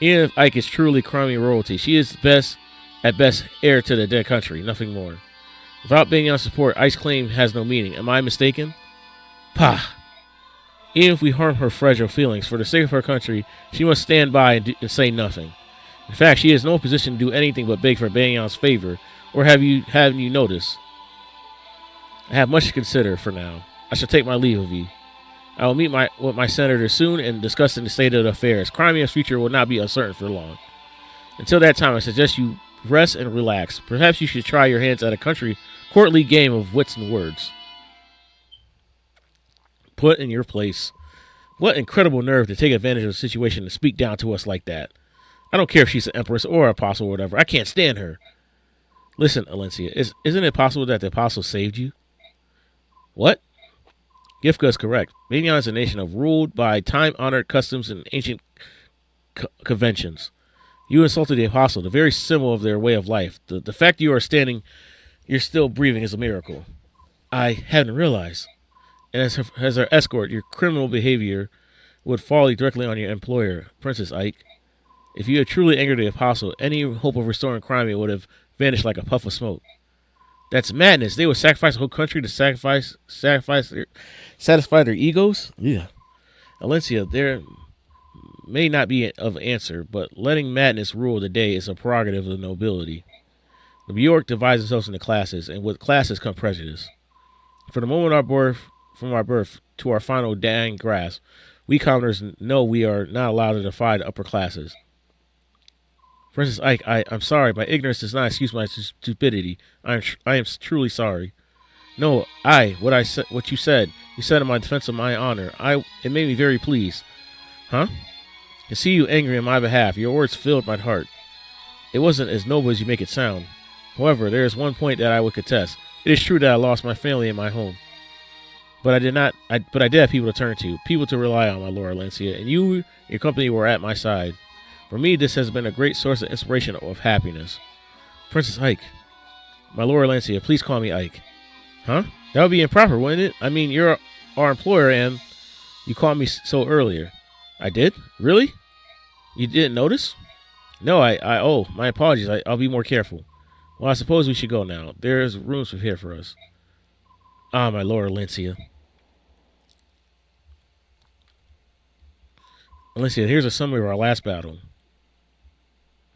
Even if Ike is truly Crimea royalty, she is at best, heir to the dead country, nothing more. Without being on support, Ike's claim has no meaning. Am I mistaken? Pah! Even if we harm her fragile feelings, for the sake of her country, she must stand by and say nothing. In fact, she is in no position to do anything but beg for Banyon's favor, or have you noticed? I have much to consider for now. I shall take my leave of you. I will meet with my senator soon and discuss the state of the affairs. Crimea's future will not be uncertain for long. Until that time, I suggest you rest and relax. Perhaps you should try your hands at a courtly game of wits and words. Put in your place. What incredible nerve to take advantage of the situation and speak down to us like that. I don't care if she's an empress or an apostle or whatever. I can't stand her. Listen, Alencia, isn't it possible that the apostle saved you? What? Gifka is correct. Banyan is a nation ruled by time-honored customs and ancient conventions. You insulted the apostle, the very symbol of their way of life. The fact you're still breathing is a miracle. I hadn't realized. And as her escort, your criminal behavior would fall directly on your employer, Princess Ike. If you had truly angered the apostle, any hope of restoring Crimea would have vanished like a puff of smoke. That's madness. They would sacrifice the whole country to satisfy their egos? Yeah. Alencia, there may not be of answer, but letting madness rule the day is a prerogative of the nobility. The Bjork divides themselves into classes, and with classes come prejudice. From our birth to our final dying grasp, we commoners know we are not allowed to defy the upper classes. Princess Ike, I'm sorry. My ignorance does not excuse my stupidity. I am truly sorry. No, what you said in my defense of my honor. It made me very pleased. Huh? To see you angry on my behalf, your words filled my heart. It wasn't as noble as you make it sound. However, there is one point that I would contest. It is true that I lost my family and my home. But I did have people to turn to, people to rely on, my Lord Alencia, and your company were at my side. For me, this has been a great source of inspiration of happiness. Princess Ike. My Lord Alencia, please call me Ike. Huh? That would be improper, wouldn't it? I mean, you're our employer and you called me so earlier. I did? Really? You didn't notice? No, my apologies. I'll be more careful. Well, I suppose we should go now. There's rooms prepared for us. Ah, my Lord Alencia. Alencia, here's a summary of our last battle.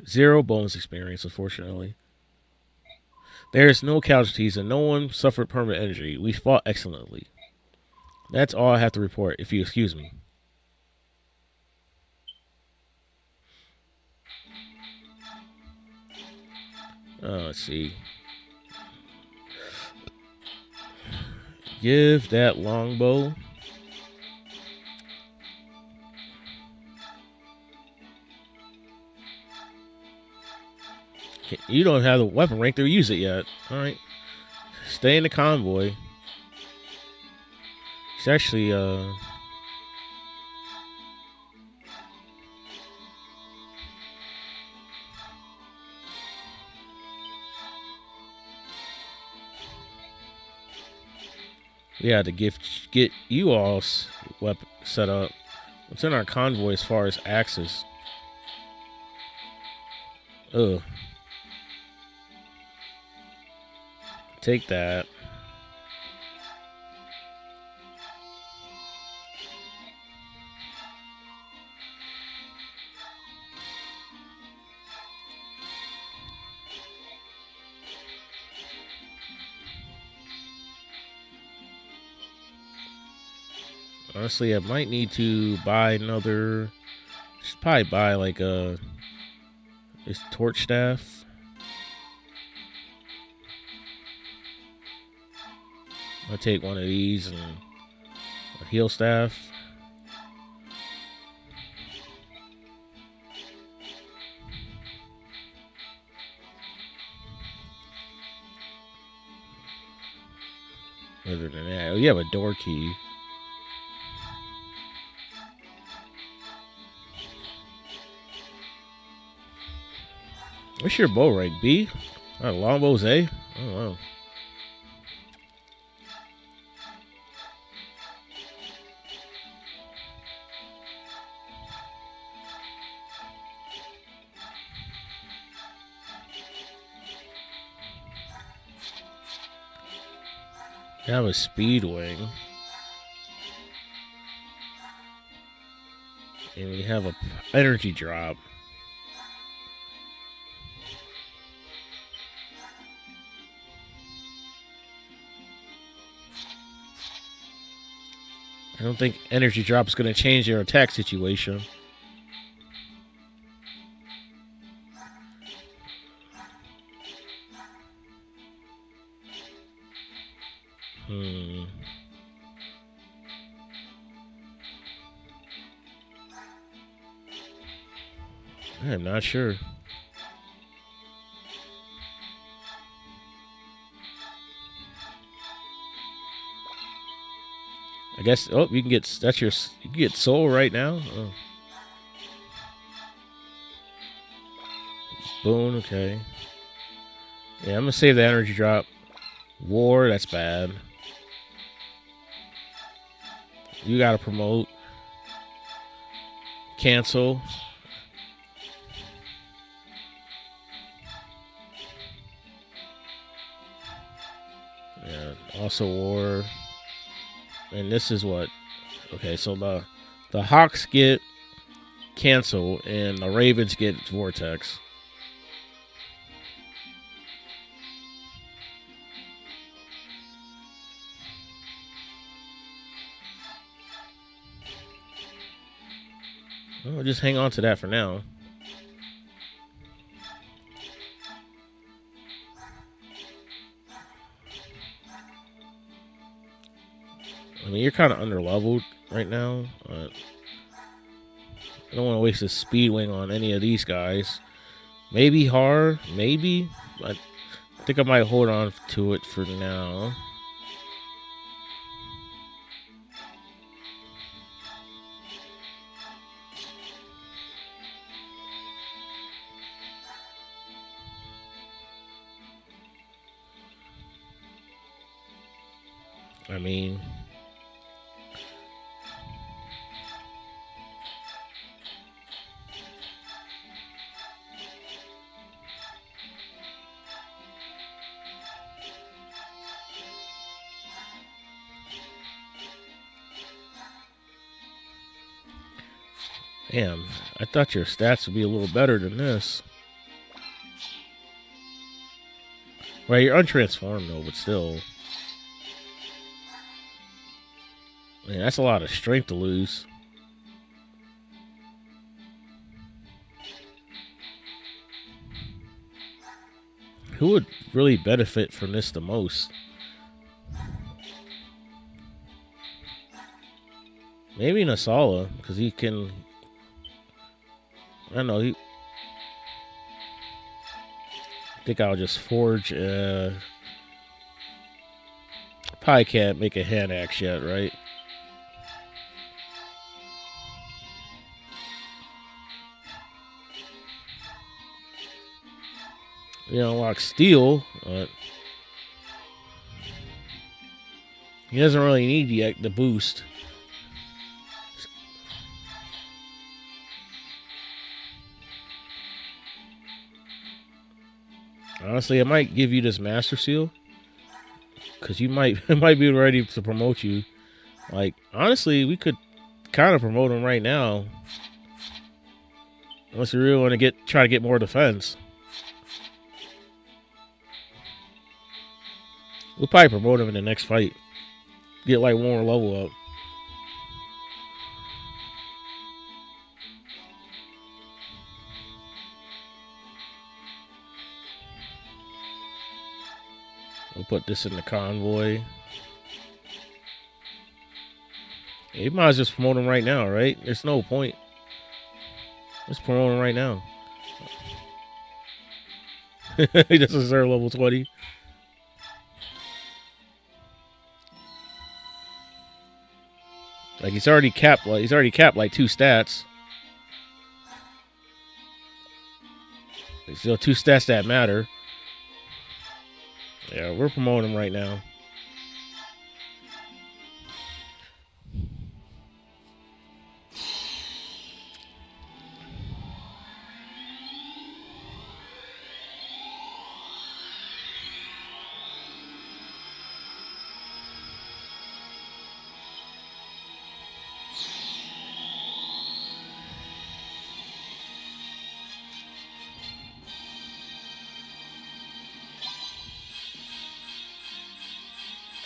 0 bonus experience, unfortunately. There's no casualties and no one suffered permanent injury. We fought excellently. That's all I have to report, if you excuse me. Let's see. Give that longbow You don't have the weapon rank to use it yet. Alright. Stay in the convoy. He's actually, we had to get you all's weapon set up. What's in our convoy as far as axes? Ugh. Take that. Honestly, I might need to buy another. Should probably buy like this torch staff. I'll take one of these and a heal staff. Other than that, oh, you have a door key. What's your bow rank? B? Longbow's A? Oh, wow. I have a speed wing. And we have a energy drop. I don't think energy drop is going to change your attack situation. I'm not sure. I guess. Oh, you can get. That's your. You can get soul right now. Oh. Boon. Okay. Yeah, I'm gonna save the energy drop. War. That's bad. You gotta promote. Cancel. Yeah. Also war. And this is what. Okay, so the Hawks get cancel and the Ravens get vortex. Well, just hang on to that for now. I mean, you're kind of under-leveled right now. But I don't want to waste a speed wing on any of these guys. Maybe Har, maybe. But I think I might hold on to it for now. I mean, damn, I thought your stats would be a little better than this. Right, you're untransformed though, but still. Man, that's a lot of strength to lose. Who would really benefit from this the most? Maybe Nasala, because he can. I don't know. I think I'll just forge. Probably can't make a hand axe yet, right? You unlock steel. He doesn't really need the boost. Honestly, it might give you this master seal, because you might it might be ready to promote you. Like, honestly, we could kind of promote him right now, unless you really want to try to get more defense. We'll probably promote him in the next fight. Get like one more level up. We'll put this in the convoy. You might as well just promote him right now, right? There's no point. Let's promote him right now. He doesn't deserve level 20. Like, he's already capped like 2 stats. There's still 2 stats that matter. Yeah, we're promoting him right now.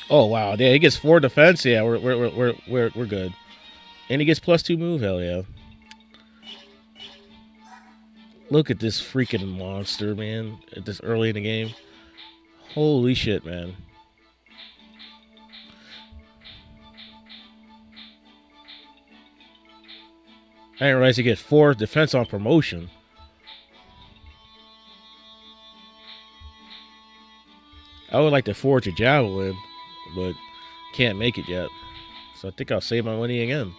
Oh wow, yeah, he gets 4 defense. Yeah, we're good. And he gets +2 move. Hell yeah! Look at this freaking monster, man! At this early in the game, holy shit, man! I didn't realize he gets 4 defense on promotion. I would like to forge a javelin, but can't make it yet. So I think I'll save my money again.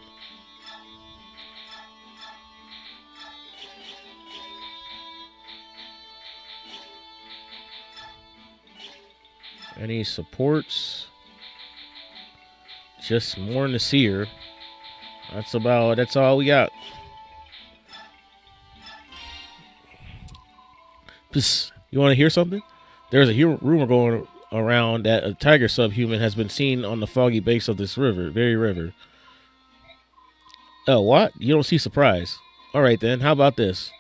Any supports? Just more in the seer. That's all we got. Psst, you want to hear something? There's a rumor going around that a tiger subhuman has been seen on the foggy banks of this very river. Oh, what? You don't see surprise. All right, then. How about this?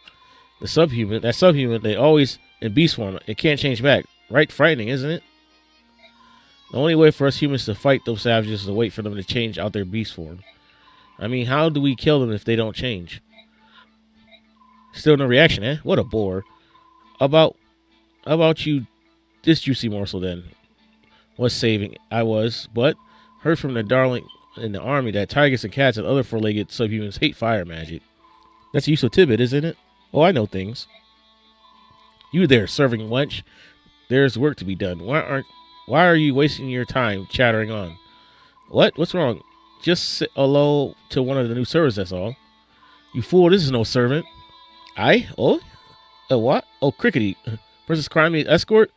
That subhuman, they always in beast form. It can't change back. Right? Frightening, isn't it? The only way for us humans to fight those savages is to wait for them to change out their beast form. I mean, how do we kill them if they don't change? Still no reaction, eh? What a bore. About you, this juicy morsel then. Was saving. I was, but heard from the darling in the army that tigers and cats and other four-legged subhumans hate fire magic. That's a useful tidbit, isn't it? Oh, I know things. You there, serving wench. There's work to be done. Why are you wasting your time chattering on? What? What's wrong? Just say hello to one of the new servants, that's all. You fool, this is no servant. I? Oh? What? Oh, Crickety. Princess Crimea escort?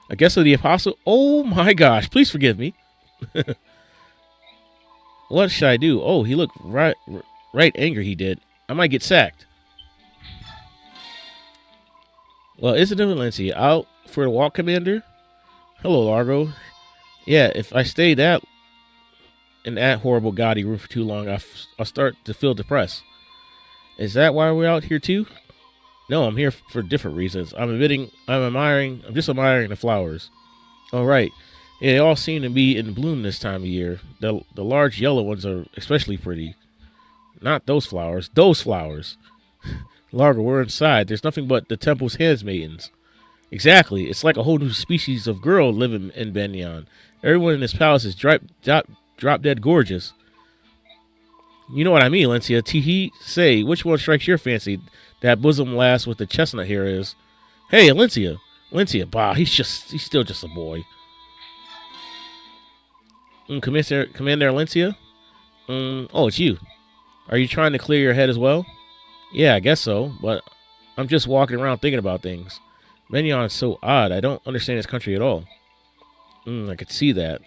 A guest of the apostle? Oh my gosh, please forgive me. What should I do? Oh, he looked right angry, he did. I might get sacked. Well, isn't it Valencia out for the walk, Commander? Hello, Largo. Yeah, if I stay in that horrible gaudy room for too long, I'll start to feel depressed. Is that why we're out here too? No, I'm here for different reasons. I'm just admiring the flowers. All right. Yeah, they all seem to be in bloom this time of year. The large yellow ones are especially pretty. Not those flowers. Those flowers. Largo, we're inside. There's nothing but the temple's handmaidens. Exactly. It's like a whole new species of girl living in Banyan. Everyone in this palace is drop dead gorgeous. You know what I mean, Lencia. Teehee, say, which one strikes your fancy? That bosom lass with the chestnut hair is. Hey, Alencia, Lencia, bah, he's still just a boy. Commander Lencia? Oh, it's you. Are you trying to clear your head as well? Yeah, I guess so, but I'm just walking around thinking about things. Menyon is so odd. I don't understand his country at all. I could see that.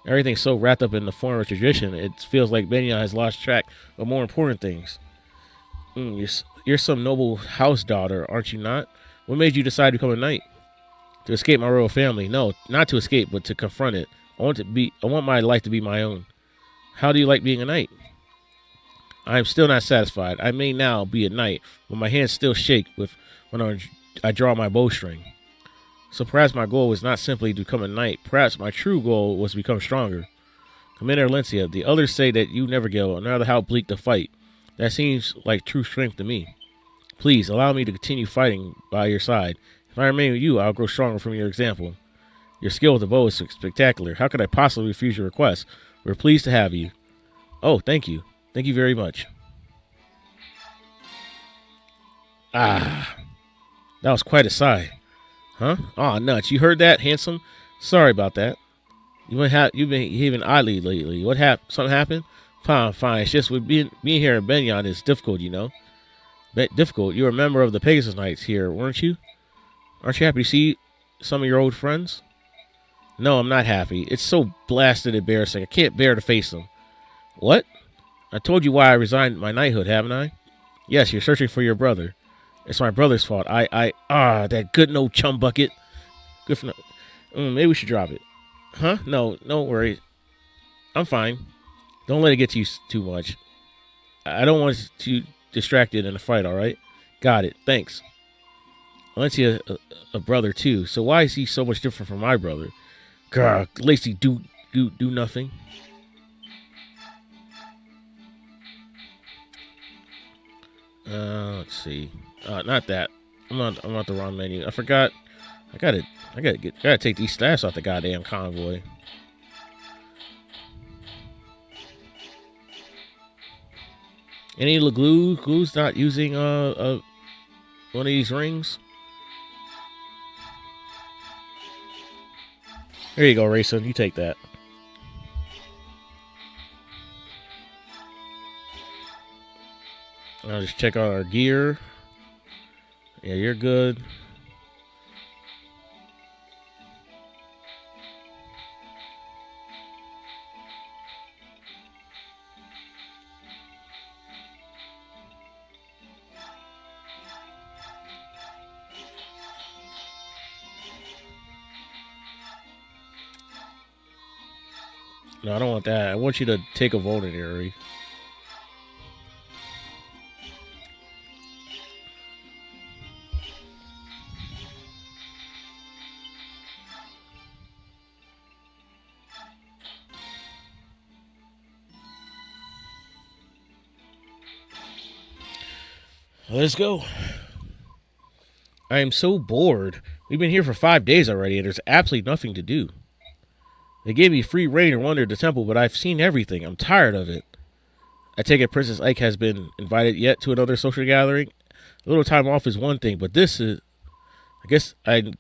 Everything's so wrapped up in the form of tradition, it feels like Menyon has lost track of more important things. You're some noble house daughter, aren't you not? What made you decide to become a knight? To escape my royal family. No, not to escape, but to confront it. I want my life to be my own. How do you like being a knight? I am still not satisfied. I may now be a knight, but my hands still shake when I draw my bowstring. So perhaps my goal was not simply to become a knight. Perhaps my true goal was to become stronger. Commander Lencia, the others say that you never give up, no matter how bleak the fight. That seems like true strength to me. Please, allow me to continue fighting by your side. If I remain with you, I'll grow stronger from your example. Your skill with the bow is spectacular. How could I possibly refuse your request? We're pleased to have you. Oh, thank you. Thank you very much. Ah, that was quite a sigh. Huh? Aw, nuts. You heard that, handsome? Sorry about that. You've been behaving oddly lately. What happened? Something happened? Fine. It's just with being here in Benyon is difficult, you know. Difficult? You're a member of the Pegasus Knights here, weren't you? Aren't you happy to see some of your old friends? No, I'm not happy. It's so blasted embarrassing. I can't bear to face them. What? I told you why I resigned my knighthood, haven't I? Yes, you're searching for your brother. It's my brother's fault. That good no chum bucket. Good for no. Maybe we should drop it. Huh? No, don't worry. I'm fine. Don't let it get to you too much. I don't want us to distracted in a fight, alright? Got it. Thanks. Valencia a brother too, so why is he so much different from my brother? Grr, Lacey do nothing. Let's see. Not that. I'm on the wrong menu. I forgot. I gotta take these staffs off the goddamn convoy. Any Glue's not using one of these rings? There you go, Rayson. You take that. I'll just check out our gear. Yeah, you're good. No, I don't want that. I want you to take a vote in here. Let's go. I am so bored. We've been here for 5 days already, and there's absolutely nothing to do. They gave me free reign to wander the temple, but I've seen everything. I'm tired of it. I take it Princess Ike has been invited yet to another social gathering. A little time off is one thing, but this is... I guess I can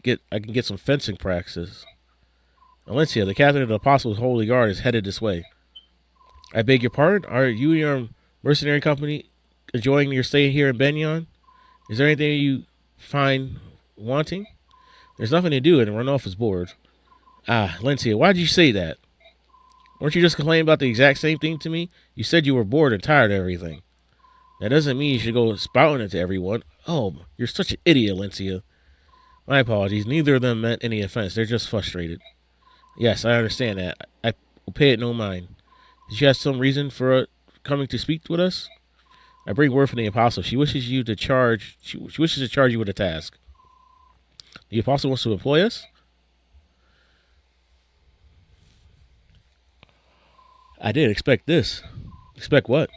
get some fencing practice. Valencia, the captain of the Apostles' Holy Guard, is headed this way. I beg your pardon? Are you and your mercenary company enjoying your stay here in Benyon? Is there anything you find wanting? There's nothing to do, and Runoff is bored. Ah, Lencia, why did you say that? Weren't you just complaining about the exact same thing to me? You said you were bored and tired of everything. That doesn't mean you should go spouting it to everyone. Oh, you're such an idiot, Lencia. My apologies. Neither of them meant any offense. They're just frustrated. Yes, I understand that. I will pay it no mind. Did you have some reason for coming to speak with us? I bring word from the apostle. She wishes to charge you with a task. The apostle wants to employ us? I didn't expect this. Expect what?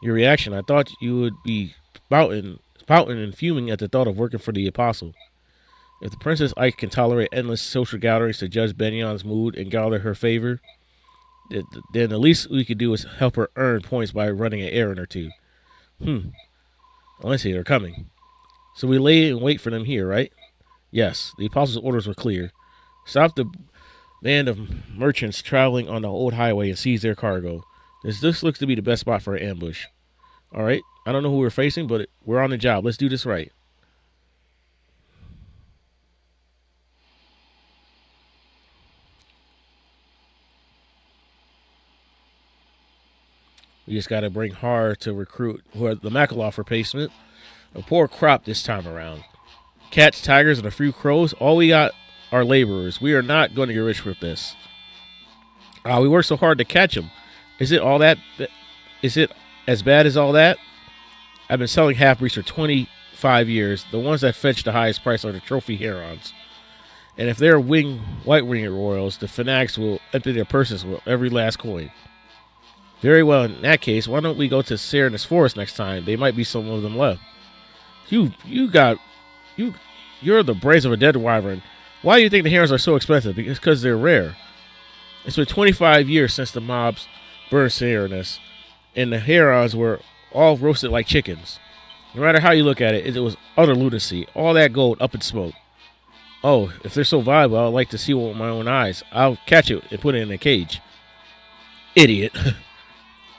Your reaction. I thought you would be spouting and fuming at the thought of working for the apostle. If the Princess Ike can tolerate endless social gatherings to judge Benyon's mood and gather her favor, then the least we could do is help her earn points by running an errand or two. Let's see, they're coming. So we lay and wait for them here, right? Yes, the apostles' orders were clear. Stop the band of merchants traveling on the old highway and seize their cargo. This looks to be the best spot for an ambush. All right. I don't know who we're facing, but we're on the job. Let's do this right. We just got to bring hard to recruit the Makalov replacement. A poor crop this time around. Cats, tigers, and a few crows. All we got are laborers. We are not going to get rich with this. We worked so hard to catch them. Is it all that? Is it as bad as all that? I've been selling half-breeds for 25 years. The ones that fetch the highest price are the trophy herons. And if they're white-winged royals, the fanatics will empty their purses with every last coin. Very well, in that case, why don't we go to Serenus Forest next time? There might be some of them left. You're the brains of a dead wyvern. Why do you think the herons are so expensive? Because they're rare. It's been 25 years since the mobs burned Serenus, and the herons were all roasted like chickens. No matter how you look at it, it was utter lunacy. All that gold up in smoke. Oh, if they're so valuable, I'd like to see one with my own eyes. I'll catch it and put it in a cage. Idiot.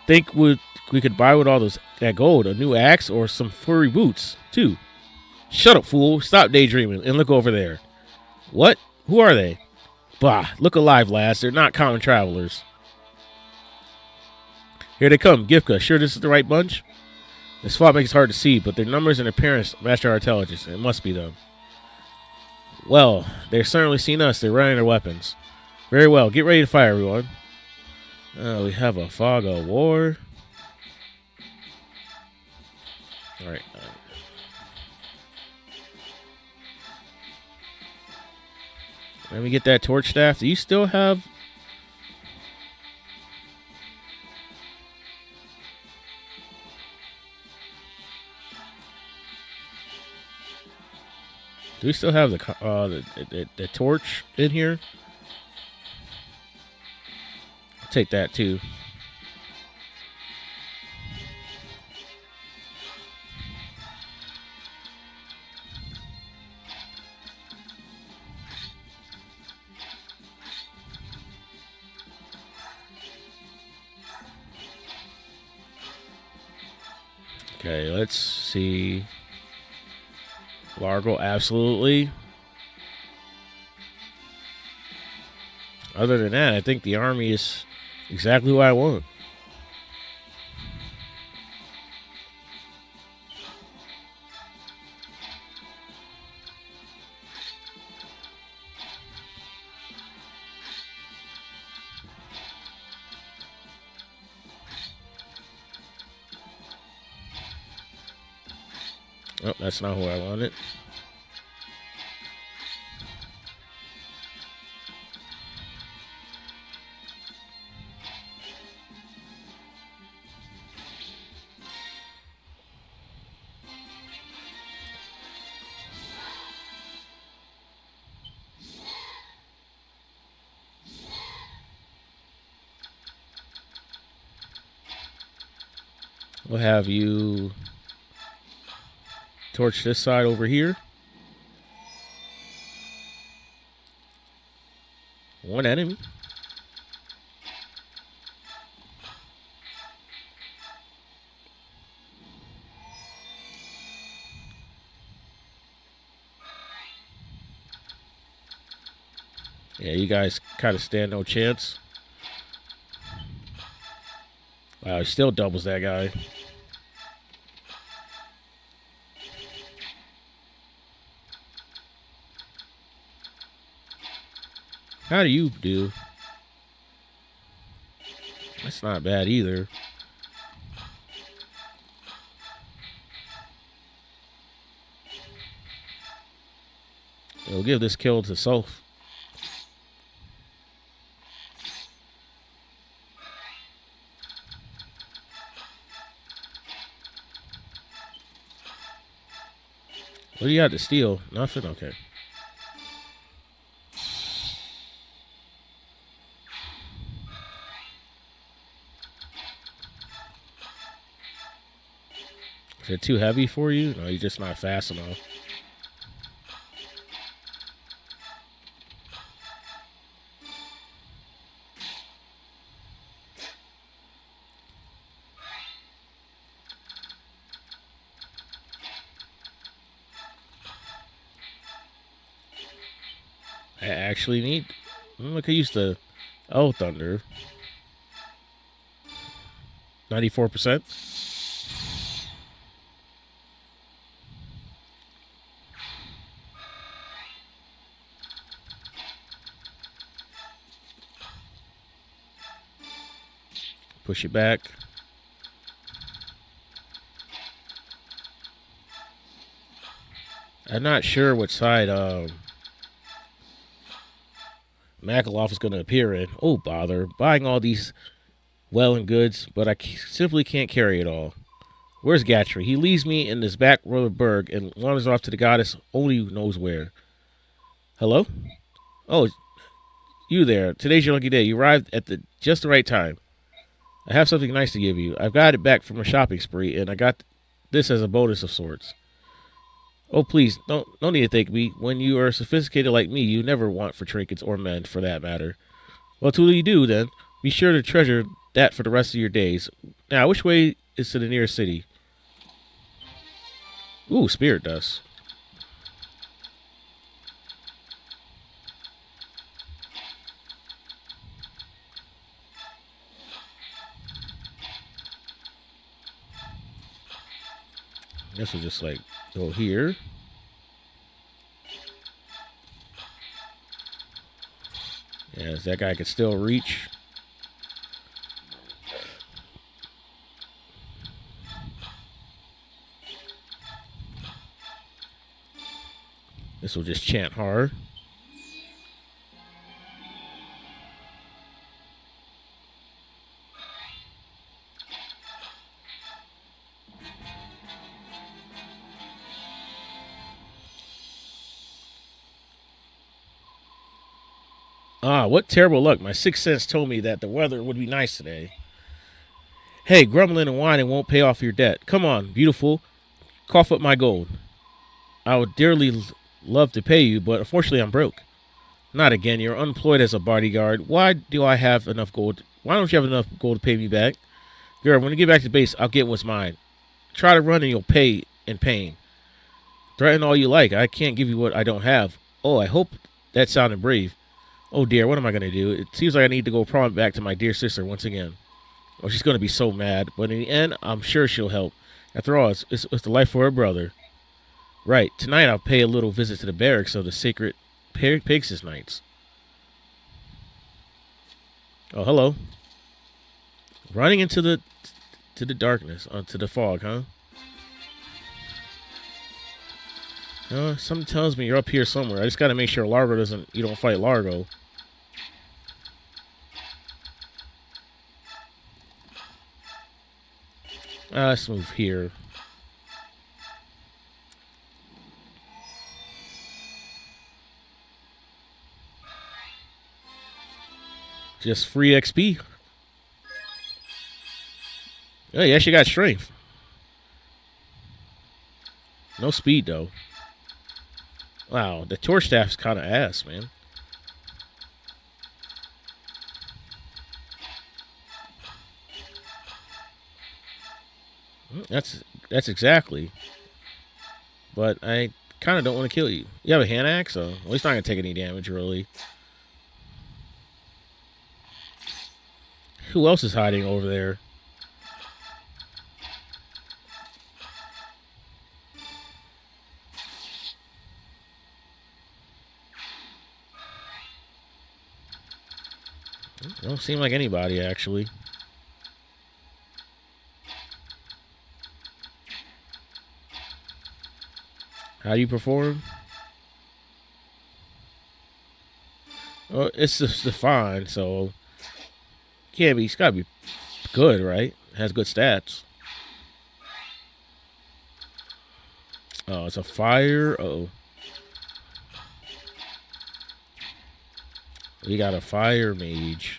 Think we could buy with all that gold a new axe or some furry boots, too. Shut up, fool. Stop daydreaming and look over there. What? Who are they? Bah, look alive, lads. They're not common travelers. Here they come. Gifka, sure this is the right bunch? This fog makes it hard to see, but their numbers and appearance match our intelligence. It must be them. Well, they've certainly seen us. They're running their weapons. Very well. Get ready to fire, everyone. We have a fog of war. All right. Let me get that torch staff. Do you still have... Do we still have the torch in here? I'll take that too. Okay, let's see. Largo, absolutely. Other than that, I think the army is exactly what I want. Oh, that's not who I wanted. We'll have you torch this side over here. One enemy. Yeah, you guys kind of stand no chance. Wow, he still doubles that guy. How do you do? That's not bad either. We'll give this kill to Soph. What do you got to steal? Nothing? Okay. Is it too heavy for you? No, you're just not fast enough. I actually need. I could use the Thunder. 94%. Push it back. I'm not sure what side Makaloff is going to appear in. Oh, bother. Buying all these well and goods, but I simply can't carry it all. Where's Gatry? He leaves me in this back row of Berg and wanders off to the goddess only knows where. Hello? Oh, you there. Today's your lucky day. You arrived at just the right time. I have something nice to give you. I've got it back from a shopping spree, and I got this as a bonus of sorts. Oh, please, don't need to thank me. When you are sophisticated like me, you never want for trinkets or men, for that matter. Well, till you do, then, be sure to treasure that for the rest of your days. Now, which way is to the nearest city? Ooh, spirit dust. Guess we'll just, like, go here. Yes, that guy can still reach. This will just chant hard. Ah, what terrible luck. My sixth sense told me that the weather would be nice today. Hey, grumbling and whining won't pay off your debt. Come on, beautiful. Cough up my gold. I would dearly love to pay you, but unfortunately I'm broke. Not again. You're unemployed as a bodyguard. Why do I have enough gold? Why don't you have enough gold to pay me back? Girl, when you get back to base, I'll get what's mine. Try to run and you'll pay in pain. Threaten all you like. I can't give you what I don't have. Oh, I hope that sounded brave. Oh dear, what am I going to do? It seems like I need to go prom back to my dear sister once again. Oh, she's going to be so mad. But in the end, I'm sure she'll help. After all, it's the life for her brother. Right, tonight I'll pay a little visit to the barracks of the sacred Pegasus Knights. Oh, hello. Running into the darkness, onto the fog, huh? Something tells me you're up here somewhere. I just got to make sure you don't fight Largo. Let's move here. Just free XP. Oh, yeah, she got strength. No speed, though. Wow, the torch staff's kind of ass, man. That's exactly. But I kind of don't want to kill you. You have a hand axe, so at least not going to take any damage, really. Who else is hiding over there? Don't seem like anybody, actually. How do you perform? Well, it's just fine, so can't be. It's gotta be good, right? Has good stats. Oh, it's a fire. Oh, we got a fire mage.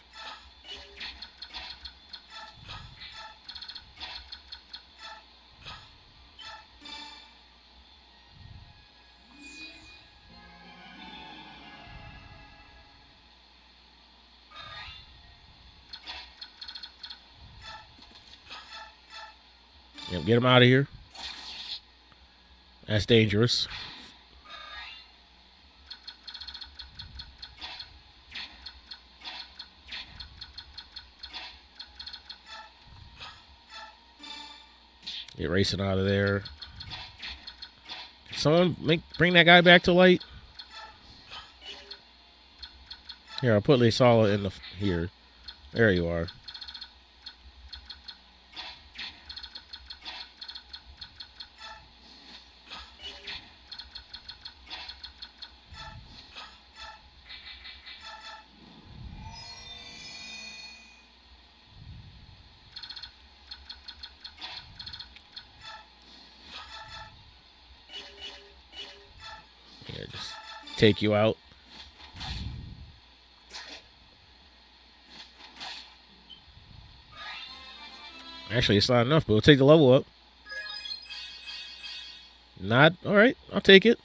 Yep, get him out of here. That's dangerous. Get racing out of there. Someone bring that guy back to light. Here, I'll put Laysala in the here. There you are. Yeah, just take you out. Actually, it's not enough, but we'll take the level up. Not all right. I'll take it.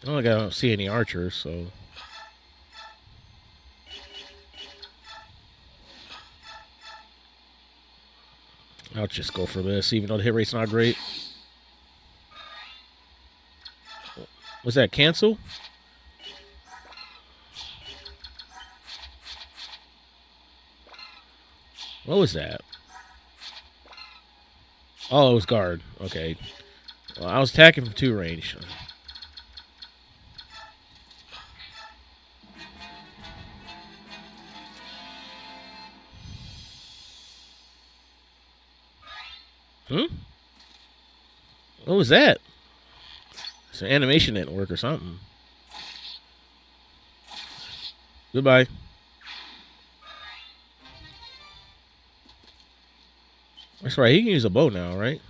I don't see any archers, so I'll just go for this, even though the hit rate's not great. Was that cancel? What was that? Oh, it was guard. Okay. Well, I was attacking from 2 range. What was that? Some animation didn't work or something. Goodbye. That's right. He can use a bow now, right?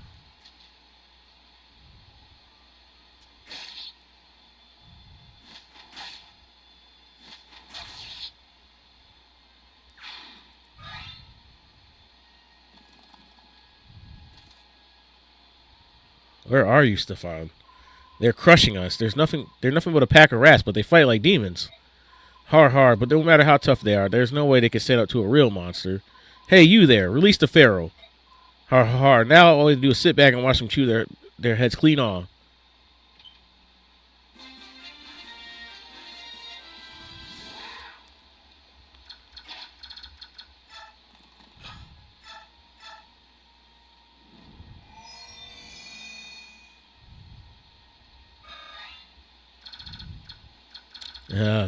Where are you, Stefan? They're crushing us. They're nothing but a pack of rats, but they fight like demons. Hard, but no matter how tough they are, there's no way they can stand up to a real monster. Hey, you there, release the pharaoh. Hard. Now all they do is sit back and watch them chew their heads clean off.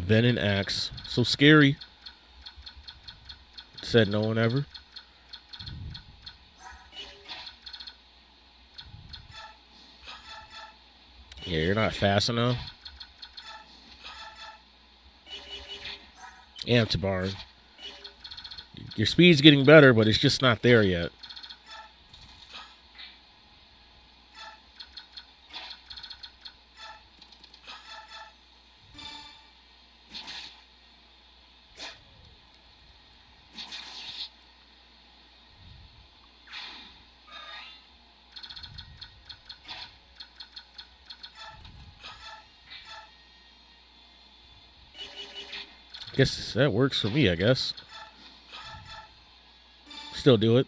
Ben and Axe. So scary. Said no one ever. Yeah, you're not fast enough. Tabarn. Your speed's getting better, but it's just not there yet. Guess that works for me, I guess. Still do it.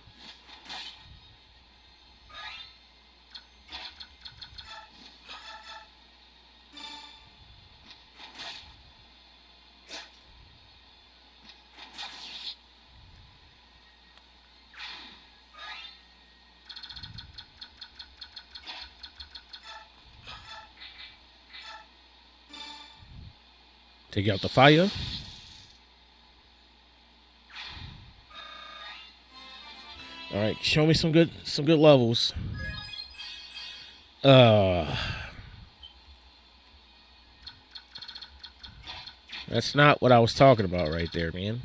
Take out the fire. All right, show me some good levels. That's not what I was talking about right there, man.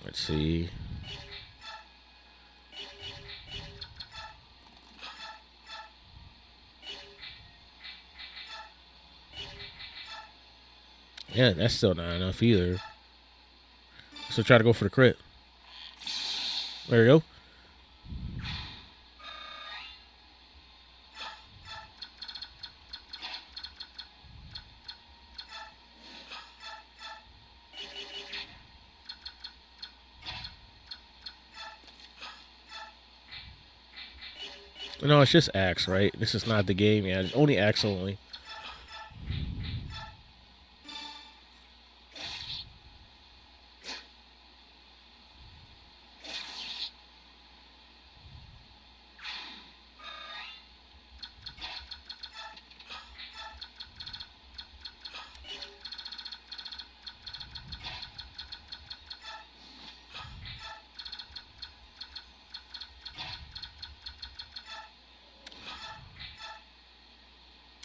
Let's see. Yeah, that's still not enough either. So try to go for the crit. There you go. No, it's just axe, right? This is not the game. Yeah, it's only axe only.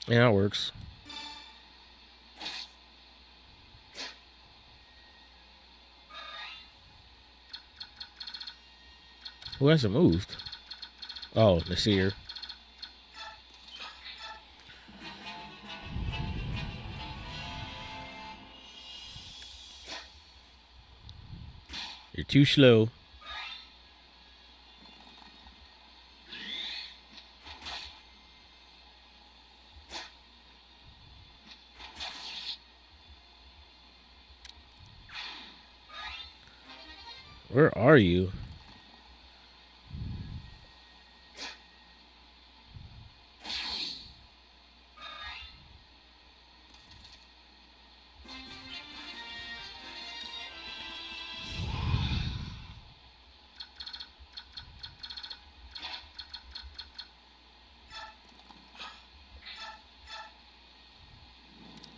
Yeah, it works. Who hasn't moved? Oh, Nasir. You're too slow. Where are you?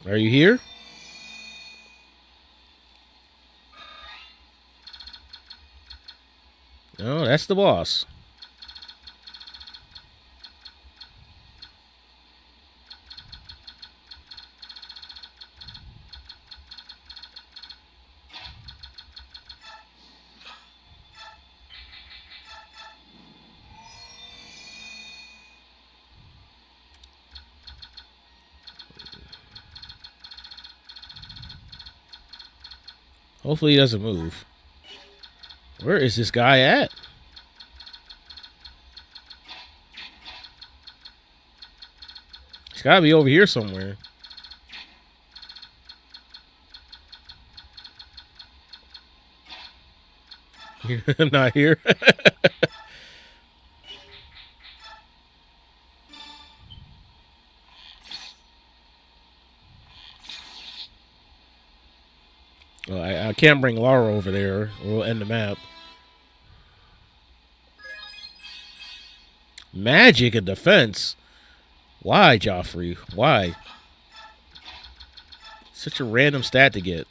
Are you here? No, that's the boss. Hopefully he doesn't move. Where is this guy at? He's gotta be over here somewhere. I'm not here. Well, I can't bring Lara over there, or we'll end the map. Magic and defense? Why, Joffrey? Why? Such a random stat to get.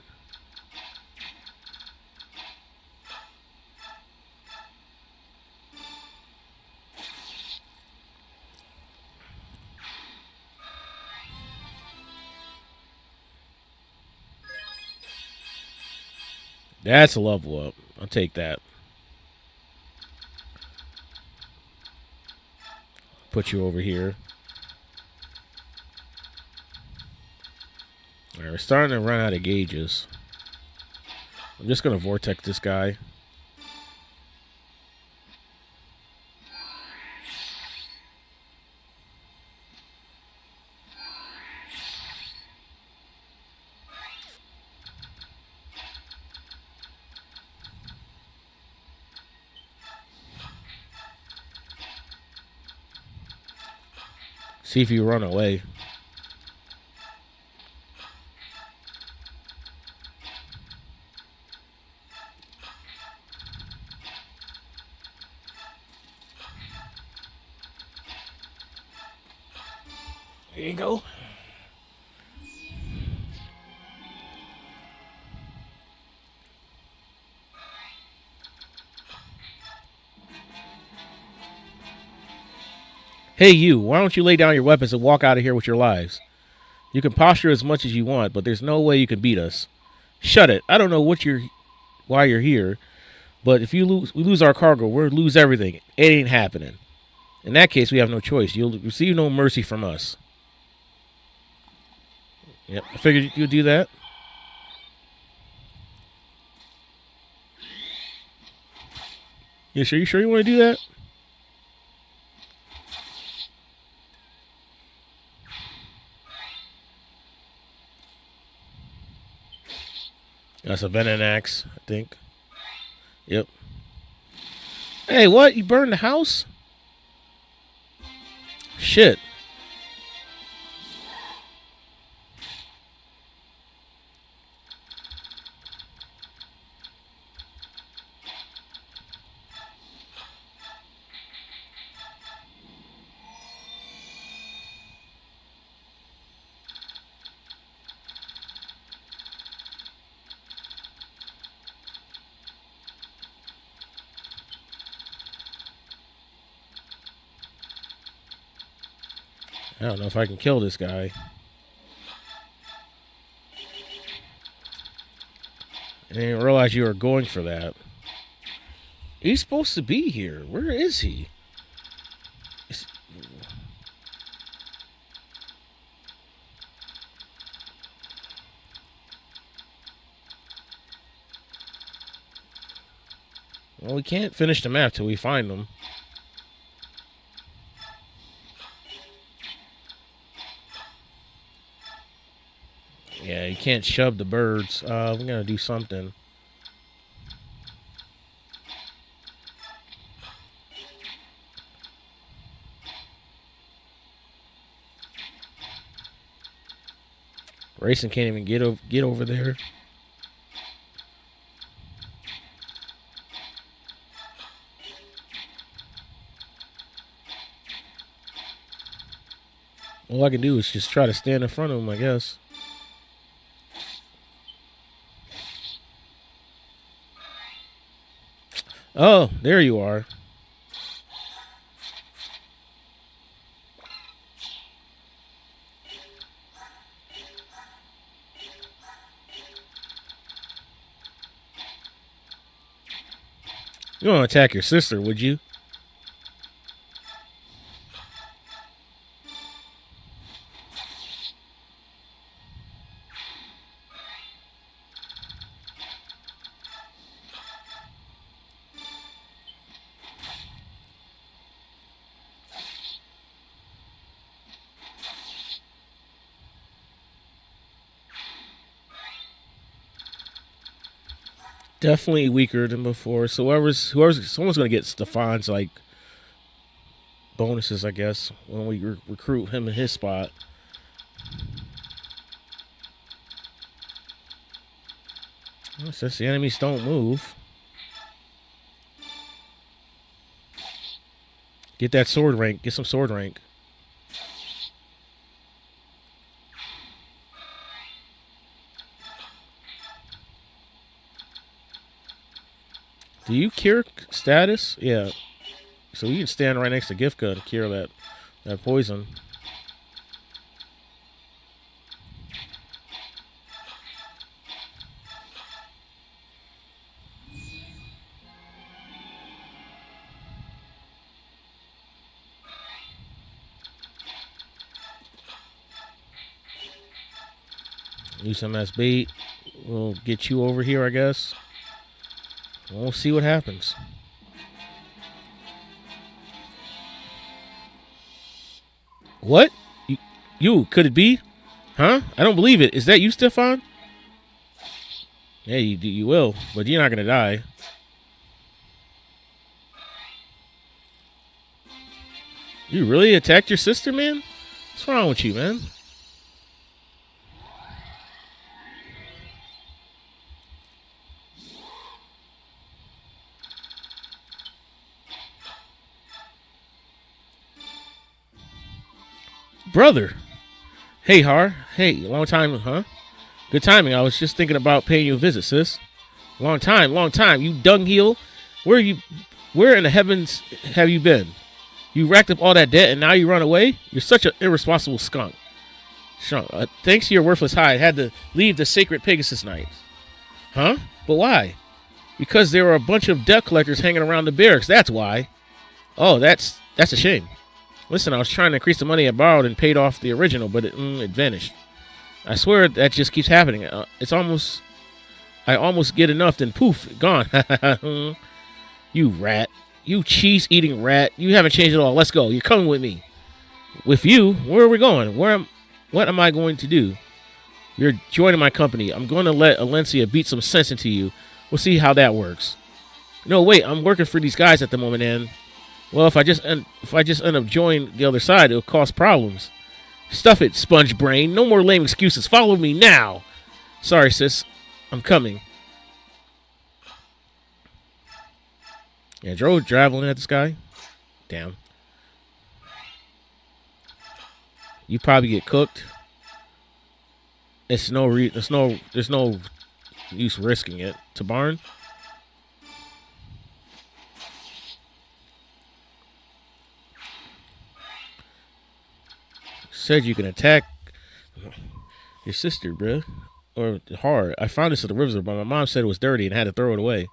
That's a level up. I'll take that. Put you over here. Alright, we're starting to run out of gauges. I'm just going to vortex this guy. See if you run away. There you go. Hey, you, why don't you lay down your weapons and walk out of here with your lives? You can posture as much as you want, but there's no way you can beat us. Shut it. I don't know why you're here, but if we lose our cargo, we'll lose everything. It ain't happening. In that case, we have no choice. You'll receive no mercy from us. Yep, I figured you'd do that. You sure you want to do that? That's a venom axe, I think. Yep. Hey, what? You burned the house? Shit. I don't know if I can kill this guy. I didn't realize you were going for that. He's supposed to be here. Where is he? Well, we can't finish the map till we find him. Yeah, you can't shove the birds. We're gonna do something. Racing can't even get over there. All I can do is just try to stand in front of him, I guess. Oh, there you are. You don't attack your sister, would you? Definitely weaker than before. So someone's gonna get Stefan's like bonuses, I guess, when we recruit him in his spot. Well, since the enemies don't move, get that sword rank. Get some sword rank. Do you cure status? Yeah. So you can stand right next to Gifka to cure that poison. Use him as bait. We'll get you over here, I guess. We'll see what happens. What? You? Could it be? Huh? I don't believe it. Is that you, Stefan? Yeah, you will, but you're not gonna die. You really attacked your sister, man? What's wrong with you, man? Brother. Hey, Har. Hey, long time, huh? Good timing. I was just thinking about paying you a visit, sis. Long time. You dungheel. Where in the heavens have you been? You racked up all that debt and now you run away? You're such an irresponsible skunk. Thanks to your worthless hide, I had to leave the sacred Pegasus night. Huh? But why? Because there were a bunch of debt collectors hanging around the barracks. That's why. Oh, that's a shame. Listen, I was trying to increase the money I borrowed and paid off the original, but it vanished. I swear that just keeps happening. I almost get enough, then poof, gone. You rat. You cheese-eating rat. You haven't changed at all. Let's go. You're coming with me. With you? Where are we going? What am I going to do? You're joining my company. I'm going to let Alencia beat some sense into you. We'll see how that works. No, wait. I'm working for these guys at the moment, and Well, if I just end up joining the other side, it'll cause problems. Stuff it, sponge brain. No more lame excuses. Follow me now. Sorry, sis. I'm coming. Yeah, Joe traveling at this guy. Damn. You probably get cooked. There's no use risking it. To Barn. Said you can attack your sister, bruh. Or hard. I found this at the river, but my mom said it was dirty and had to throw it away.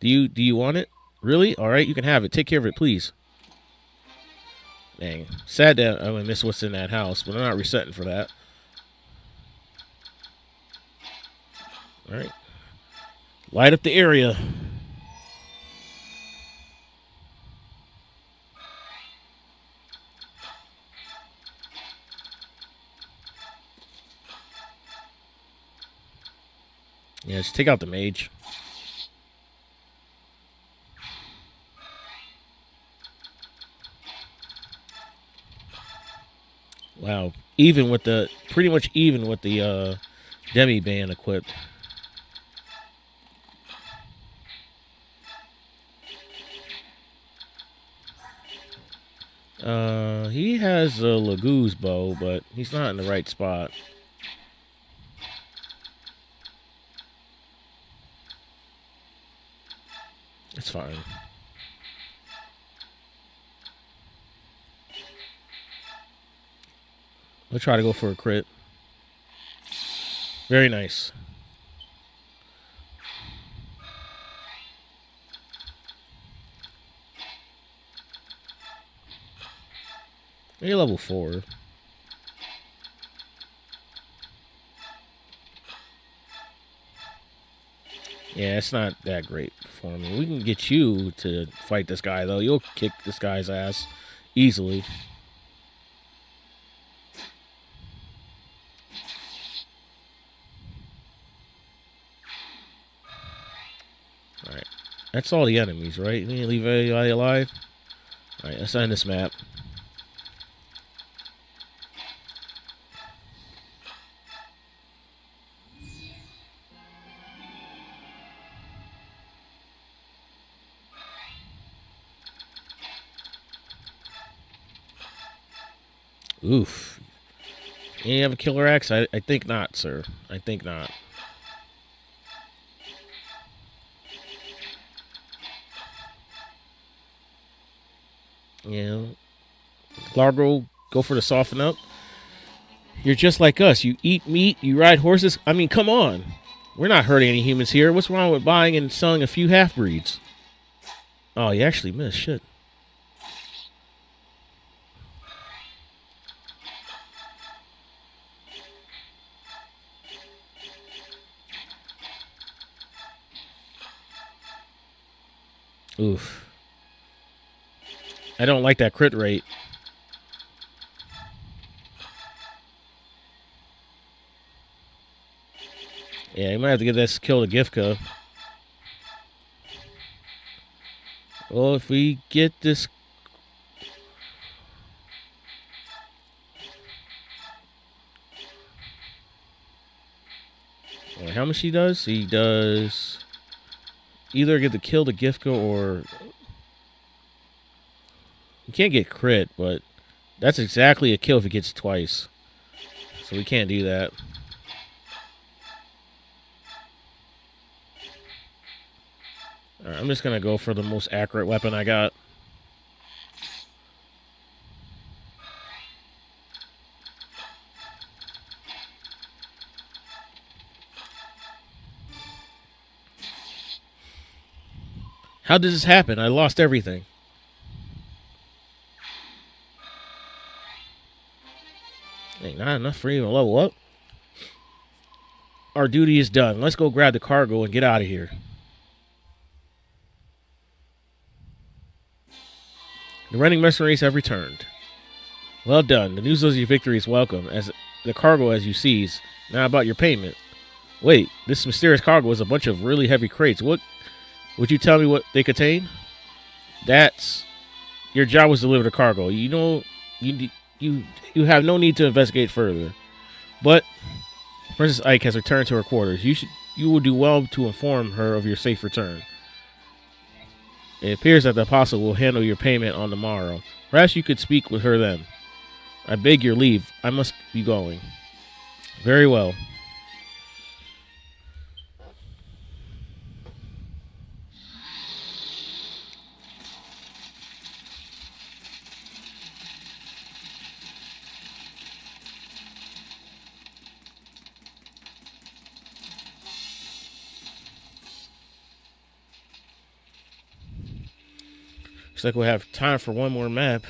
Do you want it? Really? Alright, you can have it. Take care of it, please. Dang. Sad that I'm gonna miss what's in that house, but I'm not resetting for that. Alright. Light up the area. Yeah, just take out the mage. Wow. Pretty much even with the demi band equipped. He has a Lagoo's bow, but he's not in the right spot. It's fine. We'll try to go for a crit. Very nice. Maybe level 4. Yeah, it's not that great for me. We can get you to fight this guy, though. You'll kick this guy's ass easily. Alright. That's all the enemies, right? We need to leave anybody alive? Alright, let's end this map. Oof. You have a killer axe? I think not, sir. I think not. Yeah. Largo, go for the soften up. You're just like us. You eat meat, you ride horses. I mean, come on. We're not hurting any humans here. What's wrong with buying and selling a few half-breeds? Oh, you actually missed. Shit. Oof. I don't like that crit rate. Yeah, you might have to get this kill to Gifka. Well, if we get this... How much he does? He does... Either get the kill to Gifka or... You can't get crit, but that's exactly a kill if it gets twice. So we can't do that. Alright, I'm just going to go for the most accurate weapon I got. How did this happen? I lost everything. Ain't not enough for even level up. Our duty is done. Let's go grab the cargo and get out of here. The running mercenaries have returned. Well done. The news of your victory is welcome, as the cargo as you seize. Now about your payment. Wait, this mysterious cargo is a bunch of really heavy crates. What would you tell me what they contain? That's Your job was to deliver the cargo. You you you have no need to investigate further. But Princess Ike has returned to her quarters. You will do well to inform her of your safe return. It appears that the apostle will handle your payment on the morrow. Perhaps you could speak with her then. I beg your leave. I must be going. Very well. Looks like we'll have time for one more map.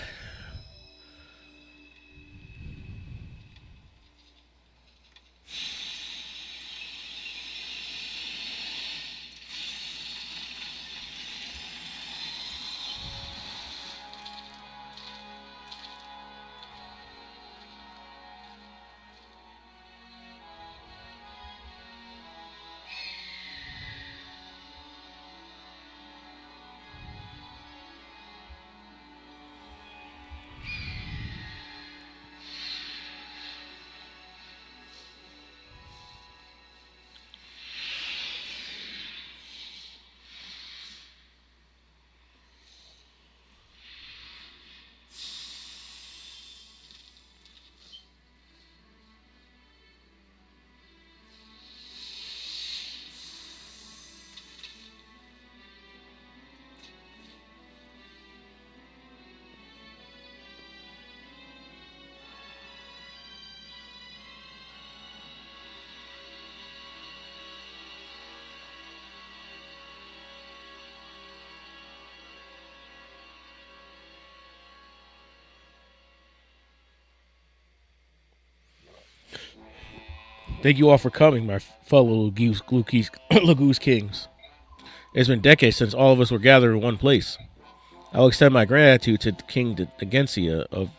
Thank you all for coming, my fellow Lagoose Kings. It's been decades since all of us were gathered in one place. I will extend my gratitude to King Degencia of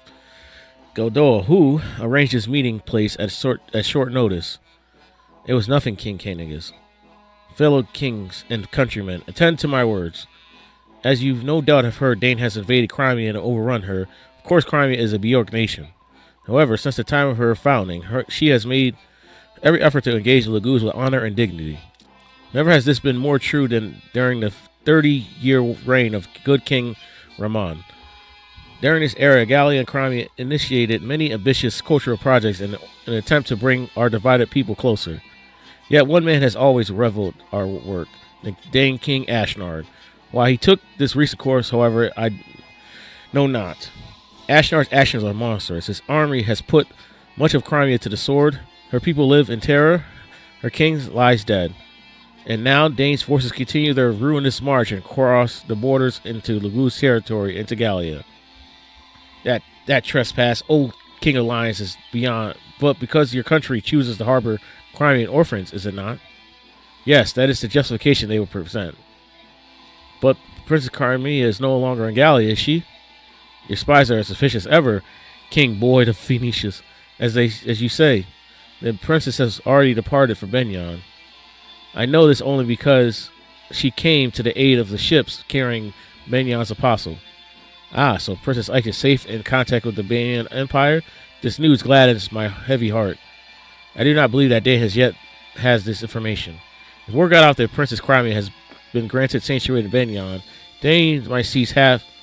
Goldoa, who arranged this meeting place at short notice. It was nothing, King Kanigas. Fellow kings and countrymen, attend to my words. As you no doubt have heard, Dane has invaded Crimea and overrun her. Of course, Crimea is a Bjork nation. However, since the time of her founding, she has made every effort to engage the Lagoons with honor and dignity. Never has this been more true than during the 30-year reign of good King Rahman. During this era, Gallia and Crimea initiated many ambitious cultural projects in an attempt to bring our divided people closer. Yet one man has always reveled our work, the Dane King Ashnard. Why he took this recent course, however, I know not. Ashnard's actions are monstrous. His army has put much of Crimea to the sword. Her people live in terror. Her king lies dead. And now Dane's forces continue their ruinous march and cross the borders into Lagoose territory into Gallia. That trespass, O King of Lions, is beyond. But because your country chooses to harbor Crimean orphans, is it not? Yes, that is the justification they will present. But Princess Crimea is no longer in Gallia, is she? Your spies are as suspicious as ever, King Boyd of Phoenicius, as you say. The princess has already departed for Benyon. I know this only because she came to the aid of the ships carrying Benyon's apostle. Ah, so Princess Ike is safe in contact with the Benyon Empire? This news gladdens my heavy heart. I do not believe that Dane has this information. If word got out that Princess Crimea has been granted sanctuary in Benyon, Dane might cease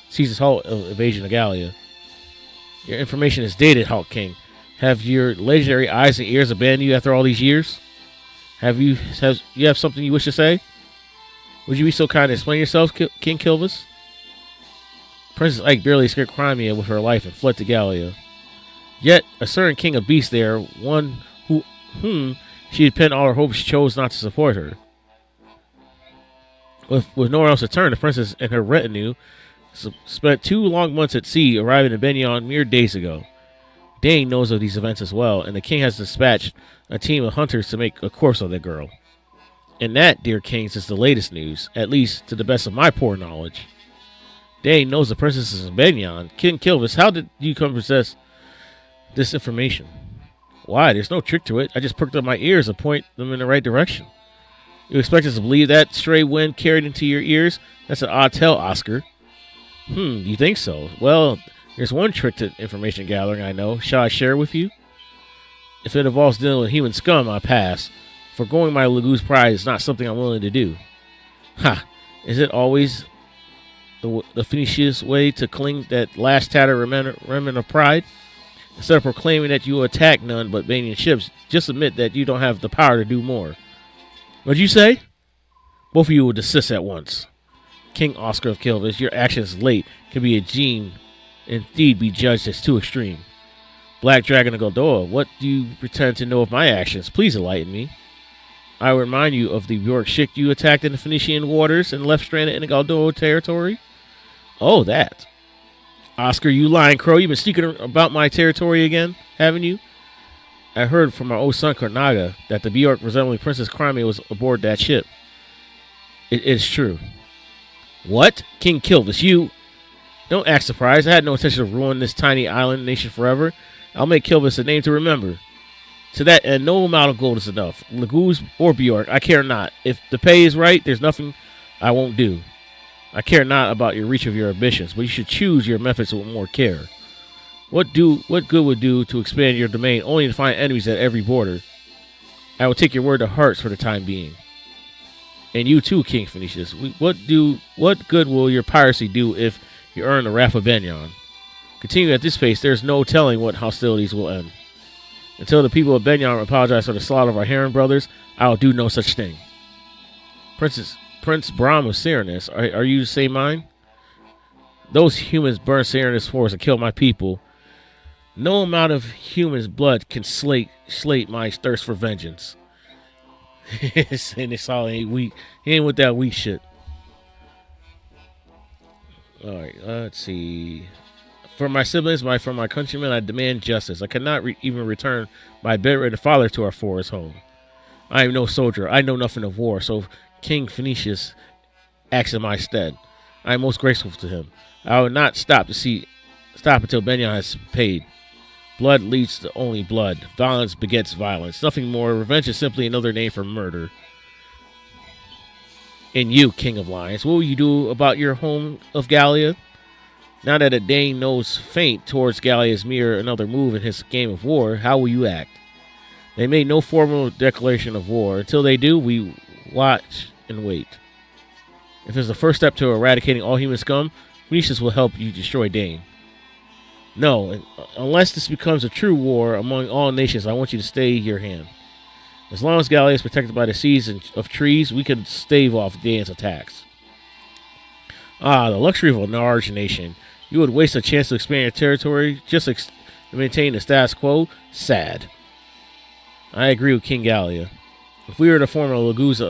his whole invasion of Gallia. Your information is dated, Hawk King. Have your legendary eyes and ears abandoned you after all these years? Have you something you wish to say? Would you be so kind to explain yourself, King Kilvis? Princess Ike barely escaped Crimea with her life and fled to Gallia. Yet a certain king of beasts there, one whom she had pinned all her hopes, chose not to support her. With nowhere else to turn, the princess and her retinue spent 2 long months at sea, arriving in Benyon mere days ago. Dane knows of these events as well, and the king has dispatched a team of hunters to make a course of the girl. And that, dear kings, is the latest news, at least to the best of my poor knowledge. Dane knows the princess is in Benyon. King Kilvis, how did you come to possess this information? Why, there's no trick to it. I just perked up my ears and point them in the right direction. You expect us to believe that stray wind carried into your ears? That's an odd tale, Oscar. You think so? Well, there's one trick to information gathering I know. Shall I share with you? If it involves dealing with human scum, I pass. Forgoing my Lagoon's pride is not something I'm willing to do. Ha! Is it always the Phoenician's way to cling that last tattered remnant of pride? Instead of proclaiming that you attack none but Banian ships, just admit that you don't have the power to do more. What'd you say? Both of you will desist at once. King Oscar of Kilvis, your actions late can be a gene, indeed be judged as too extreme. Black Dragon of Goldoa, what do you pretend to know of my actions? Please enlighten me. I will remind you of the Bjork ship you attacked in the Phoenician waters and left stranded in the Goldoa territory. Oh, that. Oscar, you lying crow, you've been sneaking about my territory again, haven't you? I heard from my old son Karnaga that the Bjork resembling Princess Crimea was aboard that ship. It is true. What? King Kilvis, you... Don't act surprised. I had no intention of ruining this tiny island nation forever. I'll make Kilvis a name to remember. To that end, no amount of gold is enough. Lagoos or Bjork, I care not. If the pay is right, there's nothing I won't do. I care not about your reach of your ambitions, but you should choose your methods with more care. What good would do to expand your domain only to find enemies at every border? I will take your word to heart for the time being. And you too, King Phoenicius. What good will your piracy do if you earn the wrath of Benyon? Continuing at this pace, there is no telling what hostilities will end. Until the people of Benyon apologize for the slaughter of our Heron brothers, I will do no such thing. Prince Brahm of Serenus, are you the same mind? Those humans burned Serenus forest and killed my people. No amount of humans' blood can slate my thirst for vengeance. And it's all ain't weak. He ain't with that weak shit. Alright, let's see. For my siblings, from my countrymen, I demand justice. I cannot even return my bedridden father to our forest home. I am no soldier. I know nothing of war, so King Phoenicius acts in my stead. I am most grateful to him. I will not stop until Benyon has paid. Blood leads to only blood. Violence begets violence. Nothing more. Revenge is simply another name for murder. And you, King of Lions, what will you do about your home of Gallia? Now that a Dane knows faint towards Gallia is mere another move in his game of war, how will you act? They made no formal declaration of war. Until they do, we watch and wait. If it's the first step to eradicating all human scum, Phoenicius will help you destroy Dane. No, unless this becomes a true war among all nations, I want you to stay your hand. As long as Gallia is protected by the seas of trees, we can stave off Dane's attacks. Ah, the luxury of a large nation. You would waste a chance to expand your territory just to maintain the status quo? Sad. I agree with King Gallia. If we were to form a Lagoon's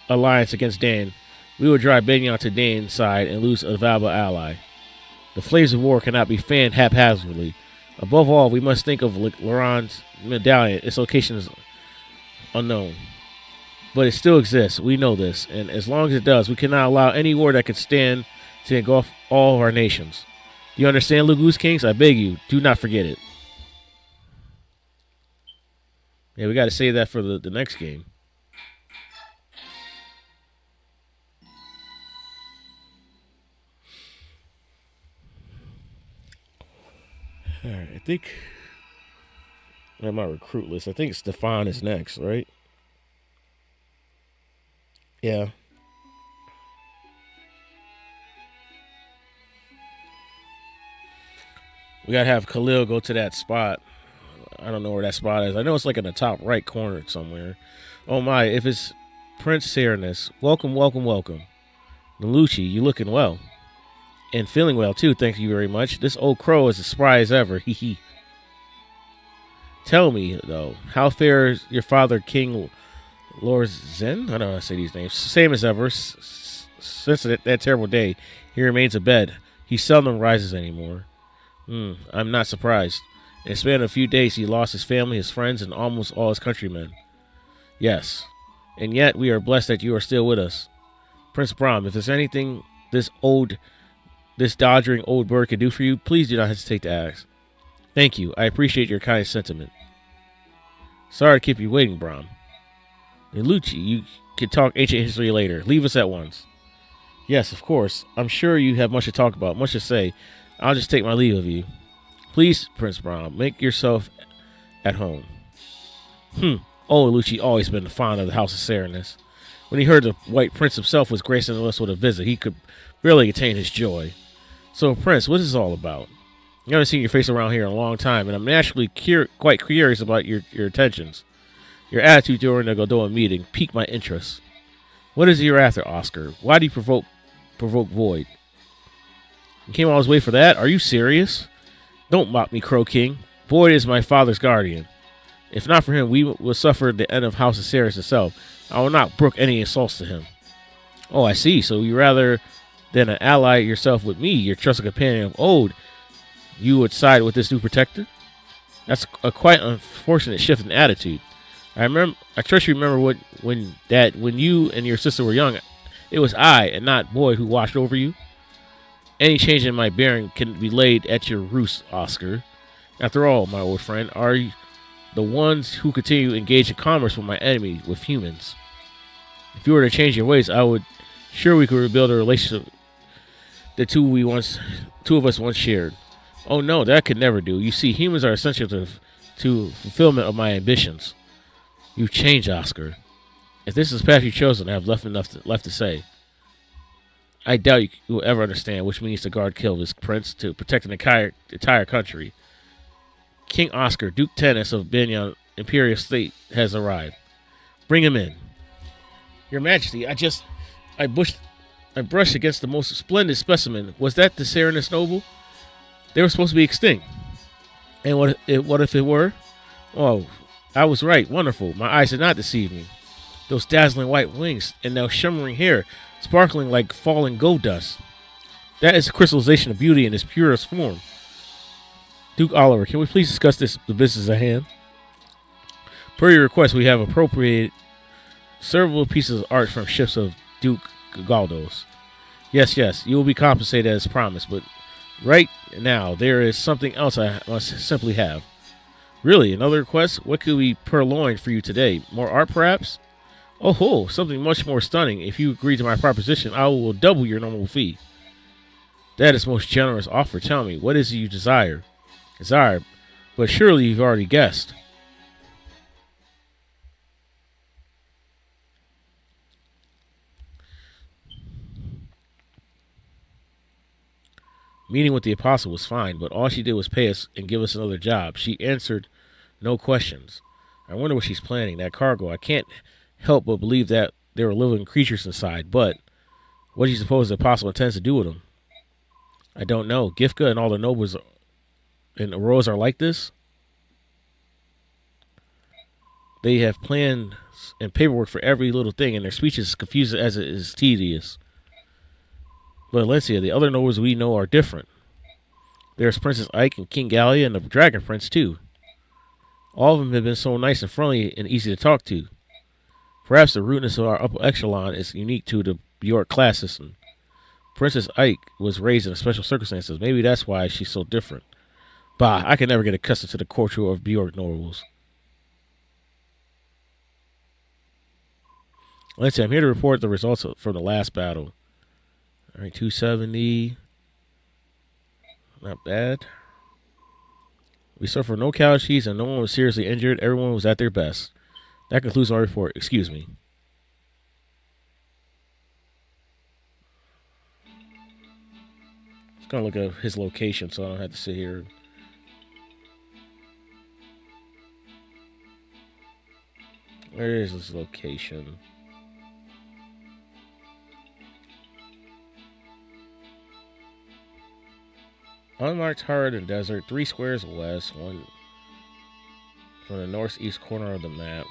alliance against Dane, we would drive Benyon to Dane's side and lose a valuable ally. The flames of war cannot be fanned haphazardly. Above all, we must think of Laurent's medallion. Its location is unknown. But it still exists. We know this. And as long as it does, we cannot allow any war that could stand to engulf all of our nations. Do you understand, Lagoon's Kings? I beg you, do not forget it. Yeah, we got to save that for the next game. Alright, I think on my recruit list, I think Stefan is next, right? Yeah. We gotta have Khalil go to that spot. I don't know where that spot is. I know it's like in the top right corner somewhere. Oh my, if it's Prince Serenus. Welcome, welcome, welcome. Nalucci, you looking well. And feeling well, too, thank you very much. This old crow is as spry as ever, hee hee. Tell me, though, how fares your father, King Lorzen? I don't know how to say these names. Same as ever. Since that terrible day, he remains abed. He seldom rises anymore. I'm not surprised. In a span of a few days, he lost his family, his friends, and almost all his countrymen. Yes. And yet, we are blessed that you are still with us. Prince Brahm, if there's anything this dodgering old bird can do for you, please do not hesitate to ask. Thank you. I appreciate your kind sentiment. Sorry to keep you waiting, Brahm. Hey, Lucci, you can talk ancient history later. Leave us at once. Yes, of course. I'm sure you have much to talk about, much to say. I'll just take my leave of you. Please, Prince Brown, make yourself at home. Old Lucci always been fond of the House of Serenus. When he heard the White Prince himself was gracing us with a visit, he could barely contain his joy. So, Prince, what is this all about? I haven't seen your face around here in a long time, and I'm naturally quite curious about your intentions. Your attitude during the Godoa meeting piqued my interest. What is it you're after, Oscar? Why do you provoke Void? You came all this way for that? Are you serious? Don't mock me, Crow King. Void is my father's guardian. If not for him, we will suffer the end of House of Ceres itself. I will not brook any insults to him. Oh, I see. So you rather than ally yourself with me, your trusted companion of old, you would side with this new protector? That's a quite unfortunate shift in attitude. I trust you remember when you and your sister were young, it was I and not Boyd who watched over you. Any change in my bearing can be laid at your roost, Oscar. After all, my old friend, are you the ones who continue to engage in commerce with my enemy, with humans? If you were to change your ways, we could rebuild a relationship the two of us once shared. Oh no, that could never do. You see, humans are essential to fulfillment of my ambitions. You've changed, Oscar. If this is the path you've chosen, I have left to say. I doubt you will ever understand which means to guard kill this prince to protect an entire country. King Oscar, Duke Tennis of Benyon Imperial State, has arrived. Bring him in. Your Majesty, I brushed against the most splendid specimen. Was that the Serenus noble? They were supposed to be extinct. And what if it were? Oh, I was right. Wonderful. My eyes did not deceive me. Those dazzling white wings and those shimmering hair, sparkling like falling gold dust. That is a crystallization of beauty in its purest form. Duke Oliver, can we please discuss the business at hand? Per your request, we have appropriated several pieces of art from ships of Duke Galdos. Yes, you will be compensated as promised, but right now there is something else I must simply have. Really, another request? What could we purloin for you today? More art, perhaps? Oh ho, something much more stunning. If you agree to my proposition, I will double your normal fee. That is most generous offer. Tell me, what is it you desire? But surely you've already guessed. Meeting with the apostle was fine, but all she did was pay us and give us another job. She answered no questions. I wonder what she's planning. That cargo, I can't help but believe that there were living creatures inside, but what do you suppose the apostle intends to do with them? I don't know. Gifka and all the nobles and Auroras are like this? They have plans and paperwork for every little thing, and their speech is confusing as it is tedious. But Valencia, the other nobles we know are different. There's Princess Ike and King Gallia and the Dragon Prince, too. All of them have been so nice and friendly and easy to talk to. Perhaps the rudeness of our upper echelon is unique to the Bjork class system. Princess Ike was raised in special circumstances. Maybe that's why she's so different. Bah, I can never get accustomed to the culture of Bjork nobles. Let's see, I'm here to report the results from the last battle. Alright, 270. Not bad. We suffered no casualties and no one was seriously injured. Everyone was at their best. That concludes my report. Excuse me. Just gonna look at his location so I don't have to sit here. Where is his location? Unmarked hard and desert, 3 squares west, 1 from the northeast corner of the map.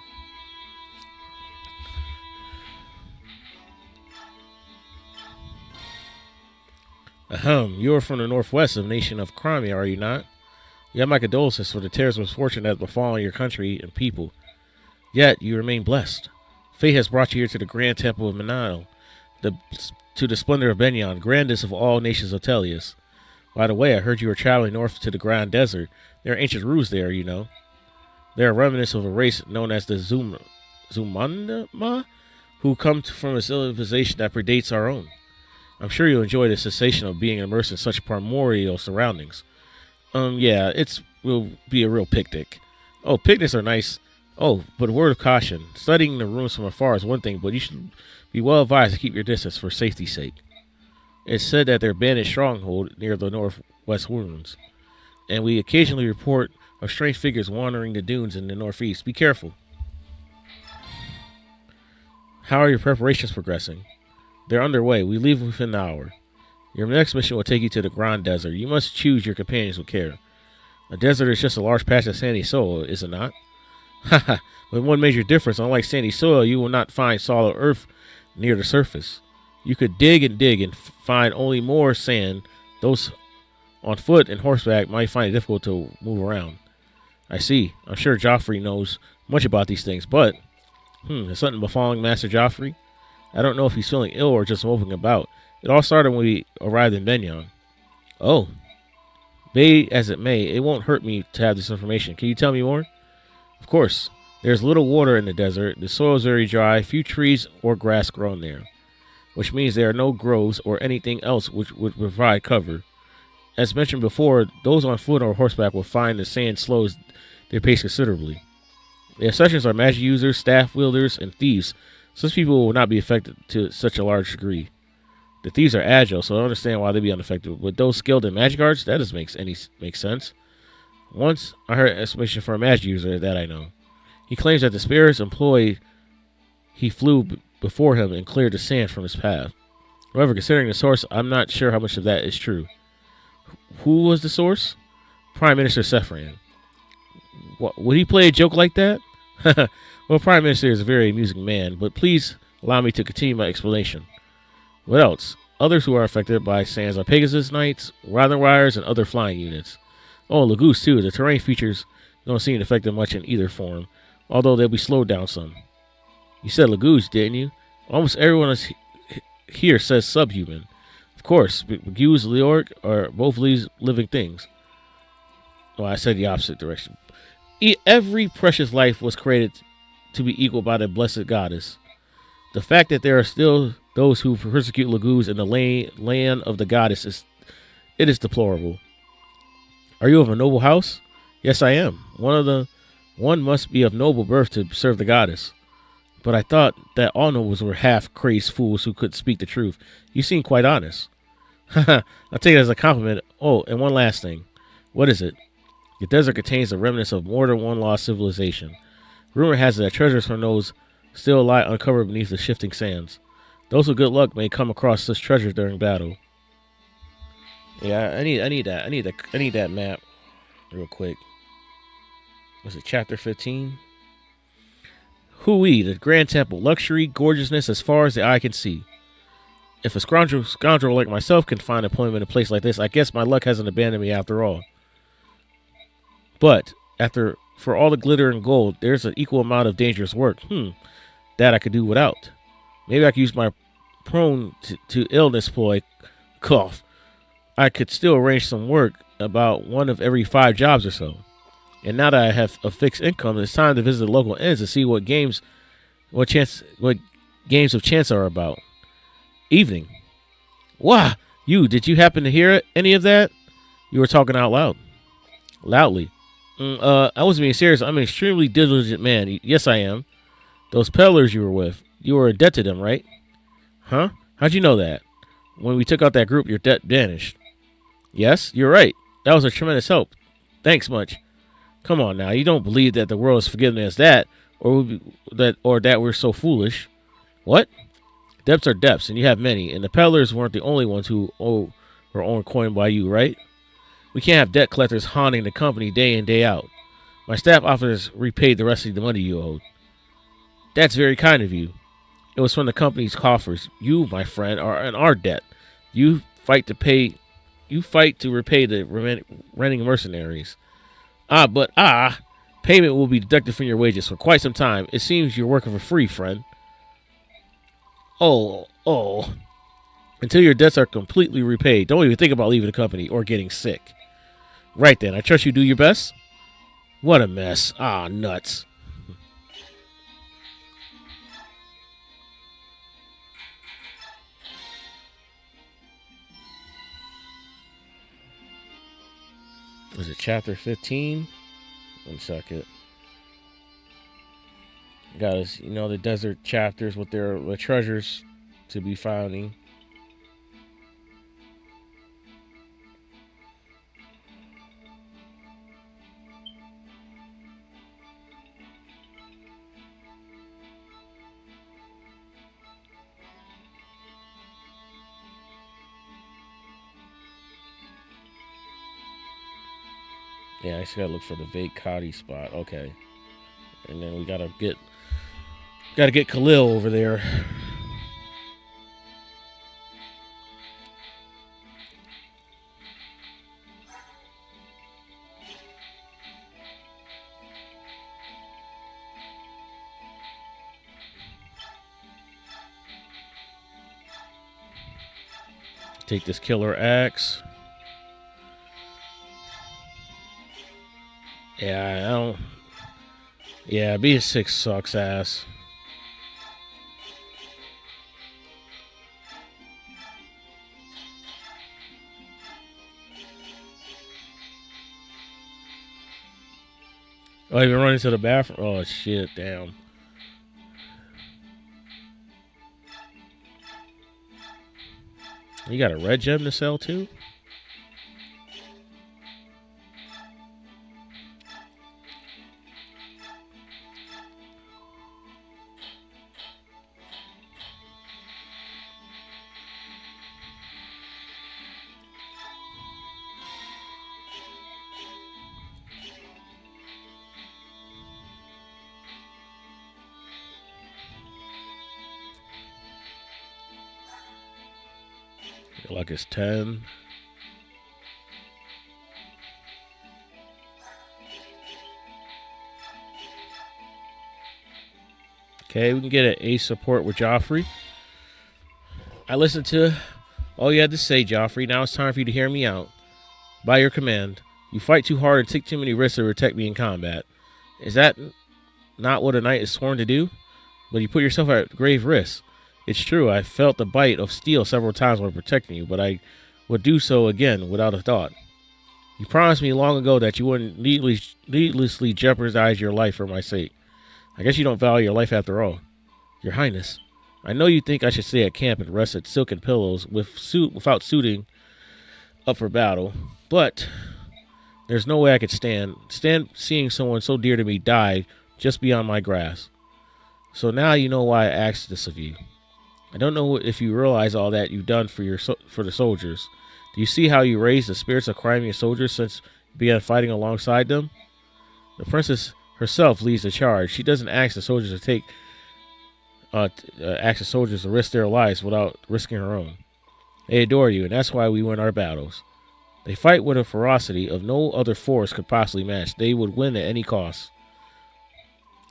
Ahem, you are from the northwest of the nation of Crimea, are you not? You have my condolences for the terrible misfortune that has befallen your country and people. Yet, you remain blessed. Fate has brought you here to the grand temple of Menano, to the splendor of Benyon, grandest of all nations of Tellius. By the way, I heard you were traveling north to the Grand Desert. There are ancient ruins there, you know. They are remnants of a race known as the Zumandama, who come from a civilization that predates our own. I'm sure you'll enjoy the sensation of being immersed in such primordial surroundings. Yeah, it's will be a real picnic. Oh, picnics are nice. Oh, but a word of caution: studying the rooms from afar is one thing, but you should be well advised to keep your distance for safety's sake. It's said that they're bandit stronghold near the northwest ruins, and we occasionally report of strange figures wandering the dunes in the northeast. Be careful. How are your preparations progressing? They're underway. We leave within an hour. Your next mission will take you to the Grand Desert. You must choose your companions with care. A desert is just a large patch of sandy soil, is it not? Haha, with one major difference: unlike sandy soil, you will not find solid earth near the surface. You could dig and find only more sand. Those on foot and horseback might find it difficult to move around. I see. I'm sure Joffrey knows much about these things, but has something befalling Master Joffrey? I don't know if he's feeling ill or just moping about. It all started when we arrived in Benyon. Oh. Be as it may, it won't hurt me to have this information. Can you tell me more? Of course. There's little water in the desert. The soil is very dry. Few trees or grass grown there, which means there are no groves or anything else which would provide cover. As mentioned before, those on foot or horseback will find the sand slows their pace considerably. The exceptions are magic users, staff wielders, and thieves. Such people will not be affected to such a large degree. The thieves are agile, so I understand why they'd be unaffected. With those skilled in magic arts, that doesn't make sense. Once I heard an explanation for a magic user that I know. He claims that the spirits employed he flew before him and cleared the sand from his path. However, considering the source, I'm not sure how much of that is true. Who was the source? Prime Minister Sephran. Would he play a joke like that? Well, Prime Minister is a very amusing man, but please allow me to continue my explanation. What else? Others who are affected by sands are Pegasus Knights, Wires, and other flying units. Oh, Lagoose too. The terrain features don't seem to affect them much in either form, although they'll be slowed down some. You said Lagoose, didn't you? Almost everyone here says subhuman. Of course, Lagoose and Leoric are both living things. Oh, I said the opposite direction. Every precious life was created to be equal by the blessed goddess. The fact that there are still those who persecute Lagoos in the land of the goddess is deplorable. Are you of a noble house? Yes, I am. One must be of noble birth to serve the goddess. But I thought that all nobles were half-crazed fools who could speak the truth. You seem quite honest. Haha, I'll take it as a compliment. Oh, and one last thing. What is it? The desert contains the remnants of more than one lost civilization. Rumor has it that treasures from those still lie uncovered beneath the shifting sands. Those with good luck may come across such treasure during battle. Yeah, I need that map real quick. Was it chapter 15? Hui, the Grand Temple, luxury, gorgeousness as far as the eye can see. If a scoundrel like myself can find employment in a place like this, I guess my luck hasn't abandoned me after all. But for all the glitter and gold, there's an equal amount of dangerous work. That I could do without. Maybe I could use my prone to illness ploy. Cough. I could still arrange some work, about one of every 5 jobs or so. And now that I have a fixed income, it's time to visit the local inns to see what games of chance are about. Evening. Wow, did you happen to hear any of that? You were talking out loud. Loudly. I wasn't being serious. I'm an extremely diligent man. Yes, I am. Those peddlers you were with, you were in debt to them, right? Huh? How'd you know that? When we took out that group, your debt vanished. Yes, you're right. That was a tremendous help. Thanks much. Come on now, you don't believe that the world is forgiving us that that we're so foolish. What? Debts are debts, and you have many, and the peddlers weren't the only ones who were owned coin by you, right? We can't have debt collectors haunting the company day in, day out. My staff officers repaid the rest of the money you owed. That's very kind of you. It was from the company's coffers. You, my friend, are in our debt. You fight to repay the renting mercenaries. Payment will be deducted from your wages for quite some time. It seems you're working for free, friend. Oh. Until your debts are completely repaid, don't even think about leaving the company or getting sick. Right then, I trust you do your best? What a mess. Nuts. Is it chapter 15? 1 second. Got us, the desert chapters with their treasures to be finding. Yeah, I just gotta look for the Vacati spot. Okay. And then we gotta get Khalil over there. Take this killer axe. Yeah, I don't. Yeah, B6 sucks ass. Oh, you running to the bathroom? Oh shit! Damn. You got a red gem to sell too? Like it's 10. Okay, we can get an ace support with Joffrey. I listened to all you had to say, Joffrey. Now it's time for you to hear me out. By your command, you fight too hard and take too many risks to protect me in combat. Is that not what a knight is sworn to do? But you put yourself at grave risk. It's true, I felt the bite of steel several times while protecting you, but I would do so again without a thought. You promised me long ago that you wouldn't needlessly jeopardize your life for my sake. I guess you don't value your life after all. Your Highness, I know you think I should stay at camp and rest at silken pillows without suiting up for battle, but there's no way I could stand seeing someone so dear to me die just beyond my grasp. So now you know why I asked this of you. I don't know if you realize all that you've done for the soldiers. Do you see how you raised the spirits of Crimean soldiers since you began fighting alongside them? The princess herself leads the charge. She doesn't ask the soldiers to risk their lives without risking her own. They adore you, and that's why we win our battles. They fight with a ferocity of no other force could possibly match. They would win at any cost.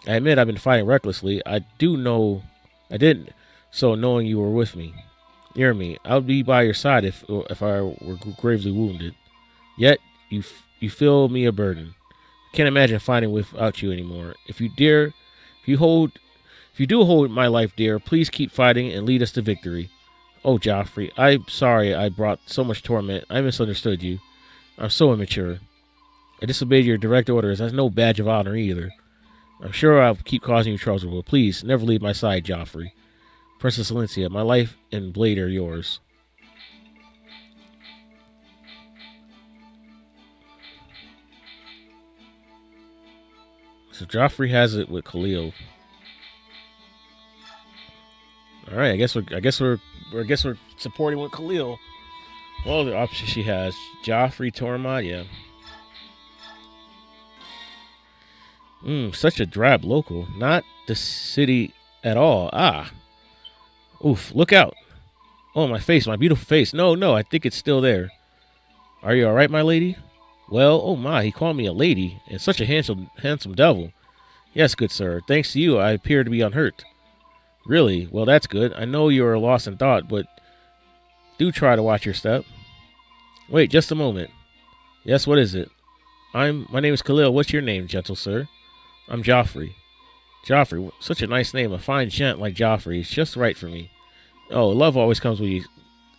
I admit I've been fighting recklessly. I didn't. So knowing you were with me, near me, I would be by your side if I were gravely wounded. Yet you feel me a burden. I can't imagine fighting without you anymore. If you do hold my life dear, please keep fighting and lead us to victory. Oh, Joffrey, I'm sorry I brought so much torment. I misunderstood you. I'm so immature. I disobeyed your direct orders. That's no badge of honor either. I'm sure I'll keep causing you trouble, but please never leave my side, Joffrey. Princess Valencia, my life and blade are yours. So Joffrey has it with Khalil. All right, I guess we're supporting with Khalil. Well, the options she has: Joffrey, Tormod, yeah. Such a drab local. Not the city at all. Ah. Oof, look out. Oh, my face, my beautiful face. No, I think it's still there. Are you all right, my lady? Well, oh my, he called me a lady, and such a handsome devil. Yes, good sir. Thanks to you, I appear to be unhurt. Really? Well, that's good. I know you are lost in thought, but do try to watch your step. Wait, just a moment. Yes, what is it? My name is Khalil. What's your name, gentle sir? I'm Joffrey. Joffrey, such a nice name. A fine gent like Joffrey is just right for me. Oh, love always comes when you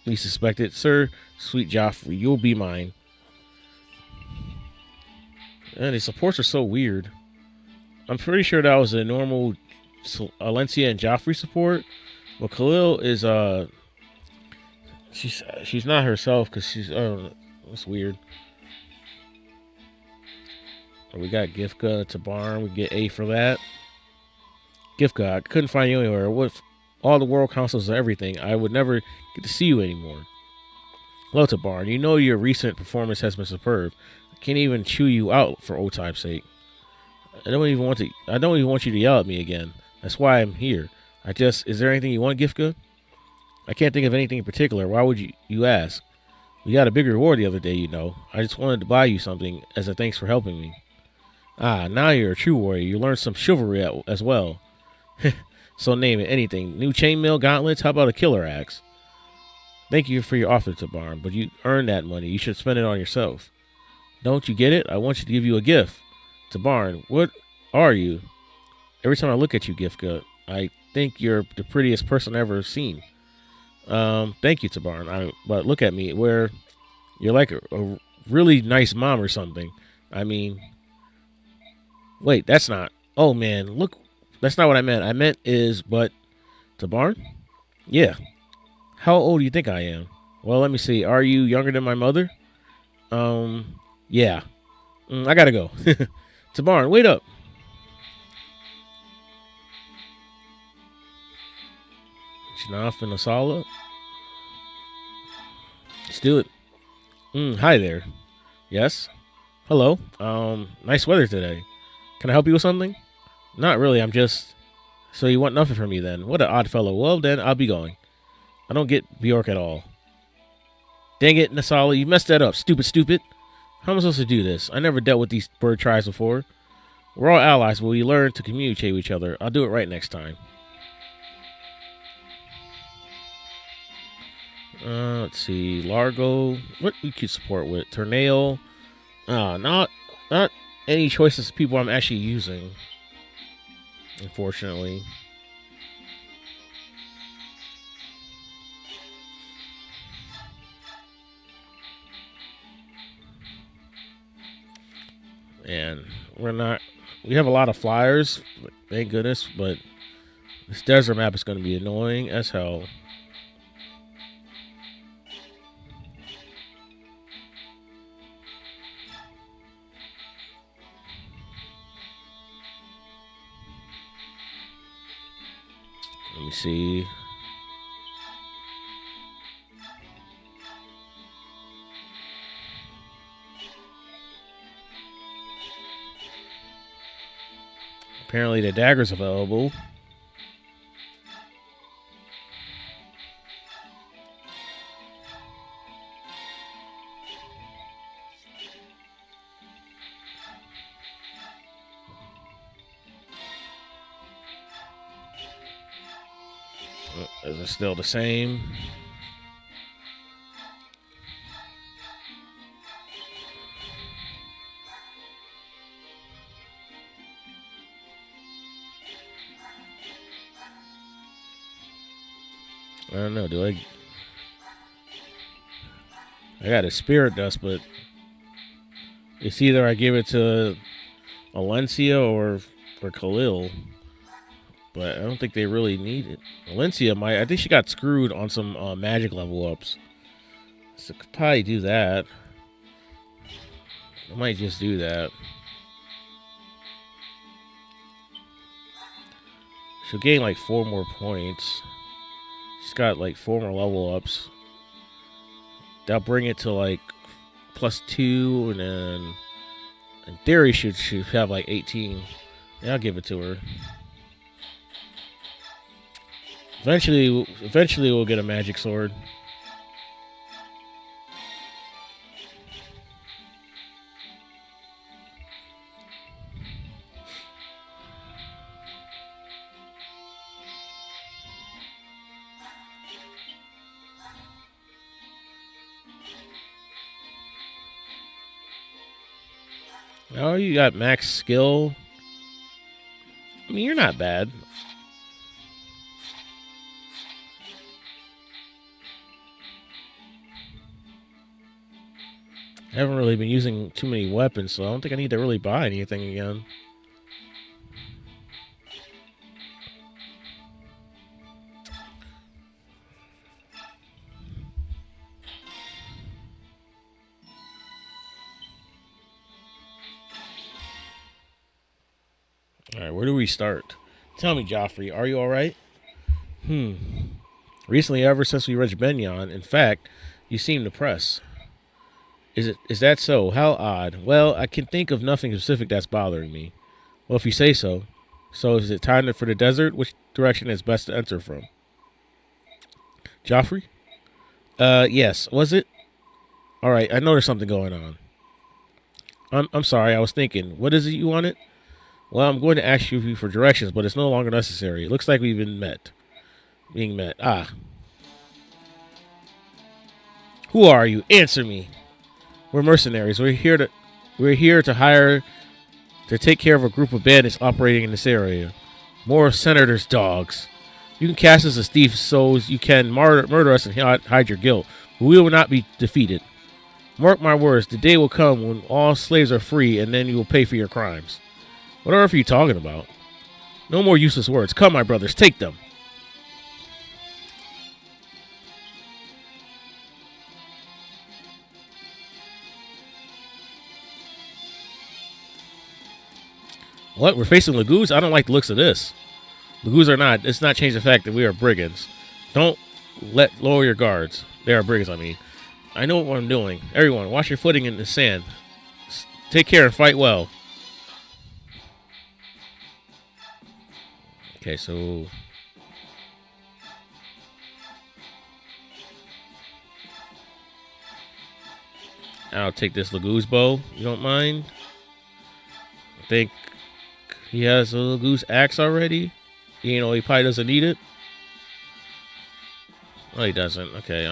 least suspect it. Sir, sweet Joffrey, you'll be mine. And the supports are so weird. I'm pretty sure that was a normal Alencia and Joffrey support. But Khalil is she's not herself because she's that's weird. We got Gifka to Barn. We get A for that. Gifka, I couldn't find you anywhere. With all the world councils and everything, I would never get to see you anymore. Hello to Barn. You know your recent performance has been superb. I can't even chew you out for old time's sake. I don't even want you to yell at me again. That's why I'm here. Is there anything you want, Gifka? I can't think of anything in particular. Why would you ask? We got a big reward the other day, you know. I just wanted to buy you something as a thanks for helping me. Ah, now you're a true warrior. You learned some chivalry as well. So name it, anything. New chainmail gauntlets? How about a killer axe? Thank you for your offer to Barn, but you earned that money. You should spend it on yourself. Don't you get it? I want you to give you a gift. To Barn, what are you? Every time I look at you, Gifka, I think you're the prettiest person I've ever seen. Thank you, Tabarn. But look at me, where you're like a really nice mom or something. I mean, wait, that's not. Oh man, look, that's not what I meant. I meant but Tabarn? Yeah. How old do you think I am? Well, let me see. Are you younger than my mother? Yeah. I gotta go. Tabarn, wait up. Shnaf and Asala. Let's do it. Hi there. Yes? Hello. Nice weather today. Can I help you with something? Not really, I'm just... So you want nothing from me then? What an odd fellow. Well then, I'll be going. I don't get Bjork at all. Dang it, Nasala, you messed that up. Stupid. How am I supposed to do this? I never dealt with these bird tribes before. We're all allies, but we learn to communicate with each other. I'll do it right next time. Let's see. Largo. What we could support with? Tornado. Not any choices of people I'm actually using. Unfortunately. And we have a lot of flyers, thank goodness, but this desert map is going to be annoying as hell. Let me see. Apparently the dagger's available. Is it still the same? I don't know. I got a spirit dust, but it's either I give it to Alencia or Khalil. But I don't think they really need it. Alencia might. I think she got screwed on some magic level ups. So could probably do that. I might just do that. She'll gain like 4 more points. She's got like 4 more level ups. That'll bring it to like +2, and then in theory should have like 18. Yeah, I'll give it to her. Eventually we'll get a magic sword. Oh, you got max skill. I mean, you're not bad. I haven't really been using too many weapons, so I don't think I need to really buy anything again. Alright, where do we start? Tell me, Joffrey, are you alright? Recently, ever since we reached Benyon, in fact, you seem depressed. Is that so? How odd. Well, I can think of nothing specific that's bothering me. Well, if you say so. So is it time for the desert? Which direction is best to enter from? Joffrey? Yes. Was it? Alright, I know there's something going on. I'm sorry, I was thinking. What is it you wanted? Well, I'm going to ask you for directions, but it's no longer necessary. It looks like we've been met. Being met. Ah. Who are you? Answer me. We're mercenaries. We're here to hire to take care of a group of bandits operating in this area. More senators' dogs. You can cast us as thieves, so you can murder us and hide your guilt. But we will not be defeated. Mark my words, the day will come when all slaves are free, and then you will pay for your crimes. What on earth are you talking about? No more useless words. Come, my brothers, take them. What? We're facing Lagoos? I don't like the looks of this. Lagoos are not. It's not changed the fact that we are brigands. Don't lower your guards. They are brigands, I mean. I know what I'm doing. Everyone, watch your footing in the sand. Take care and fight well. Okay, so... I'll take this Lagoos bow. You don't mind? I think he has a Lagoos axe already. You know, he probably doesn't need it. Oh, he doesn't. Okay,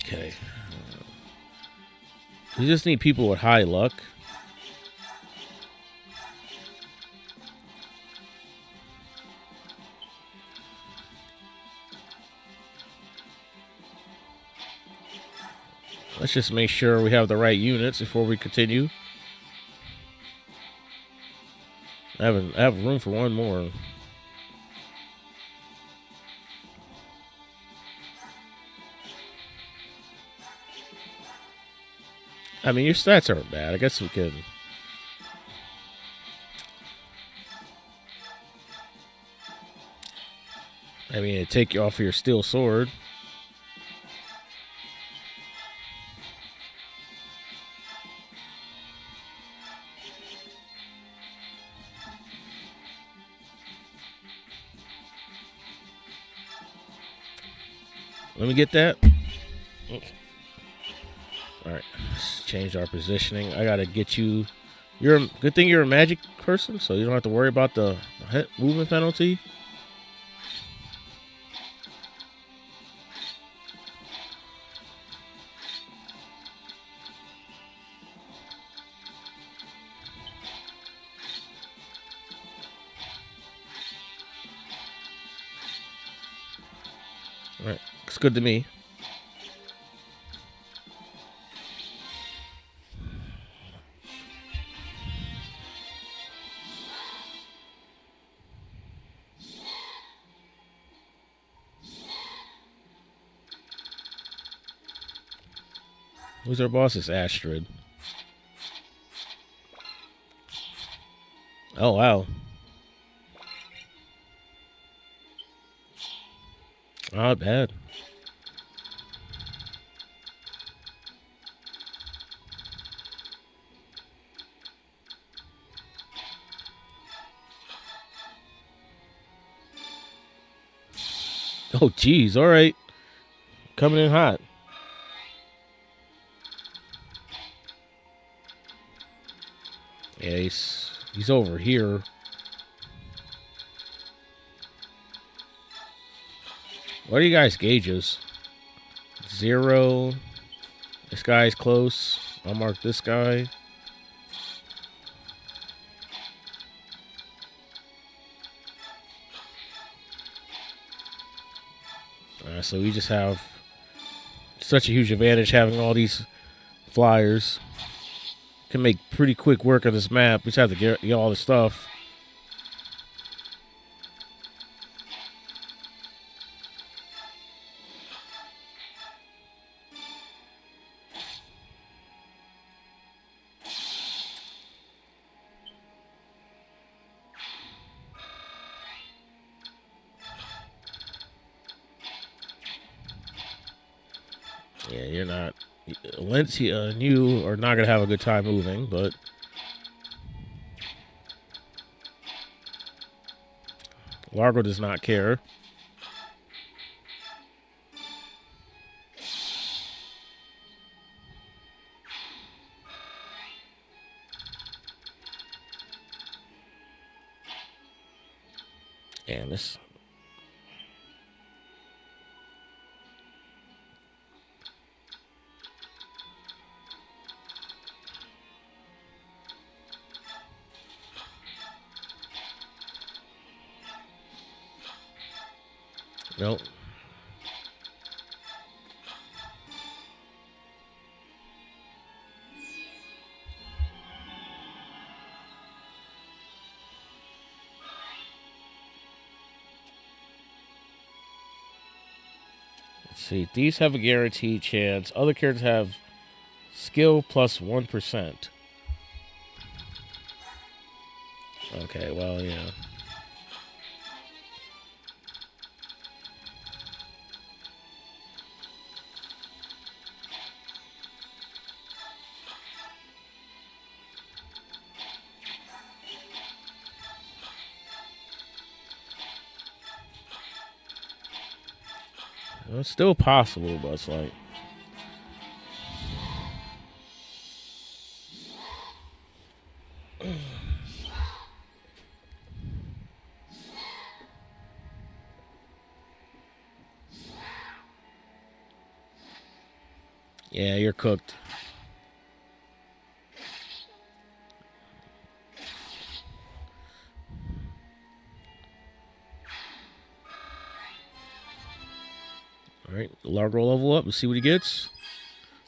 Okay. We just need people with high luck. Let's just make sure we have the right units before we continue. I have room for one more. I mean, your stats aren't bad. I guess we can. I mean, it'd take you off of your steel sword. Let me get that. Alright, let's change our positioning. I gotta get you. Good thing you're a magic person, so you don't have to worry about the movement penalty. Alright, looks good to me. Who's our boss? It's Astrid. Oh, wow. Not bad. Oh, geez. All right. Coming in hot. Yeah, he's over here. What are you guys' gauges? 0. This guy's close. I'll mark this guy. so we just have such a huge advantage having all these flyers. Can make pretty quick work of this map. We just have to get all the stuff. Yeah, you're not. Valencia and you are not going to have a good time moving, but Largo does not care. And this. Nope. Let's see. These have a guaranteed chance. Other characters have skill plus 1%. Okay, well, yeah. Well, it's still possible, but it's like. Yeah, you're cooked. All right, Largo level up. Let's see what he gets.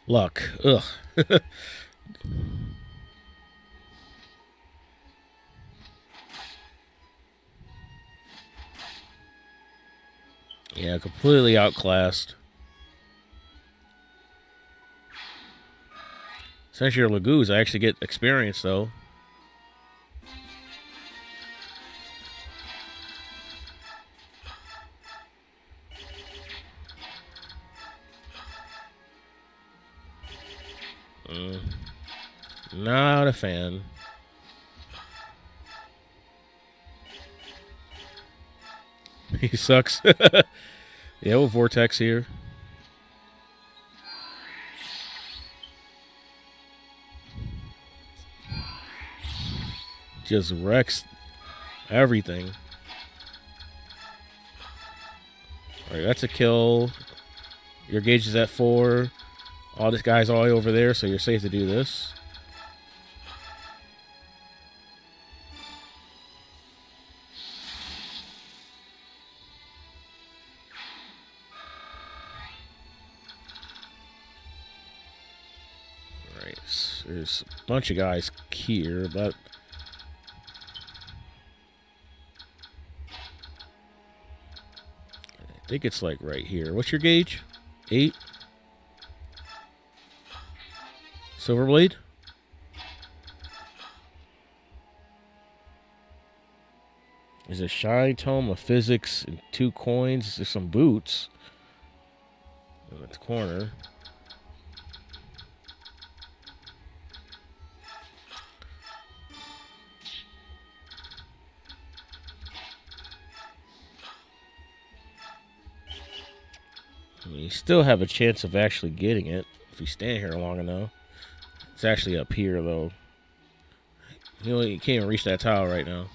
Luck. Ugh. Yeah, completely outclassed. Since you're Lagoos, I actually get experience, though. Not a fan. He sucks. Yeah, we'll Vortex here. Just wrecks everything. All right, that's a kill. Your gauge is at 4. All this guy's all the way over there, so you're safe to do this. All right, so there's a bunch of guys here, but I think it's like right here. What's your gauge? 8? Silverblade? There's a shiny tome of physics and 2 coins. There's some boots. In the corner. I mean, you still have a chance of actually getting it if you stand here long enough. It's actually up here, though. You can't even reach that tile right now.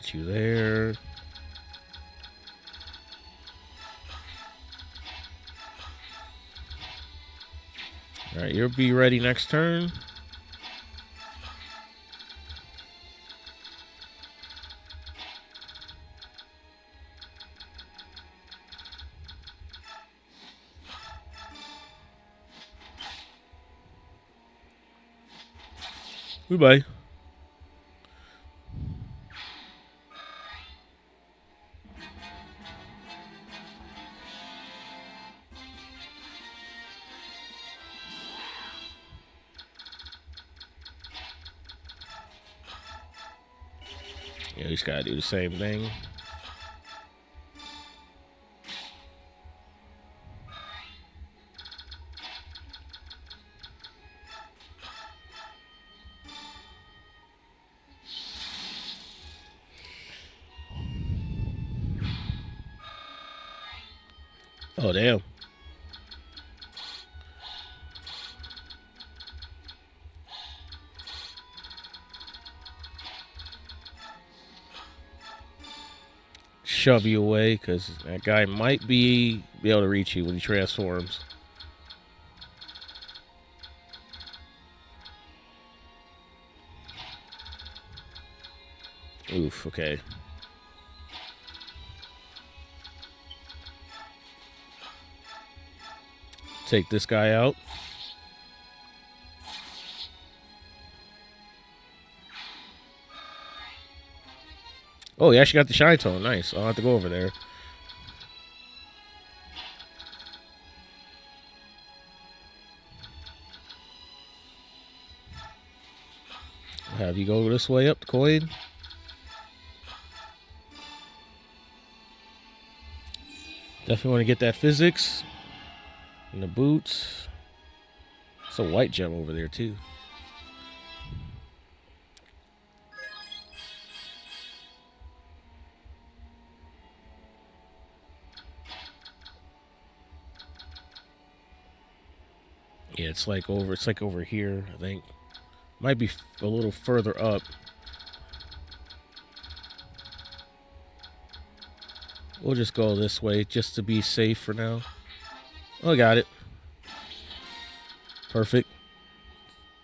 Get you there. All right, you'll be ready next turn. Goodbye. Yeah, you just gotta do the same thing. Oh, damn. Shove you away because that guy might be able to reach you when he transforms. Oof, okay. Take this guy out. Oh, he actually got the Shine Tone. Nice. I'll have to go over there. I'll have you go this way up the coin. Definitely want to get that physics. And the boots. It's a white gem over there, too. Yeah, it's like over here, I think. Might be a little further up. We'll just go this way just to be safe for now. Oh, I got it. Perfect.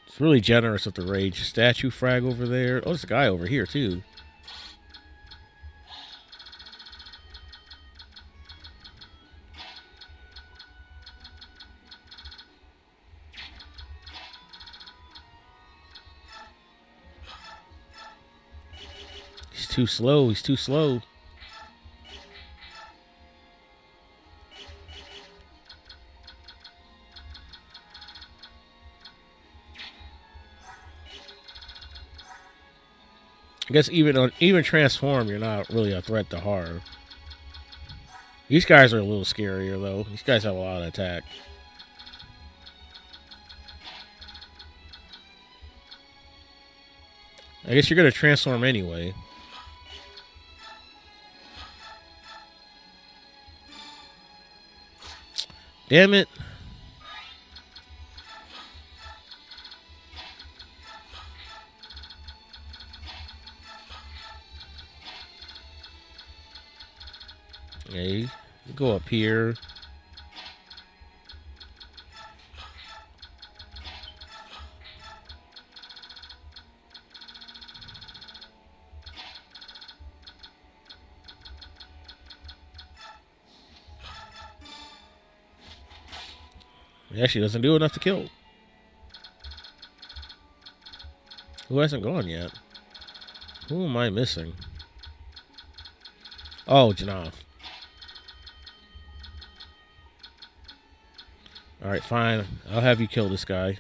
It's really generous with the rage. Statue frag over there. Oh, there's a guy over here, too. He's too slow. He's too slow. I guess even transform, you're not really a threat to harm. These guys are a little scarier though. These guys have a lot of attack. I guess you're gonna transform anyway. Damn it. Okay, you go up here. It actually doesn't do enough to kill. Who hasn't gone yet? Who am I missing? Oh, Janov. Alright, fine. I'll have you kill this guy.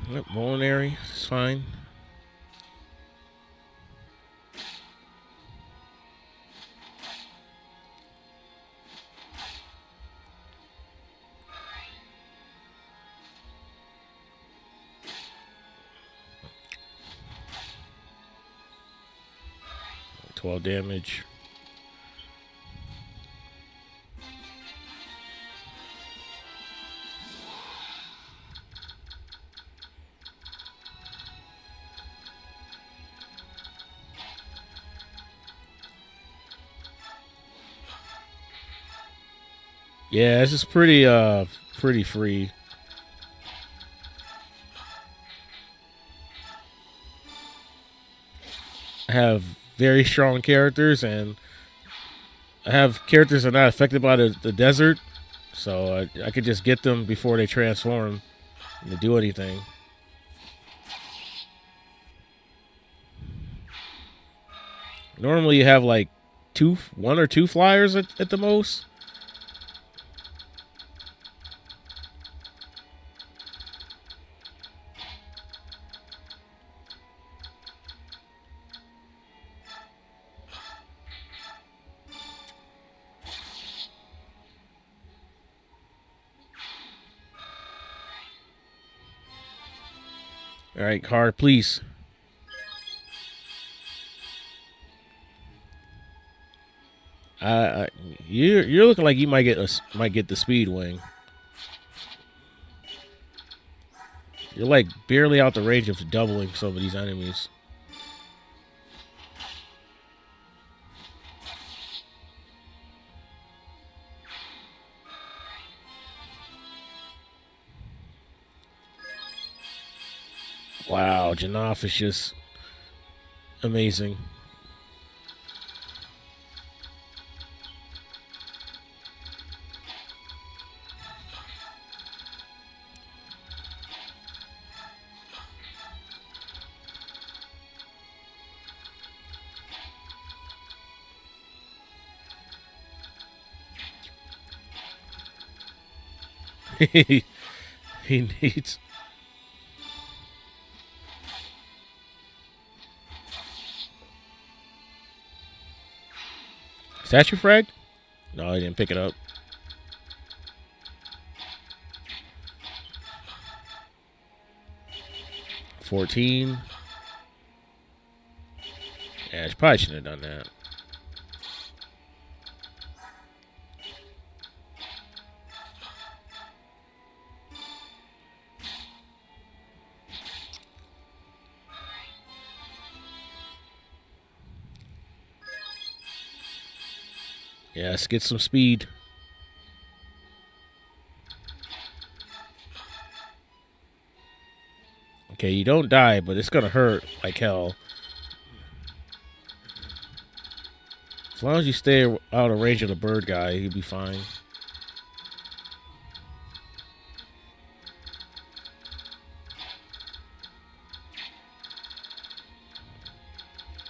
Yep, Molinary. It's fine. 12 damage. Yeah, this is pretty free. I have very strong characters, and I have characters that are not affected by the desert, so I could just get them before they transform to do anything. Normally you have like one or two flyers at the most. All right, card, please. You're looking like you might get the speed wing. You're like barely out the range of doubling some of these enemies. Wow, Janaf is just amazing. He needs. Statue frag? No, he didn't pick it up. $14. Yeah, I probably shouldn't have done that. Yeah, let's get some speed. Okay, you don't die, but it's gonna hurt like hell. As long as you stay out of range of the bird guy, you'll be fine.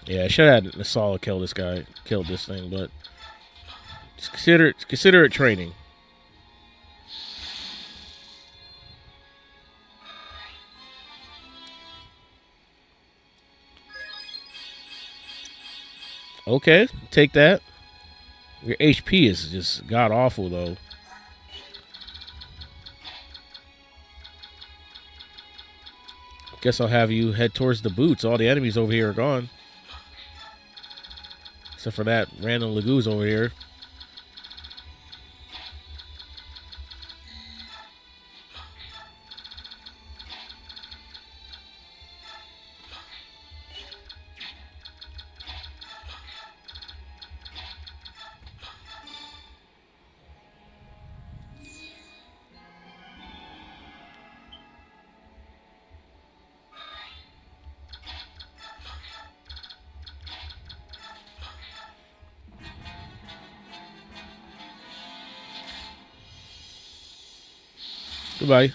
Yeah, I should have had Nasala kill this guy, kill this thing, but just consider it training. Okay, take that. Your HP is just god awful though. Guess I'll have you head towards the boots. All the enemies over here are gone. Except for that random Lagoose over here. Goodbye.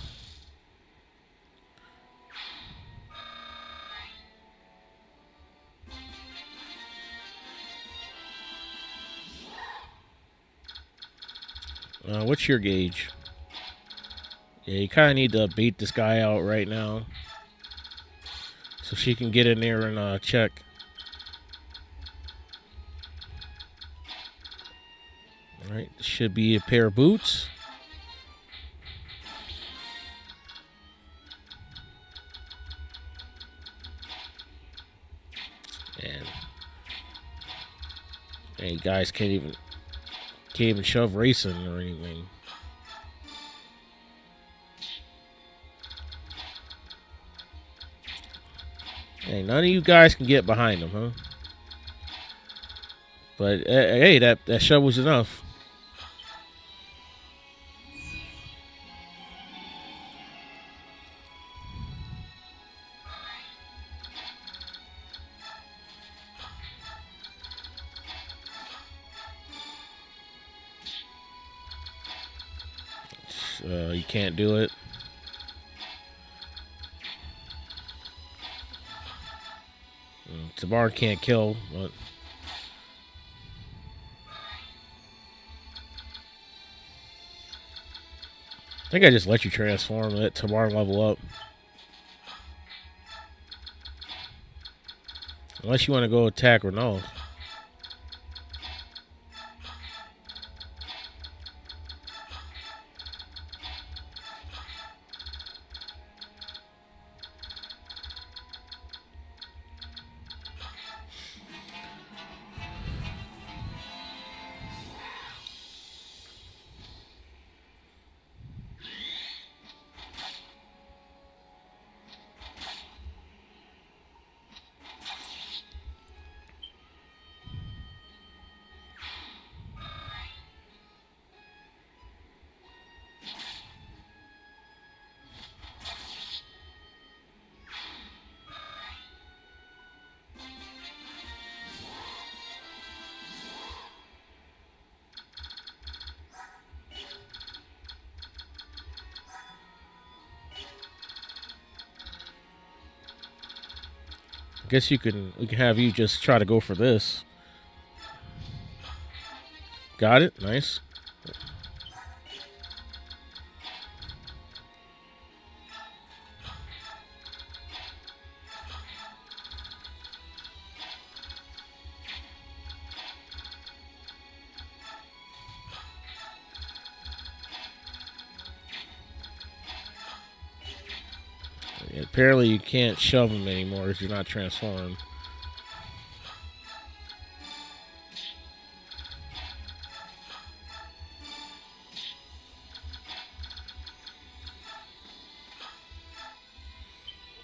What's your gauge? Yeah, you kind of need to beat this guy out right now. So she can get in there and check. Alright, should be a pair of boots. And Hey, guys can't even shove racing or anything. Hey, none of you guys can get behind him, huh? But hey, that shove was enough. You can't do it. Tabar can't kill, but I think I just let you transform, let Tabar level up. Unless you want to go attack Renault. I guess we can have you just try to go for this. Got it. Nice. Apparently you can't shove him anymore if you're not transformed.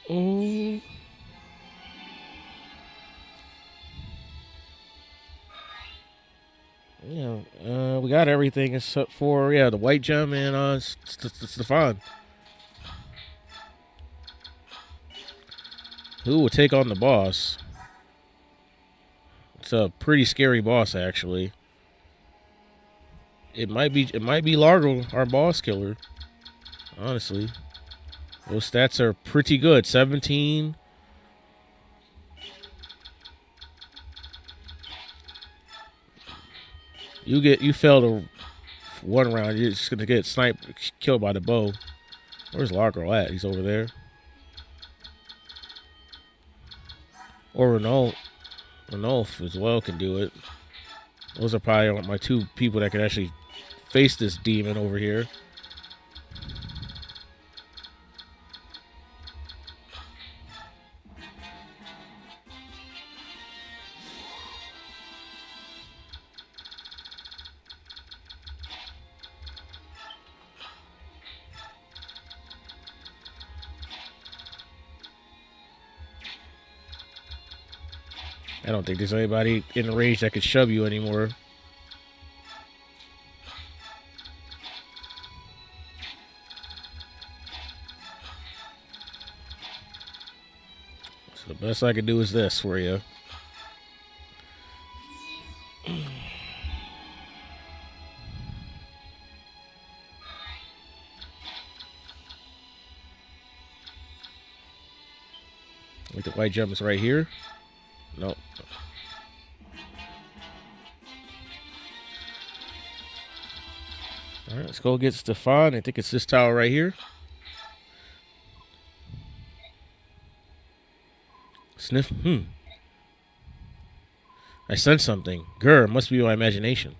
Oh. Yeah, we got everything except for the white gem and Stefan. Who will take on the boss? It's a pretty scary boss, actually. It might be Largo, our boss killer. Honestly, those stats are pretty good. 17. You fail to one round, you're just gonna get sniped, killed by the bow. Where's Largo at? He's over there. Or Renault as well can do it. Those are probably my two people that can actually face this demon over here. I don't think there's anybody in the range that could shove you anymore. So the best I can do is this for you. Like the white jump is right here. Nope. All right, let's go get Stefan. I think it's this tower right here. Sniff. I sense something. Grr, must be my imagination.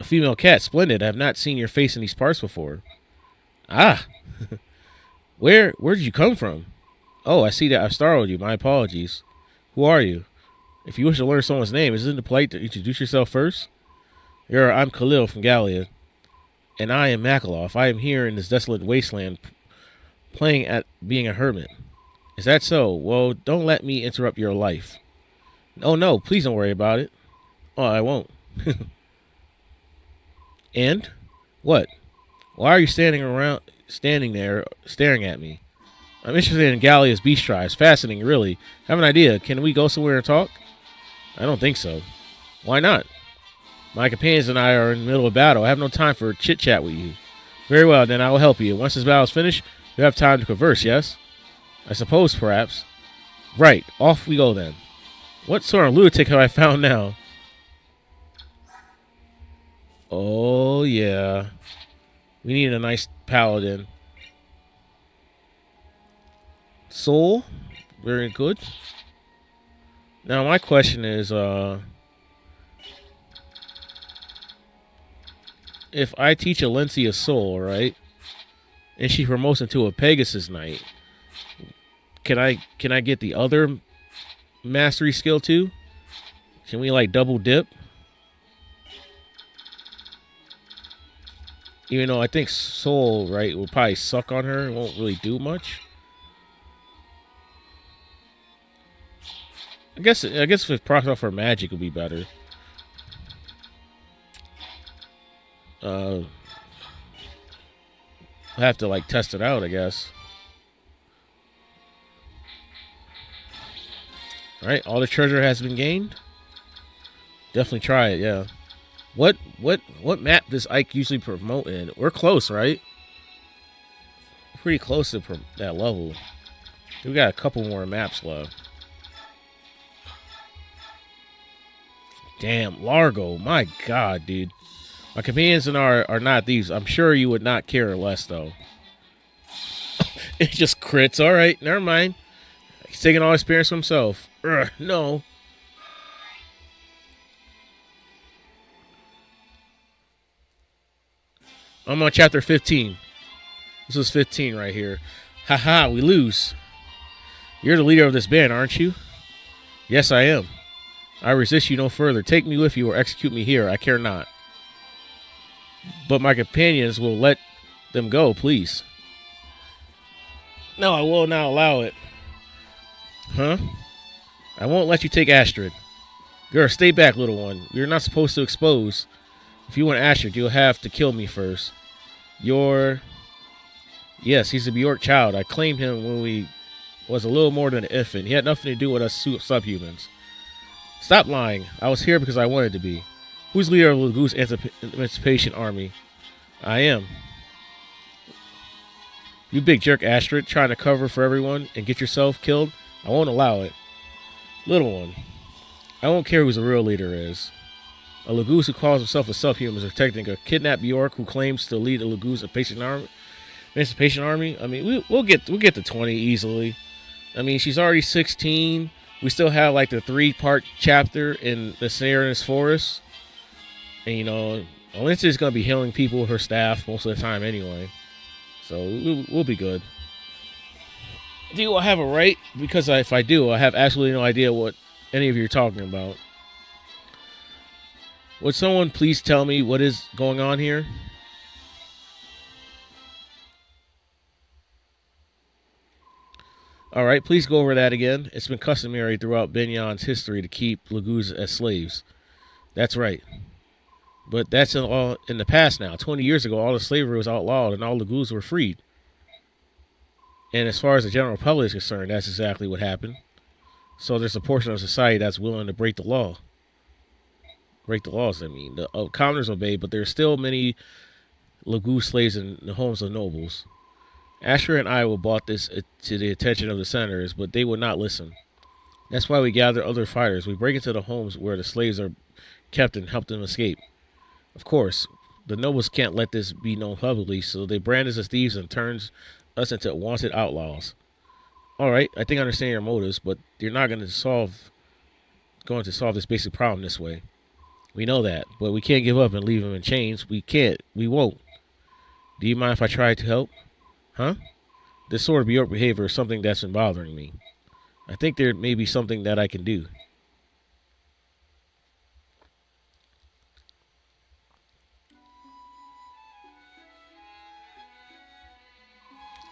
A female cat. Splendid. I have not seen your face in these parts before. Ah. Where did you come from? Oh, I see that I've startled you. My apologies. Who are you? If you wish to learn someone's name, isn't it polite to introduce yourself first? Here, I'm Khalil from Gallia, and I am Makaloff. I am here in this desolate wasteland playing at being a hermit. Is that so? Well, don't let me interrupt your life. Oh no, please don't worry about it. Oh, I won't. And? What? Why are you standing there, staring at me? I'm interested in Gallia's beast tribes. Fascinating, really. Have an idea. Can we go somewhere and talk? I don't think so. Why not? My companions and I are in the middle of battle. I have no time for chit-chat with you. Very well, then I will help you. Once this battle is finished, you have time to converse, yes? I suppose, perhaps. Right. Off we go, then. What sort of lunatic have I found now? Oh, yeah. We need a nice paladin. Soul? Very good. Now, my question is, if I teach Alencia Soul, right, and she promotes into a Pegasus Knight, can I get the other mastery skill too? Can we like double dip? Even though I think Soul, right, will probably suck on her, it won't really do much. I guess if it procs off her magic would be better. I'll have to like test it out, I guess. Alright, all the treasure has been gained. Definitely try it, yeah. What map does Ike usually promote in? We're close, right? Pretty close to that level. We got a couple more maps left. Damn, Largo. My God, dude. My companions and are not thieves. I'm sure you would not care less, though. It just crits. All right, never mind. He's taking all experience for himself. No. I'm on chapter 15. This was 15 right here. Haha, we lose. You're the leader of this band, aren't you? Yes, I am. I resist you no further. Take me with you or execute me here. I care not. But my companions will let them go, please. No, I will not allow it. Huh? I won't let you take Astrid. Girl, stay back, little one. You're not supposed to expose. If you want Astrid, you'll have to kill me first. Yes, he's a Bjork child. I claimed him when we was a little more than an infant. He had nothing to do with us subhumans. Stop lying. I was here because I wanted to be. Who's leader of the Goose Emancipation Army? I am. You big jerk, Astrid, trying to cover for everyone and get yourself killed? I won't allow it. Little one, I won't care who the real leader is. A Lagoose who calls himself a subhuman is protecting a kidnapped Bjork who claims to lead a Lagoose Emancipation Army. I mean, we'll get to 20 easily. I mean, she's already 16. We still have like the 3-part chapter in the Serenus Forest. And, you know, Alencia is going to be healing people with her staff most of the time anyway. So we'll be good. Do I have a right? Because if I do, I have absolutely no idea what any of you are talking about. Would someone please tell me what is going on here? Alright, please go over that again. It's been customary throughout Binyan's history to keep Lagoos as slaves. That's right. But that's all in the past now. 20 years ago, all the slavery was outlawed and all Lagoos were freed. And as far as the general public is concerned, that's exactly what happened. So there's a portion of society that's willing to break the law. Break the laws, I mean. The commoners obey, but there's still many Lagoos slaves in the homes of nobles. Asher and I will brought this to the attention of the senators, but they would not listen. That's why we gather other fighters. We break into the homes where the slaves are kept and help them escape. Of course, the nobles can't let this be known publicly, so they brand us as thieves and turns us into wanted outlaws. Alright, I think I understand your motives, but you're not going to solve this basic problem this way. We know that, but we can't give up and leave them in chains. We can't. We won't. Do you mind if I try to help? Huh? This sort of Bjork behavior is something that's been bothering me. I think there may be something that I can do.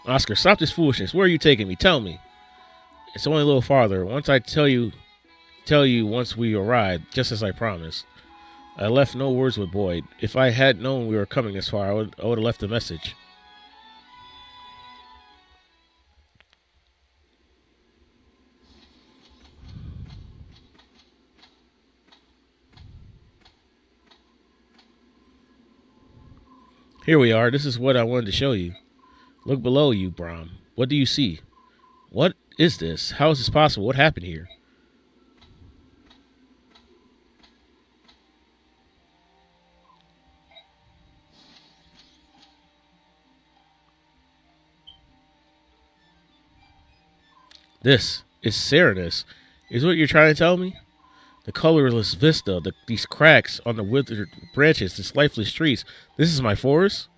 Oscar, stop this foolishness. Where are you taking me? Tell me. It's only a little farther. Once I tell you once we arrive, just as I promised. I left no words with Boyd. If I had known we were coming this far, I would have left a message. Here we are. This is what I wanted to show you. Look below you, Brom. What do you see? What is this? How is this possible? What happened here? This is Serenus. Is what you're trying to tell me? The colorless vista, these cracks on the withered branches, this lifeless trees. This is my forest?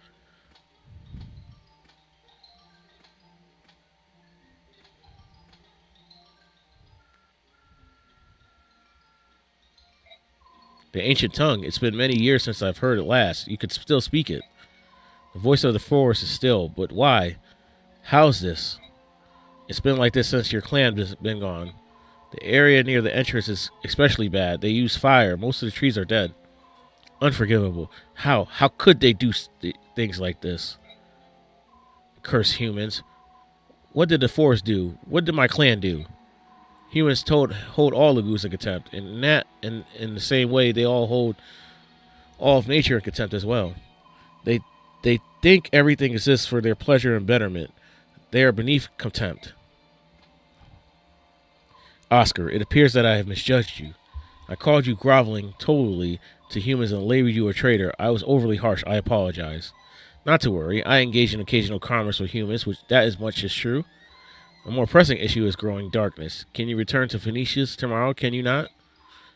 The ancient tongue. It's been many years since I've heard it last. You could still speak it. The voice of the forest is still, but why? How's this? It's been like this since your clan has been gone. The area near the entrance is especially bad. They use fire. Most of the trees are dead. Unforgivable. How? How could they do things like this? Curse humans. What did the forest do? What did my clan do? Humans hold all lagoons in contempt, and in the same way, they all hold all of nature in contempt as well. They think everything exists for their pleasure and betterment. They are beneath contempt. Oscar, it appears that I have misjudged you. I called you groveling totally to humans and labeled you a traitor. I was overly harsh. I apologize. Not to worry. I engage in occasional commerce with humans, which that is much as true. A more pressing issue is growing darkness. Can you return to Phoenicius tomorrow? Can you not?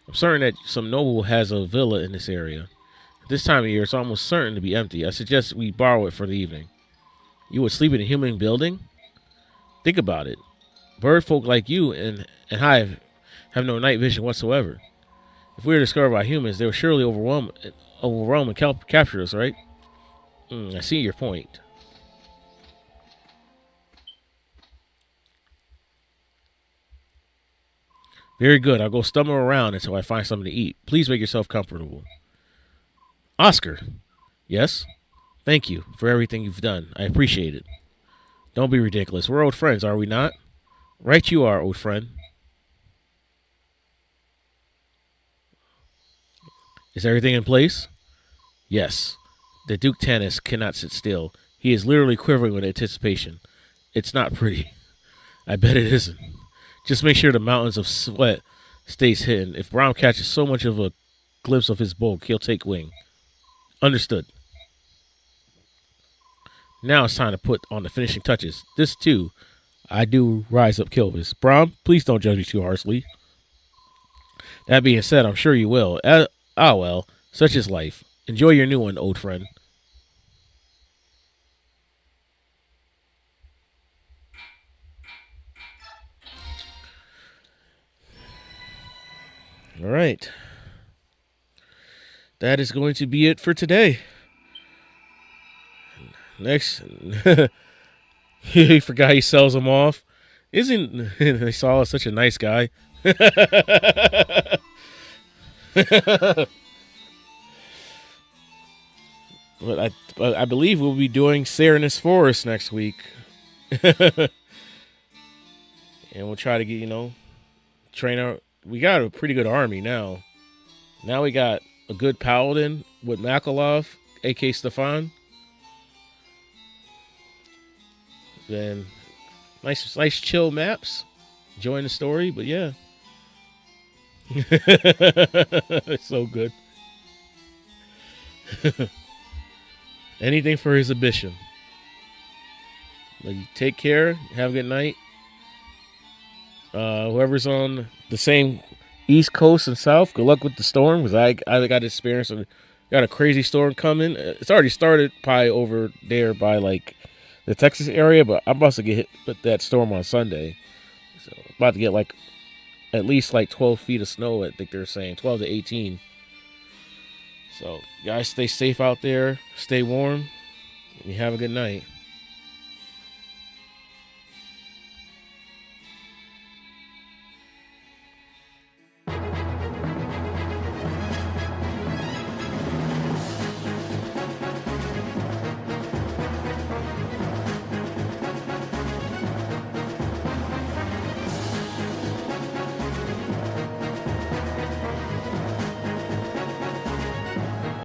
I'm certain that some noble has a villa in this area. At this time of year, it's almost certain to be empty. I suggest we borrow it for the evening. You would sleep in a human building? Think about it. Bird folk like you and Hive have no night vision whatsoever. If we were discovered by humans, they would surely overwhelm and capture us, right? I see your point. Very good. I'll go stumble around until I find something to eat. Please make yourself comfortable. Oscar. Yes? Thank you for everything you've done. I appreciate it. Don't be ridiculous. We're old friends, are we not? Right you are, old friend. Is everything in place? Yes. The Duke Tanis cannot sit still. He is literally quivering with anticipation. It's not pretty. I bet it isn't. Just make sure the mountains of sweat stays hidden. If Brown catches so much of a glimpse of his bulk, he'll take wing. Understood. Now it's time to put on the finishing touches. This, too, I do rise up Kilvis. Brom, please don't judge me too harshly. That being said, I'm sure you will. Well, such is life. Enjoy your new one, old friend. All right. That is going to be it for today. Next, he forgot he sells them off. Isn't they saw such a nice guy? But I believe we'll be doing Serenus Forest next week. And we'll try to get, train our. We got a pretty good army now. Now we got a good paladin with Makalov, a.k.a. Stefan. Then nice chill maps. Enjoying the story, but yeah. It's so good. Anything for his ambition. But take care. Have a good night. Whoever's on the same East Coast and South, good luck with the storm, because I got experience. Got a crazy storm coming. It's already started probably over there by like the Texas area, but I'm about to get hit with that storm on Sunday. So about to get like at least like 12 feet of snow. I think they're saying 12 to 18. So guys, stay safe out there. Stay warm. And you have a good night.